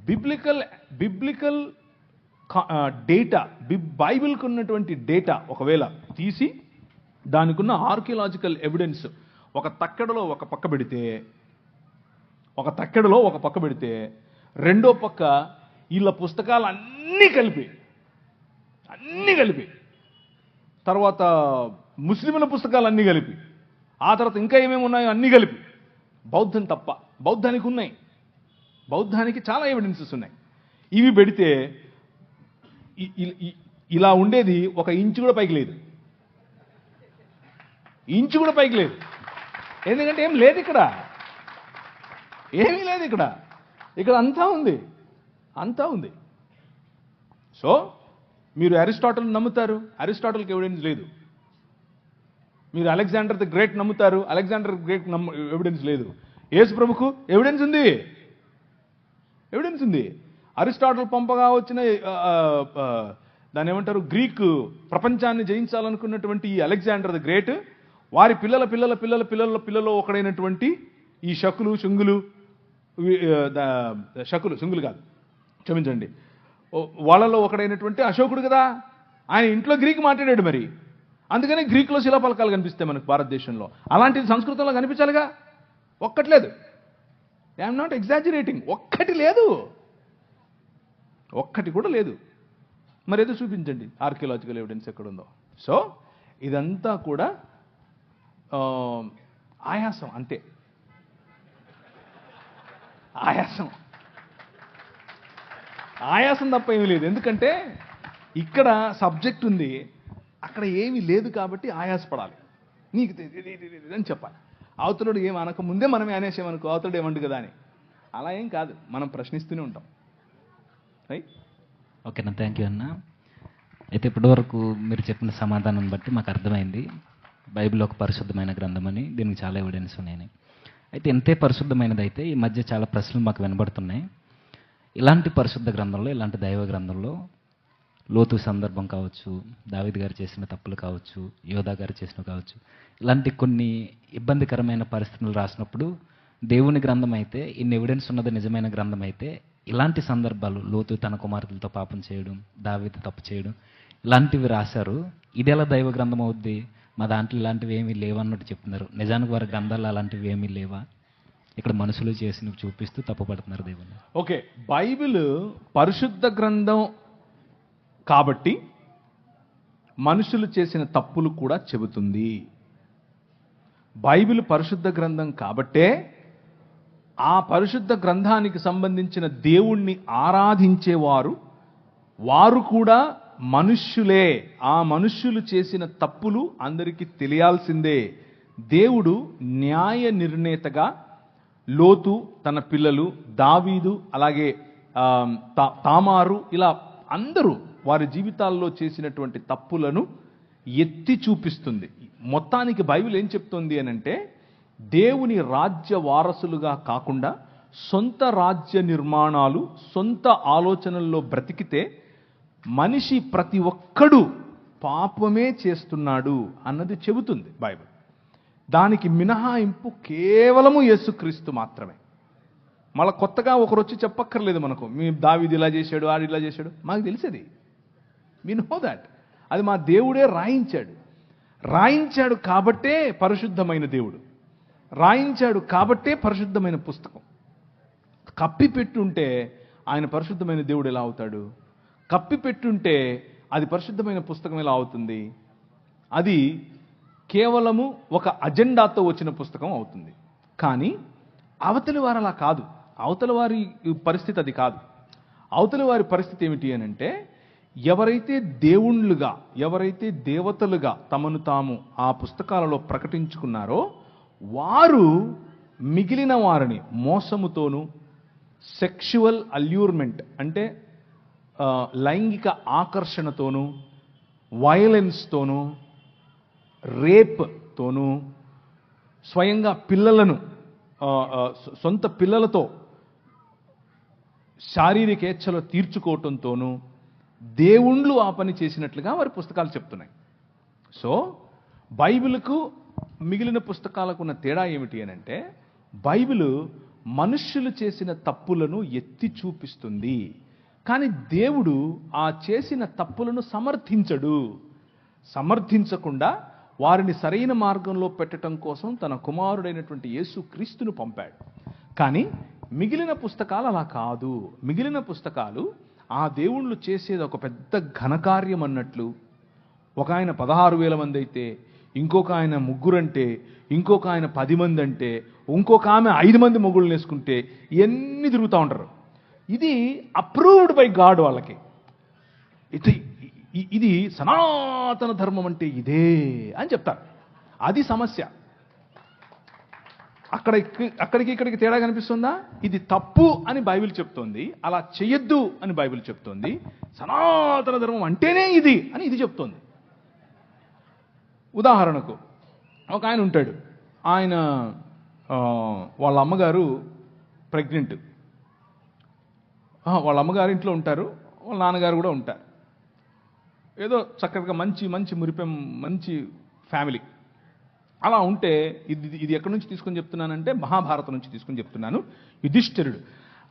బిబ్లికల్ డేటా, బైబిల్కు ఉన్నటువంటి డేటా ఒకవేళ తీసి దానికి ఉన్న ఆర్కియలాజికల్ ఎవిడెన్స్ ఒక తక్కెడలో ఒక పక్క పెడితే రెండో పక్క వీళ్ళ పుస్తకాలు అన్నీ కలిపి తర్వాత ముస్లింల పుస్తకాలు అన్నీ కలిపి ఆ తర్వాత ఇంకా ఏమేమి ఉన్నాయో అన్నీ కలిపి బౌద్ధం తప్ప బౌద్ధానికి చాలా ఎవిడెన్సెస్ ఉన్నాయి. ఇవి పెడితే ఇలా ఉండేది ఒక ఇంచు కూడా పైకి లేదు. ఎందుకంటే ఏం లేదు ఇక్కడ, ఏమీ లేదు ఇక్కడ అంతా ఉంది. సో మీరు అరిస్టాటిల్ నమ్ముతారు, అరిస్టాటిల్కి ఎవిడెన్స్ లేదు. మీరు అలెగ్జాండర్ ది గ్రేట్ నమ్ముతారు, అలెగ్జాండర్ గ్రేట్ ఎవిడెన్స్ లేదు. యేసు ప్రభుకు ఎవిడెన్స్ ఉంది. అరిస్టాటిల్ పంపగా వచ్చిన దాన్ని ఏమంటారు, గ్రీక్ ప్రపంచాన్ని జయించాలనుకున్నటువంటి ఈ అలెగ్జాండర్ ది గ్రేట్ వారి పిల్లల ఒకడైనటువంటి ఈ శంగులు కాదు, క్షమించండి, వాళ్ళలో ఒకడైనటువంటి అశోకుడు కదా, ఆయన ఇంట్లో గ్రీక్ మాట్లాడాడు. మరి అందుకని గ్రీకులో శిలాఫలకాలు కనిపిస్తాయి మనకు భారతదేశంలో. అలాంటిది సంస్కృతంలో కనిపించాలిగా. ఒక్కట్లేదు. I'm not exaggerating. ఒక్కటి కూడా లేదు. మరి ఏదో చూపించండి ఆర్కియలాజికల్ ఎవిడెన్స్ ఎక్కడుందో. సో ఇదంతా కూడా ఆయాసం, అంతే. ఆయాసం తప్ప ఏమీ లేదు. ఎందుకంటే ఇక్కడ సబ్జెక్ట్ ఉంది, అక్కడ ఏమీ లేదు కాబట్టి ఆయాసపడాలి. నీకు అని చెప్పాలి. అవతలుడు ఏం అనక ముందే మనమే అనేసామనుకో, అవతలుడు ఏమండు కదా అని. అలా ఏం కాదు, మనం ప్రశ్నిస్తూనే ఉంటాం. రైట్? ఓకేనా, థ్యాంక్ యూ అన్న. అయితే ఇప్పటివరకు మీరు చెప్పిన సమాధానం బట్టి మాకు అర్థమైంది బైబిల్ ఒక పరిశుద్ధమైన గ్రంథం అని, దీనికి చాలా ఎవిడెన్స్ ఉన్నాయని. అయితే ఇంతే పరిశుద్ధమైనది అయితే ఈ మధ్య చాలా ప్రశ్నలు మాకు వినబడుతున్నాయి. ఇలాంటి పరిశుద్ధ గ్రంథంలో, ఇలాంటి దైవ గ్రంథంలో లోతు సందర్భం కావచ్చు, దావీదు గారు చేసిన తప్పులు కావచ్చు, యోధా గారు చేసినవి కావచ్చు, ఇలాంటి కొన్ని ఇబ్బందికరమైన పరిస్థితులు రాసినప్పుడు దేవుని గ్రంథం అయితే, ఇన్ని ఎవిడెన్స్ ఉన్నది నిజమైన గ్రంథం అయితే, ఇలాంటి సందర్భాలు లోతు తన కుమార్తెలతో పాపం చేయడం, దావీదు తప్పు చేయడం, ఇలాంటివి రాశారు. ఇది ఎలా దైవ గ్రంథం అవుద్ది? మా దాంట్లో ఇలాంటివి ఏమీ లేవన్నట్టు చెప్తున్నారు. నిజానికి వారి గ్రంథాలు అలాంటివి ఏమీ లేవా? ఇక్కడ మనుషులు చేసినవి చూపిస్తూ తప్పుపడుతున్నారు దేవుని. ఓకే, బైబిల్ పరిశుద్ధ గ్రంథం కాబట్టి మనుషులు చేసిన తప్పులు కూడా చెబుతుంది. బైబిల్ పరిశుద్ధ గ్రంథం కాబట్టే ఆ పరిశుద్ధ గ్రంథానికి సంబంధించిన దేవుణ్ణి ఆరాధించేవారు వారు కూడా మనుష్యులే. ఆ మనుష్యులు చేసిన తప్పులు అందరికీ తెలియాల్సిందే. దేవుడు న్యాయ నిర్ణేతగా లోతు, తన పిల్లలు, దావీదు, అలాగే తామారు, ఇలా అందరూ వారి జీవితాల్లో చేసినటువంటి తప్పులను ఎత్తి చూపిస్తుంది. మొత్తానికి బైబిల్ ఏం చెప్తుంది అనంటే, దేవుని రాజ్య వారసులుగా కాకుండా సొంత రాజ్య నిర్మాణాలు, సొంత ఆలోచనల్లో బ్రతికితే మనిషి ప్రతి ఒక్కడు పాపమే చేస్తున్నాడు అన్నది చెబుతుంది బైబిల్. దానికి మినహాయింపు కేవలము యేసుక్రీస్తు మాత్రమే. మళ్ళీ కొత్తగా ఒకరు వచ్చి చెప్పక్కర్లేదు మనకు, మీ దావీదు ఇలా చేశాడు, ఆడు ఇలా చేశాడు. మాకు తెలిసేది, వి నో దాట్. అది మా దేవుడే రాయించాడు కాబట్టే పరిశుద్ధమైన దేవుడు, రాయించాడు కాబట్టే పరిశుద్ధమైన పుస్తకం. కప్పిపెట్టుంటే ఆయన పరిశుద్ధమైన దేవుడు ఎలా అవుతాడు? కప్పిపెట్టుంటే అది పరిశుద్ధమైన పుస్తకం ఎలా అవుతుంది? అది కేవలము ఒక అజెండాతో వచ్చిన పుస్తకం అవుతుంది. కానీ అవతలి వారు అలా కాదు. అవతలి వారి పరిస్థితి అది కాదు. అవతలి వారి పరిస్థితి ఏమిటి అని అంటే, ఎవరైతే దేవుళ్ళుగా, ఎవరైతే దేవతలుగా తమను తాము ఆ పుస్తకాలలో ప్రకటించుకున్నారో వారు మిగిలిన వారిని మోసముతోనూ, సెక్షువల్ అల్యూర్మెంట్ అంటే లైంగిక ఆకర్షణతోనూ, వయలెన్స్తోనూ, రేప్తోనూ, స్వయంగా పిల్లలను సొంత పిల్లలతో శారీరకేచ్ఛలు తీర్చుకోవటంతోనూ దేవుళ్ళు ఆ పని చేసినట్లుగా వారి పుస్తకాలు చెప్తున్నాయి. సో బైబిల్కు మిగిలిన పుస్తకాలకు ఉన్న తేడా ఏమిటి అని అంటే, బైబిల్ మనుష్యులు చేసిన తప్పులను ఎత్తి చూపిస్తుంది, కానీ దేవుడు ఆ చేసిన తప్పులను సమర్థించకుండా వారిని సరైన మార్గంలో పెట్టడం కోసం తన కుమారుడైనటువంటి యేసుక్రీస్తును పంపాడు. కానీ మిగిలిన పుస్తకాలు అలా కాదు. మిగిలిన పుస్తకాలు ఆ దేవుళ్ళు చేసేది ఒక పెద్ద ఘనకార్యం అన్నట్లు. ఒక ఆయన 16,000 మంది అయితే, ఇంకొక ఆయన 3 అంటే, ఇంకొక ఆయన 10 మంది అంటే, ఇంకొక ఆమె 5 మంది మొగుళ్ళని వేసుకుంటే ఇవన్నీ తిరుగుతూ ఉంటారు. ఇది అప్రూవ్డ్ బై గాడ్. వాళ్ళకి ఇది సనాతన ధర్మం అంటే ఇదే అని చెప్తారు. అది సమస్య. అక్కడికి ఇక్కడికి తేడా కనిపిస్తుందా? ఇది తప్పు అని బైబిల్ చెప్తోంది, అలా చెయ్యొద్దు అని బైబిల్ చెప్తోంది. సనాతన ధర్మం అంటేనే ఇది అని ఇది చెప్తోంది. ఉదాహరణకు ఒక ఆయన ఉంటాడు, ఆయన వాళ్ళ అమ్మగారు ప్రెగ్నెంట్. వాళ్ళ అమ్మగారు ఇంట్లో ఉంటారు, వాళ్ళ నాన్నగారు కూడా ఉంటారు. ఏదో చక్కగా మంచి మురిపెం మంచి ఫ్యామిలీ. అలా ఉంటే ఇది ఎక్కడి నుంచి తీసుకొని చెప్తున్నానంటే మహాభారతం నుంచి తీసుకొని చెప్తున్నాను. యుధిష్ఠిరుడు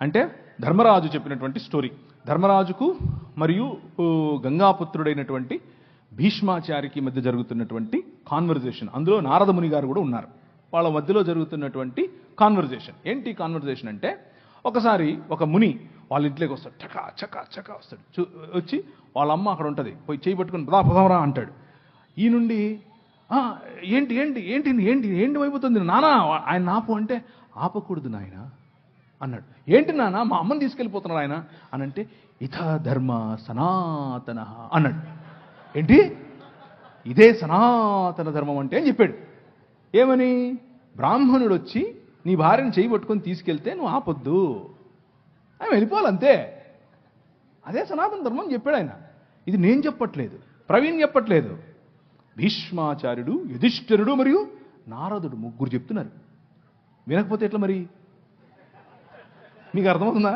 అంటే ధర్మరాజు చెప్పినటువంటి స్టోరీ. ధర్మరాజుకు మరియు గంగాపుత్రుడైనటువంటి భీష్మాచారికి మధ్య జరుగుతున్నటువంటి కాన్వర్జేషన్. అందులో నారద ముని గారు కూడా ఉన్నారు. వాళ్ళ మధ్యలో జరుగుతున్నటువంటి కాన్వర్జేషన్. ఏంటి కాన్వర్జేషన్ అంటే, ఒకసారి ఒక ముని వాళ్ళ ఇంట్లోకి వస్తాడు, చకా వస్తాడు. వచ్చి వాళ్ళ అమ్మ అక్కడ ఉంటుంది, పోయి చేయి పట్టుకుని పదాపదవరా అంటాడు. ఈ నుండి ఏంటి అయిపోతుంది నానా, ఆయన ఆపు అంటే, ఆపకూడదు నాయన అన్నాడు. ఏంటి నాన్న, మా అమ్మని తీసుకెళ్ళిపోతున్నాడు ఆయన అని అంటే, ఇథ ధర్మ సనాతన అన్నాడు. ఏంటి ఇదే సనాతన ధర్మం అంటే అని చెప్పాడు. ఏమని? బ్రాహ్మణుడు వచ్చి నీ భార్యను చేయి పట్టుకొని తీసుకెళ్తే నువ్వు ఆపొద్దు, ఆయన వెళ్ళిపోవాలంతే, అదే సనాతన ధర్మం అని చెప్పాడు ఆయన. ఇది నేను చెప్పట్లేదు, ప్రవీణ్ చెప్పట్లేదు, భీష్మాచార్యుడు, యుధిష్ఠిరుడు మరియు నారదుడు ముగ్గురు చెప్తున్నారు. వినకపోతే ఎట్లా మరి? మీకు అర్థమవుతుందా?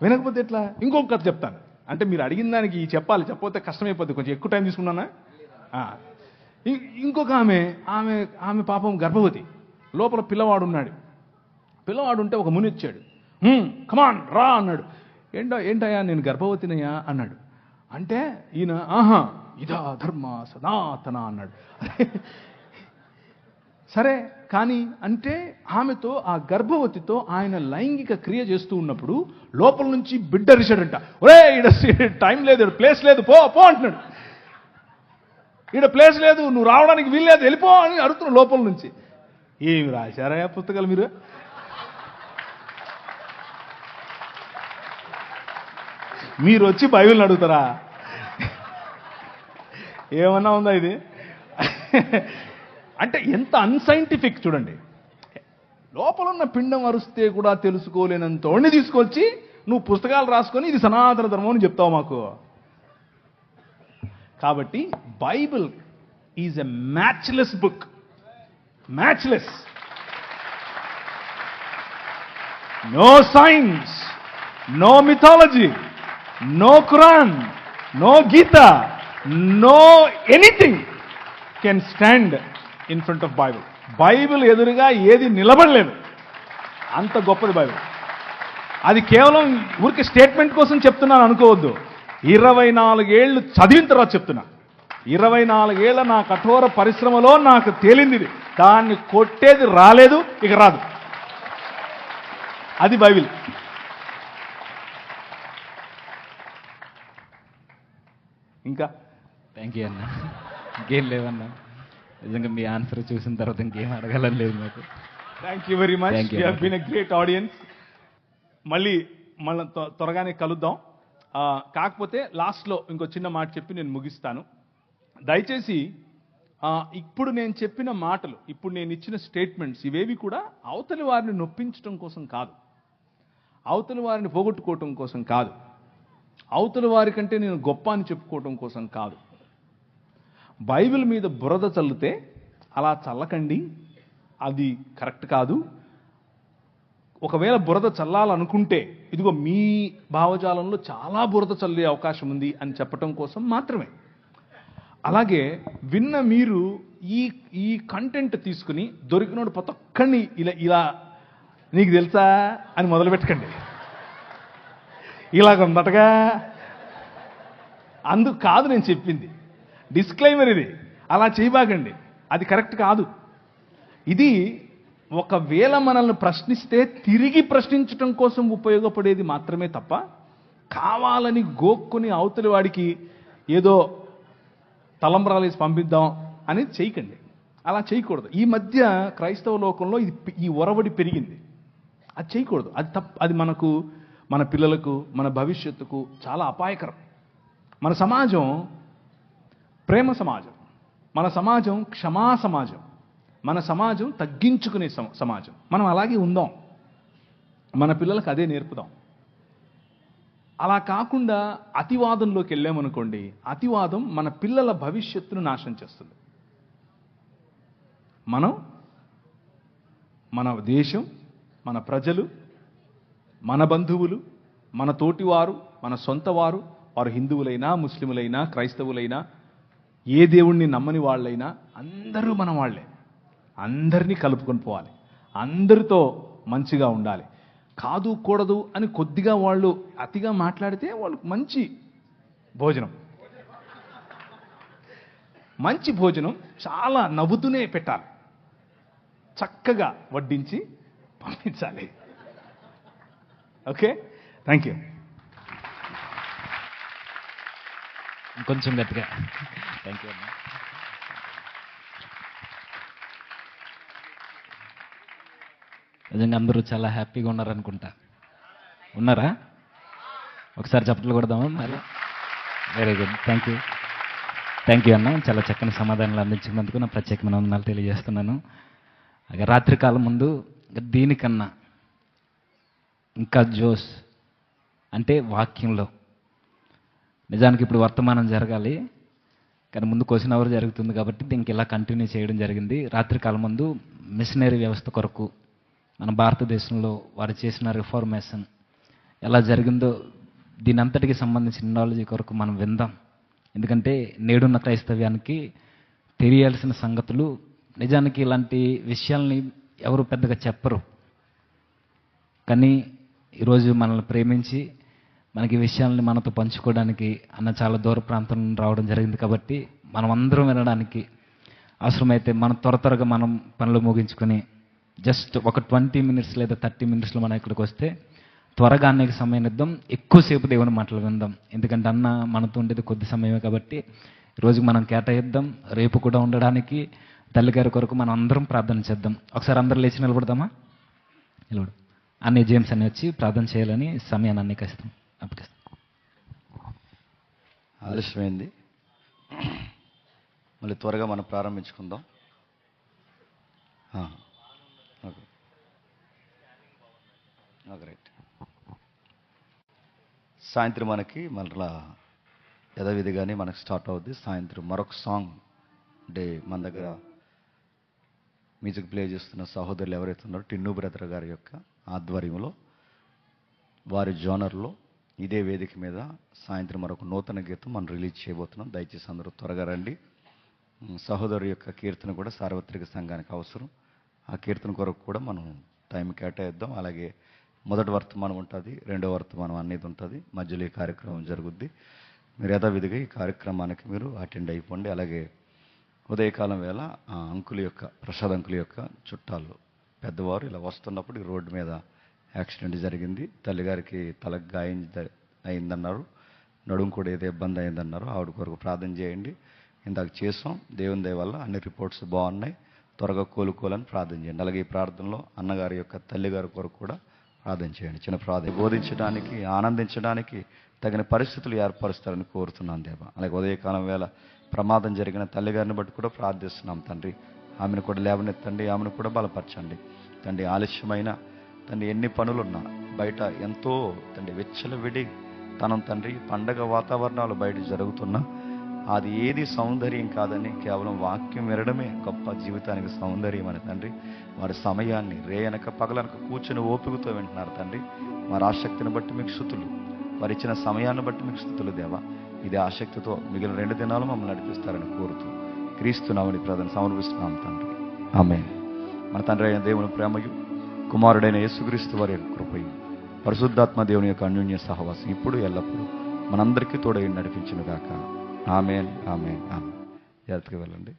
వినకపోతే ఎట్లా? ఇంకొక కథ చెప్తాను. అంటే మీరు అడిగిన దానికి చెప్పాలి, చెప్పకపోతే కష్టమైపోద్ది, కొంచెం ఎక్కువ టైం తీసుకున్నానా. ఇంకొక ఆమె పాపం గర్భవతి, లోపల పిల్లవాడు ఉన్నాడు. పిల్లవాడు ఉంటే ఒక ముని వచ్చాడు. కమాన్ రా అన్నాడు. ఏంటయ్యా నేను గర్భవతినయ్యా అన్నాడు. అంటే ఈయన ఇదా ధర్మ సనాతన అన్నాడు. సరే కానీ అంటే ఆమెతో, ఆ గర్భవతితో ఆయన లైంగిక క్రియ చేస్తూ ఉన్నప్పుడు లోపల నుంచి బిడ్డ అరిశాడంట. ఒరే టైం లేదు, ప్లేస్ లేదు, పో అంటున్నాడు. ఈడ ప్లేస్ లేదు, నువ్వు రావడానికి వీల్లేదు, వెళ్ళిపో అని అడుగుతున్నావు లోపల నుంచి. ఏమి రాశారా పుస్తకాలు మీరు? మీరు వచ్చి బైబిల్ని అడుగుతారా? ఏమన్నా ఉందా ఇది? అంటే ఎంత అన్సైంటిఫిక్ చూడండి. లోపల ఉన్న పిండం అరుస్తే కూడా తెలుసుకోలేనంత వాడిని తీసుకొచ్చి నువ్వు పుస్తకాలు రాసుకొని ఇది సనాతన ధర్మం అని చెప్తావు మాకు. కాబట్టి Bible is a matchless book. Matchless. No science, no mythology, no Quran, no Gita, no anything can stand in front of Bible. Bible ఎదురుగా ఏది నిలబడలేదు. అంత గొప్పది బైబిల్. అది కేవలం ఊరికి స్టేట్మెంట్ కోసం చెప్తున్నాను అనుకోవద్దు. 24 ఏళ్ళు చదివిన తర్వాత చెప్తున్నా. 24 ఏళ్ల నా కఠోర పరిశ్రమలో నాకు తేలింది ఇది. దాన్ని కొట్టేది రాలేదు, ఇక రాదు. అది బైబిల్. ఇంకా థ్యాంక్ యూ అన్న. ఇంకేం లేవన్నా, నిజంగా మీ ఆన్సర్ చూసిన తర్వాత ఇంకేం అడగాలని లేదు నాకు. Thank you very much. Thank you. You have been a great audience. మళ్ళీ త్వరగానే కలుద్దాం. కాకపోతే లాస్ట్లో ఇంకో చిన్న మాట చెప్పి నేను ముగిస్తాను. దయచేసి ఇప్పుడు నేను చెప్పిన మాటలు, ఇప్పుడు నేను ఇచ్చిన స్టేట్మెంట్స్ ఇవేవి కూడా అవతలి వారిని నొప్పించడం కోసం కాదు, అవతలి వారిని పోగొట్టుకోవటం కోసం కాదు, అవతలి వారి కంటే నేను గొప్ప అని చెప్పుకోవటం కోసం కాదు. బైబిల్ మీద బురద చల్లితే అలా చల్లకండి, అది కరెక్ట్ కాదు. ఒకవేళ బురద చల్లాలనుకుంటే ఇదిగో మీ భావజాలంలో చాలా బురద చల్లే అవకాశం ఉంది అని చెప్పటం కోసం మాత్రమే. అలాగే విన్న మీరు ఈ కంటెంట్ తీసుకుని దొరికినోడు ప్రతి ఒక్కడిని ఇలా నీకు తెలుసా అని మొదలు పెట్టకండి. ఇలాగ ఉందటగా, అందుకు కాదు నేను చెప్పింది. డిస్క్లైమర్ ఇది. అలా చేయబాకండి, అది కరెక్ట్ కాదు. ఇది ఒకవేళ మనల్ని ప్రశ్నిస్తే తిరిగి ప్రశ్నించటం కోసం ఉపయోగపడేది మాత్రమే తప్ప కావాలని గోక్కుని అవతలి వాడికి ఏదో తలంబ్రాలేసి పంపిద్దాం అని చేయకండి. అలా చేయకూడదు. ఈ మధ్య క్రైస్తవ లోకంలో ఈ ఒరవడి పెరిగింది. అది చేయకూడదు. అది అది మనకు, మన పిల్లలకు, మన భవిష్యత్తుకు చాలా అపాయకరం. మన సమాజం ప్రేమ సమాజం, మన సమాజం క్షమా సమాజం, మన సమాజం తగ్గించుకునే సమాజం. మనం అలాగే ఉందాం, మన పిల్లలకు అదే నేర్పుదాం. అలా కాకుండా అతివాదంలోకి వెళ్ళామనుకోండి, అతివాదం మన పిల్లల భవిష్యత్తును నాశనం చేస్తుంది. మన దేశం, మన ప్రజలు, మన బంధువులు, మన తోటివారు, మన సొంత వారు, వారు హిందువులైనా, ముస్లిములైనా, క్రైస్తవులైనా, ఏ దేవుణ్ణి నమ్మని వాళ్ళైనా అందరూ మన వాళ్ళే. అందరినీ కలుపుకొని పోవాలి, అందరితో మంచిగా ఉండాలి. కాదు కూడదు అని కొద్దిగా వాళ్ళు అతిగా మాట్లాడితే వాళ్ళకి మంచి భోజనం చాలా నవ్వుతూనే పెట్టాలి, చక్కగా వడ్డించి పంపించాలి. Okay, thank you. కొంచెం గట్టిగా థ్యాంక్ యూ అన్న. నిజంగా అందరూ చాలా హ్యాపీగా ఉన్నారనుకుంటా. ఉన్నారా? ఒకసారి చప్పట్లు కొడదామా మరి? వెరీ గుడ్, థ్యాంక్ యూ అన్న. చాలా చక్కని సమాధానాలు అందించినందుకు నా ప్రత్యేకమైన వందనాలు తెలియజేస్తున్నాను. రాత్రి కాలం ముందు దీనికన్నా ఇంకా జోస్ అంటే వాక్యంలో, నిజానికి ఇప్పుడు వర్తమానం జరగాలి కానీ ముందు క్వశ్చన్ అవర్ జరుగుతుంది కాబట్టి దీనికి ఇలా కంటిన్యూ చేయడం జరిగింది. రాత్రి కాలం ముందు మిషనరీ వ్యవస్థ కొరకు మన భారతదేశంలో వారు చేసిన రిఫార్మేషన్ ఎలా జరిగిందో దీని అంతటికి సంబంధించిన నాలెడ్జ్ కొరకు మనం విందాం. ఎందుకంటే నేడున్న క్రైస్తవ్యానికి తెలియాల్సిన సంగతులు, నిజానికి ఇలాంటి విషయాల్ని ఎవరు పెద్దగా చెప్పరు. కానీ ఈరోజు మనల్ని ప్రేమించి మనకి ఈ విషయాల్ని మనతో పంచుకోవడానికి అన్న చాలా దూర ప్రాంతం నుండి రావడం జరిగింది. కాబట్టి మనం అందరం వినడానికి అవసరమైతే మనం త్వరగా మనం పనులు ముగించుకొని జస్ట్ ఒక 20 మినిట్స్ లేదా 30 మినిట్స్లో మనం ఇక్కడికి వస్తే త్వరగా అన్నకి సమయం ఇద్దాం, ఎక్కువసేపు దేవుని మాటలు విందాం. ఎందుకంటే అన్న మనతో ఉండేది కొద్ది సమయమే కాబట్టి రోజుకి మనం కేటాయిద్దాం. రేపు కూడా ఉండడానికి తల్లిగారి కొరకు మనం అందరం ప్రార్థన చేద్దాం. ఒకసారి అందరూ లేచి నిలబడదామా? నిలబడు. అన్నయ్య జేమ్స్ అని వచ్చి ప్రార్థన చేయాలని సమయాన్ని అన్నయ్యకి ఇస్తాం. అప్పటిస్తాం. ఆలస్యమైంది, మళ్ళీ త్వరగా మనం ప్రారంభించుకుందాం. Okay, right. సాయంత్రం మనకి మళ్ళా యథావిధిగానే మనకు స్టార్ట్ అవుద్ది. సాయంత్రం మరొక సాంగ్ డే మన దగ్గర మ్యూజిక్ ప్లే చేస్తున్న సహోదరులు ఎవరైతే ఉన్నారో టిన్ను బ్రదర్ గారి యొక్క ఆధ్వర్యంలో వారి జోనర్లో ఇదే వేదిక మీద సాయంత్రం మరొక నూతన గీతం మనం రిలీజ్ చేయబోతున్నాం. దయచేసి అందరూ త్వరగా రండి. సహోదరు యొక్క కీర్తన కూడా సార్వత్రిక సంఘానికి అవసరం. ఆ కీర్తన కొరకు కూడా మనం టైం కేటాయిద్దాం. అలాగే మొదటి వర్తమానం ఉంటుంది, రెండో వర్తమానం అనేది ఉంటుంది, మధ్యలో ఈ కార్యక్రమం జరుగుద్ది. మీరు యథావిధిగా ఈ కార్యక్రమానికి మీరు అటెండ్ అయిపోండి. అలాగే ఉదయకాలం వేళ అంకుల యొక్క ప్రసాద్ అంకుల యొక్క చుట్టాలు పెద్దవారు ఇలా వస్తున్నప్పుడు ఈ రోడ్డు మీద యాక్సిడెంట్ జరిగింది. తల్లిగారికి తలకు గాయం అయిందన్నారు, నడుము కూడా ఏదో ఇబ్బంది అయిందన్నారు. ఆవిడ కొరకు ప్రార్థన చేయండి. ఇందాక చేసాం, దేవుని దయ వల్ల అన్ని రిపోర్ట్స్ బాగున్నాయి, త్వరగా కోలుకోవాలని ప్రార్థన చేయండి. అలాగే ఈ ప్రార్థనలో అన్నగారి యొక్క తల్లిగారి కొరకు కూడా ప్రార్థన చేయండి. చిన్న ప్రార్థన బోధించడానికి, ఆనందించడానికి తగిన పరిస్థితులు ఏర్పరుస్తారని కోరుతున్నాను దేవా. అలాగే ఉదయకాలం వేళ ప్రమాదం జరిగిన తల్లిగారిని బట్టి కూడా ప్రార్థిస్తున్నాం తండ్రి. ఆమెను కూడా లేవనెత్తండి, ఆమెను కూడా బలపరచండి తండ్రి. ఆలస్యమైన తండ్రి ఎన్ని పనులున్నా బయట ఎంతో తండ్రి వెచ్చలవిడి తనం తండ్రి, పండగ వాతావరణాలు బయట జరుగుతున్నా అది ఏది సౌందర్యం కాదని కేవలం వాక్యం వినడమే గొప్ప జీవితానికి సౌందర్యం అని తండ్రి. వారి సమయాన్ని రేయనక పగలనక కూర్చుని ఓపికతో వింటున్నారు తండ్రి. వారి ఆసక్తిని బట్టి మీకు స్తుతులు, వారు ఇచ్చిన సమయాన్ని బట్టి మీకు స్తుతులు దేవా. ఇదే ఆసక్తితో మిగిలిన 2 దినాలు మమ్మల్ని నడిపిస్తారని కోరుతూ క్రీస్తునామని ప్రార్థన సమర్పిస్తున్నాం తండ్రి. ఆమేన్. మన తండ్రి అయిన దేవుని ప్రేమయు, కుమారుడైన యేసుక్రీస్తు వారి యొక్క కృపయు, పరిశుద్ధాత్మ దేవుని యొక్క అన్యోన్య సహవాసం ఇప్పుడు ఎల్లప్పుడూ మనందరికీ తోడై నడిపించును గాక. ఆమేన్, ఆమేన్, ఆమేన్. జాగ్రత్తగా వెళ్ళండి.